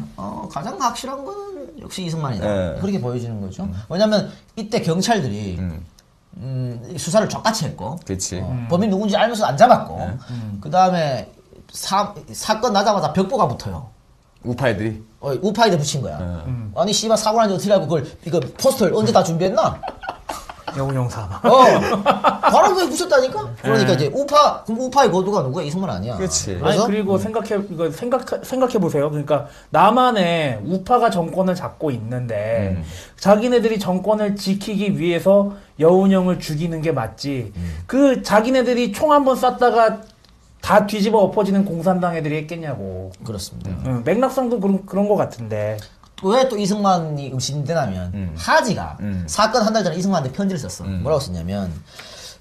가장 확실한 건 역시 이승만이다. 네. 그렇게 보여지는 거죠. 왜냐면 이때 경찰들이 수사를 족같이 했고 그렇지. 범인 누군지 알면서 안 잡았고 그 다음에 사건 나자마자 벽보가 붙어요. 우파애들이. 우파이들 붙인 거야. 아니 씨발 사고 난지 어떻게 알고 그걸 이거 포스터를 언제 다 준비했나? 여운형 사망. 바로 그게 붙였다니까. 그러니까 이제 그럼 우파의 거두가 누구야? 이승만 아니야. 그렇지. 아니 그래서 그리고 생각해 보세요. 그러니까 남한에 우파가 정권을 잡고 있는데 자기네들이 정권을 지키기 위해서 여운형을 죽이는 게 맞지. 그 자기네들이 총 한 번 쐈다가 다 뒤집어 엎어지는 공산당 애들이 했겠냐고. 그렇습니다. 맥락상도 그런 거 같은데. 왜 또 이승만이 의심되냐면 하지가 사건 한 달 전에 이승만한테 편지를 썼어. 뭐라고 썼냐면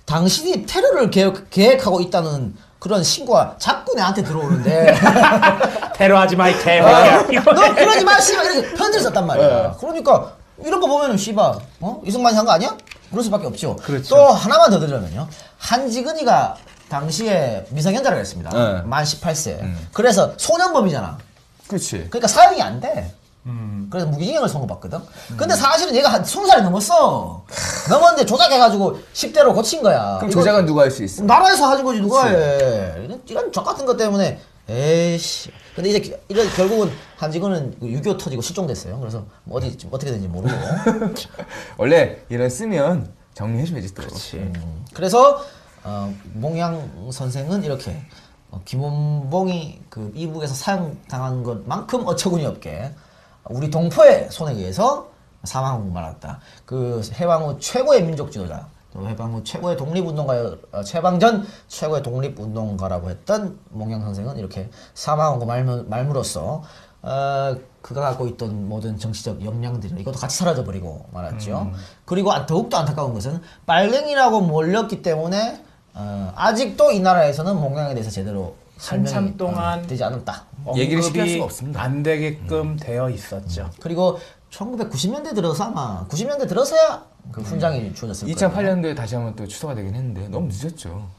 당신이 테러를 계획하고 있다는 그런 신고가 자꾸 내한테 들어오는데 테러하지 마, 이 개새끼야. 너 그러지 마 씨발 이렇게 편지를 썼단 말이야. 그러니까 이런 거 보면은 씨발 이승만이 한 거 아니야? 그럴 수밖에 없죠. 그렇죠. 또 하나만 더 드리면요. 한지근이가 당시에 미성년자라고 했습니다. 네. 만 18세. 그래서 소년범이잖아. 그렇지. 그러니까 사형이 안 돼. 그래서 무기징역을 선고받거든. 근데 사실은 얘가 한 20살이 넘었어. 넘었는데 조작해가지고 10대로 고친 거야. 그럼 이거 조작은 누가 할 수 있어? 나라에서 하는 거지 누가 해. 이런 적 같은 것 때문에 에이씨. 근데 이제 이런 결국은 한지근은 6.25 터지고 실종됐어요. 그래서 뭐 어떻게 되는지 모르고. 원래 이런 쓰면 정리해줘야지 또. 그래서 몽양 선생은 이렇게 김원봉이 그 이북에서 사형당한 것만큼 어처구니 없게 우리 동포의 손에 의해서 사망하고 말았다. 그 해방 후 최고의 민족 지도자, 또 해방 후 최고의 독립운동가, 해방전 최고의 독립운동가라고 했던 몽양 선생은 이렇게 사망하고 말므로써 그가 갖고 있던 모든 정치적 역량들이 이것도 같이 사라져버리고 말았죠. 그리고 더욱더 안타까운 것은 빨갱이라고 몰렸기 때문에 아직도 이 나라에서는 몽양에 대해서 제대로 한참 설명이 동안 되지 않았다. 얘기를 시킬 언급이 수가 없습니다. 안 되게끔 되어 있었죠. 그리고 1990년대 들어서 아마 90년대 들어서야 그 훈장이 주어졌을 거예요. 2008년도에 다시 한번 또 취소가 되긴 했는데 너무 늦었죠.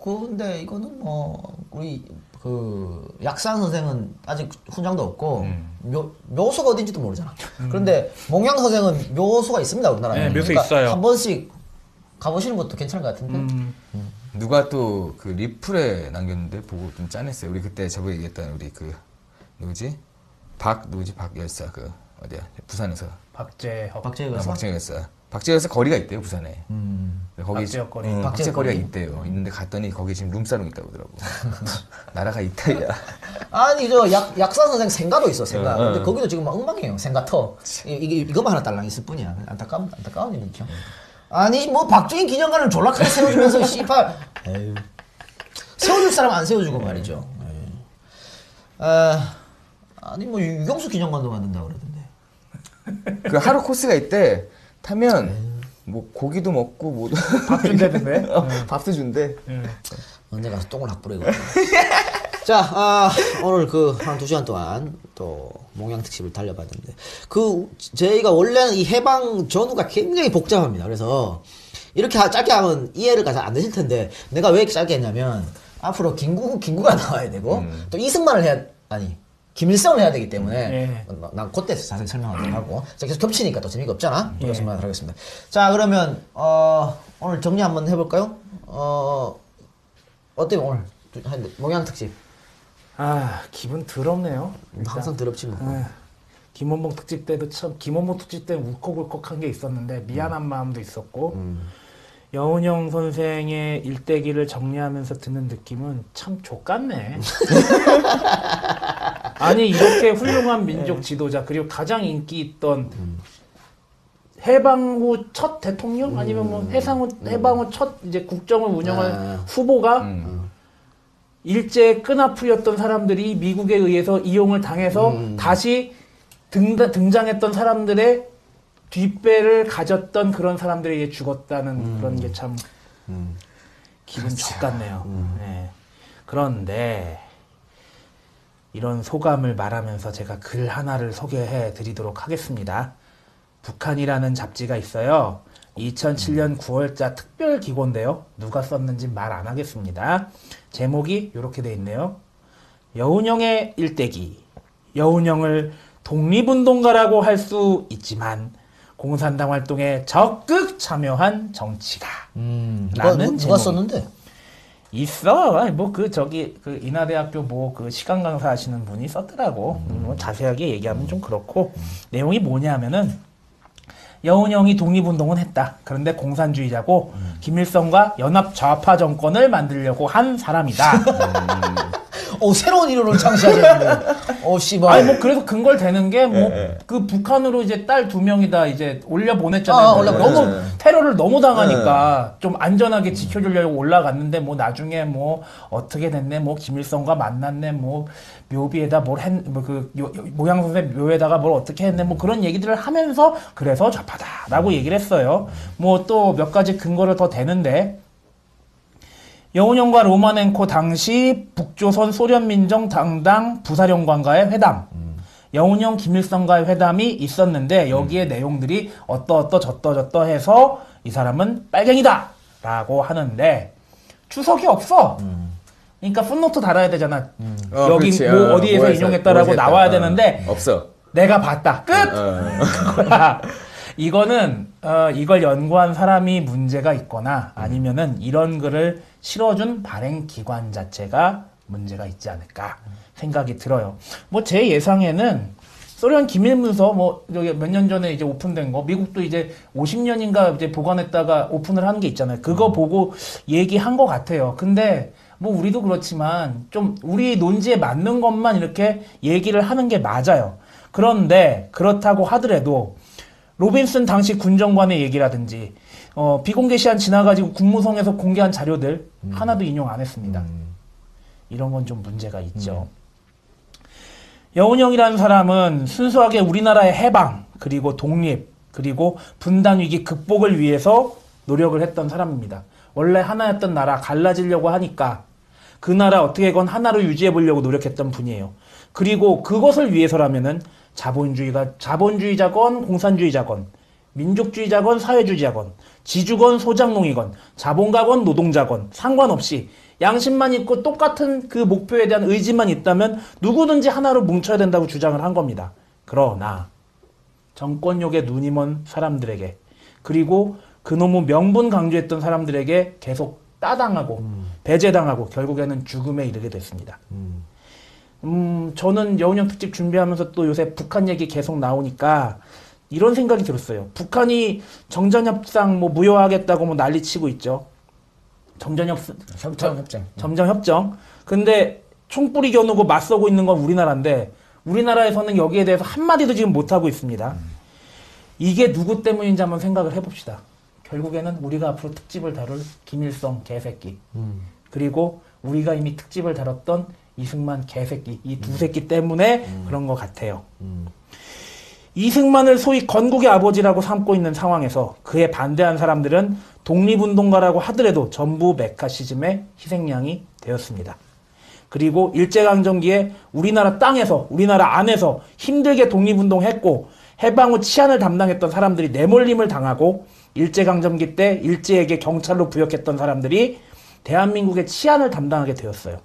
근데 이거는 뭐 우리 그 약산 선생은 아직 훈장도 없고 묘소가 어딘지도 모르잖아. 그런데 몽양 선생은 묘소가 있습니다 우리나라에. 네, 묘소 있어요. 한 번씩 가보시는 것도 괜찮을 것 같은데. 누가 또 그 리플에 남겼는데 보고 좀 짠했어요. 우리 그때 저번에 얘기했던 우리 그 누구지? 박열사 그 어디야? 부산에서 박재혁. 박재혁 박재열사 거리가 있대요 부산에. 거기 박재혁 거리. 박재혁 거리가 있대요. 있는데 갔더니 거기 지금 룸사롱 있다고 그러더라고. 나라가 이탈이야. 아니 저 약산 선생 생가도 있어 생가. 근데 거기도 지금 막 엉망이에요. 생가터. 이거만 하나 딸랑 있을 뿐이야. 안타까운 일이죠. 아니 뭐 박주인 기념관을 졸라하게 세워주면서 씨발 세워줄 사람 안 세워주고 말이죠. 아니 뭐 유경수 기념관도 만든다 그러던데. 그 하루 코스가 있대. 타면 뭐 고기도 먹고 뭐 밥 준대던데. 밥도 준대. 언제 가서 똥을 확 뿌리고. 자, 오늘 그 한 2시간 동안 또 몽양 특집을 달려봤는데 저희가 원래는 이 해방 전후가 굉장히 복잡합니다. 그래서 이렇게 짧게 하면 이해를 잘 안 되실 텐데 내가 왜 이렇게 짧게 했냐면 앞으로 김구가 나와야 되고 또 이승만을 김일성을 해야 되기 때문에 난 그때 자세히 설명하도록 하고 자, 계속 겹치니까 또 재미가 없잖아. 그래서 말하겠습니다. 자, 그러면 오늘 정리 한번 해볼까요? 어때요 오늘 몽양 특집? 기분 더럽네요. 항상 더럽지 뭐. 김원봉 특집 때도 참 김원봉 특집 때 울컥울컥한 게 있었는데 미안한 마음도 있었고 여운형 선생의 일대기를 정리하면서 드는 느낌은 참 족같네. 아니 이렇게 훌륭한 민족 지도자 그리고 가장 인기 있던 해방 후 첫 대통령 아니면 뭐 해방 후 첫 이제 국정을 운영할 후보가 일제 끈앞이었던 사람들이 미국에 의해서 이용을 당해서 다시 등장했던 사람들의 뒷배를 가졌던 그런 사람들이 죽었다는 그런 게 참 기분 좁같네요. 네. 그런데 이런 소감을 말하면서 제가 글 하나를 소개해 드리도록 하겠습니다. 북한이라는 잡지가 있어요. 2007년 9월자 특별 기고인데요. 누가 썼는지 말 안 하겠습니다. 제목이 이렇게 돼 있네요. 여운형의 일대기. 여운형을 독립운동가라고 할 수 있지만 공산당 활동에 적극 참여한 정치가. 라는 누가 썼는데? 있어. 뭐 그 인하대학교 뭐 그 시간 강사 하시는 분이 썼더라고. 뭐 자세하게 얘기하면 좀 그렇고 내용이 뭐냐면은 여운형이 독립운동은 했다. 그런데 공산주의자고 김일성과 연합 좌파 정권을 만들려고 한 사람이다. 새로운 이론을 창시하셨는데. 씨발. 아니 뭐 그래서 근거를 대는 게 뭐 그 북한으로 이제 딸 2명이 다 이제 올려 보냈잖아요. 너무 테러를 너무 당하니까 좀 안전하게 지켜주려고 올라갔는데 뭐 나중에 뭐 어떻게 됐네, 뭐 김일성과 만났네, 뭐 묘비에다 모양선생 묘에다가 뭘 어떻게 했네, 뭐 그런 얘기들을 하면서 그래서 좌파다라고 얘기를 했어요. 뭐 또 몇 가지 근거를 더 대는데. 여운형과 로마넨코 당시 북조선 소련민정당당 부사령관과의 회담, 여운형 김일성과의 회담이 있었는데 여기에 내용들이 어떠저떠 해서 이 사람은 빨갱이다 라고 하는데 추석이 없어. 그러니까 풋노트 달아야 되잖아. 여기 그렇지. 뭐 어디에서 뭐에서, 인용했다라고 뭐에서 나와야 했다. 되는데 없어. 내가 봤다. 끝! 그거야. 이거는 이걸 연구한 사람이 문제가 있거나 아니면은 이런 글을 실어준 발행기관 자체가 문제가 있지 않을까 생각이 들어요. 뭐 제 예상에는 소련 기밀문서 뭐 저기 몇 년 전에 이제 오픈된 거, 미국도 이제 50년인가 이제 보관했다가 오픈을 하는 게 있잖아요. 그거 보고 얘기한 것 같아요. 근데 뭐 우리도 그렇지만 좀 우리 논지에 맞는 것만 이렇게 얘기를 하는 게 맞아요. 그런데 그렇다고 하더라도 로빈슨 당시 군정관의 얘기라든지 비공개 시한 지나가지고 국무성에서 공개한 자료들 하나도 인용 안 했습니다. 이런 건 좀 문제가 있죠. 여운형이라는 사람은 순수하게 우리나라의 해방, 그리고 독립, 그리고 분단 위기 극복을 위해서 노력을 했던 사람입니다. 원래 하나였던 나라 갈라지려고 하니까 그 나라 어떻게건 하나로 유지해 보려고 노력했던 분이에요. 그리고 그것을 위해서라면은 자본주의자건 공산주의자건 민족주의자건 사회주의자건 지주건 소작농이건 자본가건 노동자건 상관없이 양심만 있고 똑같은 그 목표에 대한 의지만 있다면 누구든지 하나로 뭉쳐야 된다고 주장을 한 겁니다. 그러나 정권욕에 눈이 먼 사람들에게, 그리고 그놈의 명분 강조했던 사람들에게 계속 따당하고 배제당하고 결국에는 죽음에 이르게 됐습니다. 저는 여운형 특집 준비하면서 또 요새 북한 얘기 계속 나오니까 이런 생각이 들었어요. 북한이 정전협상 뭐 무효하겠다고 뭐 난리치고 있죠. 정전협정. 근데 총뿌리 겨누고 맞서고 있는 건 우리나라인데 우리나라에서는 여기에 대해서 한마디도 지금 못하고 있습니다. 이게 누구 때문인지 한번 생각을 해봅시다. 결국에는 우리가 앞으로 특집을 다룰 김일성 개새끼, 그리고 우리가 이미 특집을 다뤘던 이승만 개새끼, 이 두 새끼 때문에 그런 것 같아요. 이승만을 소위 건국의 아버지라고 삼고 있는 상황에서 그에 반대한 사람들은 독립운동가라고 하더라도 전부 메카시즘의 희생양이 되었습니다. 그리고 일제강점기에 우리나라 땅에서, 우리나라 안에서 힘들게 독립운동했고 해방 후 치안을 담당했던 사람들이 내몰림을 당하고 일제강점기 때 일제에게 경찰로 부역했던 사람들이 대한민국의 치안을 담당하게 되었어요.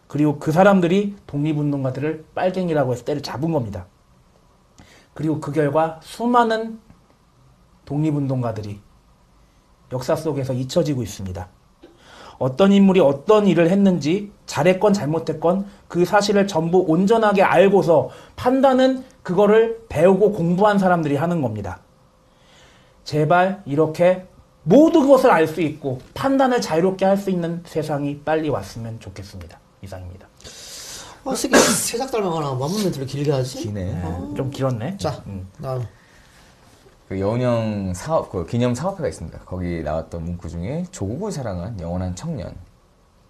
그리고 그 사람들이 독립운동가들을 빨갱이라고 해서 때려잡은 겁니다. 그리고 그 결과 수많은 독립운동가들이 역사 속에서 잊혀지고 있습니다. 어떤 인물이 어떤 일을 했는지, 잘했건 잘못했건 그 사실을 전부 온전하게 알고서 판단은 그거를 배우고 공부한 사람들이 하는 겁니다. 제발 이렇게 모든 것을 알 수 있고 판단을 자유롭게 할 수 있는 세상이 빨리 왔으면 좋겠습니다. 이상입니다. 새끼 세작 달망하나 만문 멘트를 길게 하지? 기네. 좀 길었네. 자, 다음. 그 여운형 사업, 그 기념 사업회가 있습니다. 거기 나왔던 문구 중에 조국을 사랑한 영원한 청년,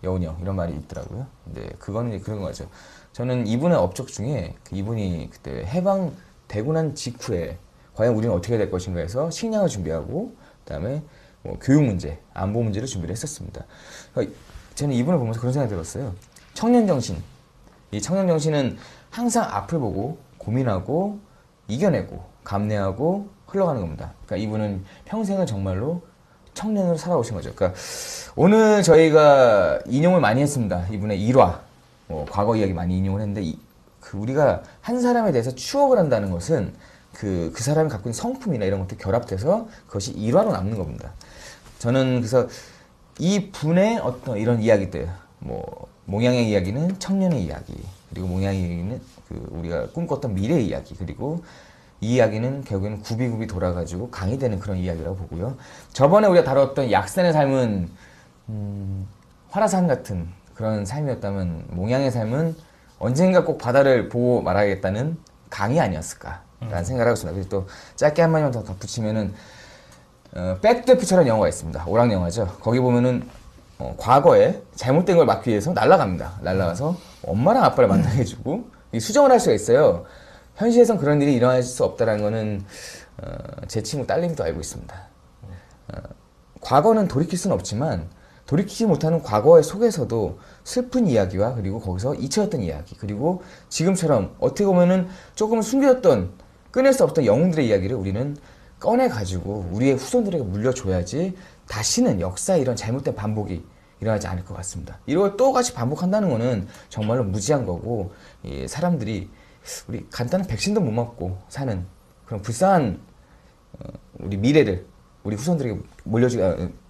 여운형 이런 말이 있더라고요. 근데 그거는 이제 그런 거죠. 저는 이분의 업적 중에 이분이 그때 해방 되고 난 직후에 과연 우리는 어떻게 될 것인가 해서 식량을 준비하고 그다음에 뭐 교육 문제, 안보 문제를 준비를 했었습니다. 저는 이분을 보면서 그런 생각이 들었어요. 청년 정신. 이 청년 정신은 항상 앞을 보고 고민하고 이겨내고 감내하고 흘러가는 겁니다. 그러니까 이분은 평생을 정말로 청년으로 살아오신 거죠. 그러니까 오늘 저희가 인용을 많이 했습니다. 이분의 일화, 과거 이야기 많이 인용을 했는데 우리가 한 사람에 대해서 추억을 한다는 것은 그 사람이 갖고 있는 성품이나 이런 것들이 결합돼서 그것이 일화로 남는 겁니다. 저는 그래서 이 분의 어떤 이런 이야기들, 뭐 몽양의 이야기는 청년의 이야기, 그리고 몽양의 이야기는 우리가 꿈꿨던 미래의 이야기, 그리고 이 이야기는 결국에는 굽이굽이 돌아가지고 강이 되는 그런 이야기라고 보고요. 저번에 우리가 다뤘던 약산의 삶은 화라산 같은 그런 삶이었다면 몽양의 삶은 언젠가 꼭 바다를 보고 말아야겠다는 강이 아니었을까라는 생각을 하고 있습니다. 그래서 또 짧게 한 마디만 더 덧붙이면은 백투더퓨처라는 영화가 있습니다. 오락 영화죠. 거기 보면은 과거에 잘못된 걸 막기 위해서 날아갑니다. 날아가서 엄마랑 아빠를 만나게 해주고 수정을 할 수가 있어요. 현실에선 그런 일이 일어날 수 없다는 거는 제 친구 딸내미도 알고 있습니다. 과거는 돌이킬 수는 없지만 돌이키지 못하는 과거의 속에서도 슬픈 이야기와 그리고 거기서 잊혀졌던 이야기, 그리고 지금처럼 어떻게 보면은 조금 숨겨졌던 꺼낼 수 없던 영웅들의 이야기를 우리는 꺼내가지고 우리의 후손들에게 물려줘야지 다시는 역사의 이런 잘못된 반복이 일어나지 않을 것 같습니다. 이걸 똑같이 반복한다는 거는 정말로 무지한 거고, 사람들이 우리 간단한 백신도 못 맞고 사는 그런 불쌍한 우리 미래를 우리 후손들에게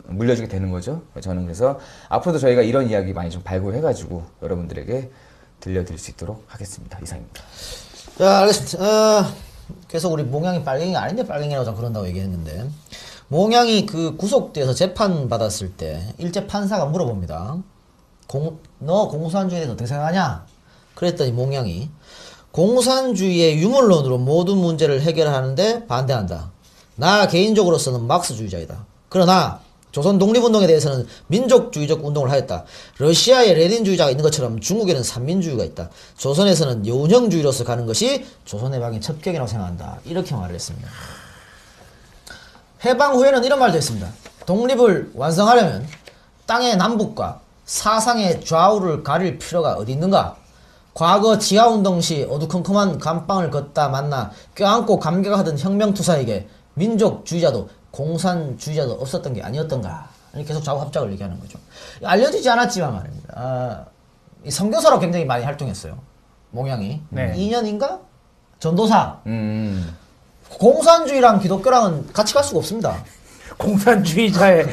물려주게 되는 거죠. 저는 그래서 앞으로도 저희가 이런 이야기 많이 좀 발굴해가지고 여러분들에게 들려드릴 수 있도록 하겠습니다. 이상입니다. 자, 알겠습니다. 계속 우리 몽양이 빨갱이가 아닌데 빨갱이라고 좀 그런다고 얘기했는데, 몽양이 그 구속돼서 재판 받았을 때 일제 판사가 물어봅니다. 너 공산주의에 대해서 어떻게 생각하냐? 그랬더니 몽양이 공산주의의 유물론으로 모든 문제를 해결하는데 반대한다. 나 개인적으로서는 막스주의자이다. 그러나 조선 독립운동에 대해서는 민족주의적 운동을 하였다. 러시아에 레닌주의자가 있는 것처럼 중국에는 산민주의가 있다. 조선에서는 여운형주의로서 가는 것이 조선 해방의 첩경이라고 생각한다. 이렇게 말을 했습니다. 해방 후에는 이런 말도 했습니다. 독립을 완성하려면 땅의 남북과 사상의 좌우를 가릴 필요가 어디 있는가? 과거 지하운동 시 어두컴컴한 감방을 걷다 만나 껴안고 감격하던 혁명투사에게 민족주의자도 공산주의자도 없었던 게 아니었던가? 이렇게 계속 좌우합작을 얘기하는 거죠. 알려지지 않았지만 말입니다. 이 선교사로 굉장히 많이 활동했어요. 몽양이. 네. 2년인가? 전도사. 공산주의랑 기독교랑은 같이 갈 수가 없습니다. 공산주의자의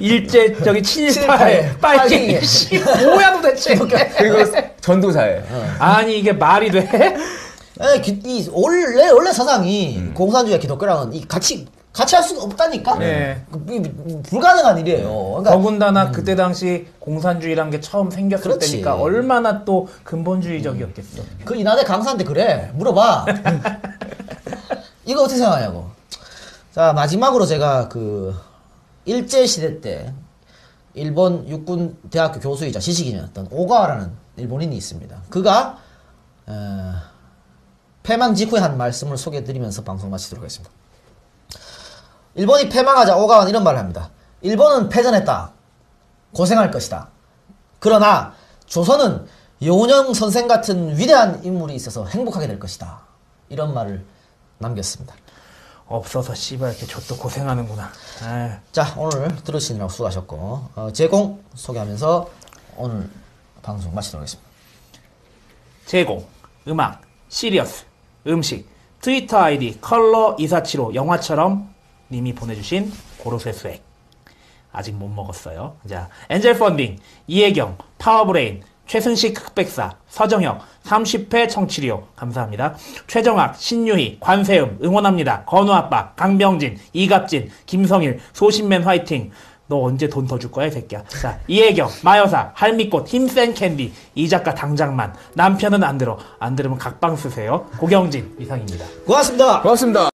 일제 저기 친일파의 빨갱이 씨 뭐야 도대체. 그리고 전도사에 아니 이게 말이 돼? 원래 사상이 공산주의와 기독교랑은 같이 할 수가 없다니까. 네. 불가능한 일이에요. 그러니까 더군다나 그때 당시 공산주의란 게 처음 생겼을 그렇지. 때니까 얼마나 또 근본주의적이었겠어. 그 이나대 강사한테 그래 물어봐. 이거 어떻게 생각하냐고. 자, 마지막으로 제가 그 일제시대 때 일본 육군 대학교 교수이자 지식인이었던 오가와라는 일본인이 있습니다. 그가 패망 직후에 한 말씀을 소개해드리면서 방송 마치도록 하겠습니다. 일본이 패망하자 오가와는 이런 말을 합니다. 일본은 패전했다. 고생할 것이다. 그러나 조선은 여운형 선생 같은 위대한 인물이 있어서 행복하게 될 것이다. 이런 말을 남겼습니다. 없어서 씨발 이렇게 저또 고생하는구나. 에이. 자, 오늘 들으시느라고 수고하셨고 제공 소개하면서 오늘 방송 마치도록 하겠습니다. 제공, 음악, 시리어스, 음식, 트위터 아이디 컬러 247호 영화처럼 님이 보내주신 고로쇠 수액 아직 못 먹었어요. 자, 엔젤 펀딩, 이혜경, 파워브레인, 최순식 흑백사, 서정혁, 30회 청취료 감사합니다. 최정학, 신유희, 관세음 응원합니다. 건우아빠, 강병진, 이갑진, 김성일, 소신맨 화이팅. 너 언제 돈 더 줄 거야 이 새끼야. 자, 이혜경, 마여사, 할미꽃, 힘센 캔디, 이 작가 당장만. 남편은 안 들어. 안 들으면 각방 쓰세요. 고경진 이상입니다. 고맙습니다. 고맙습니다.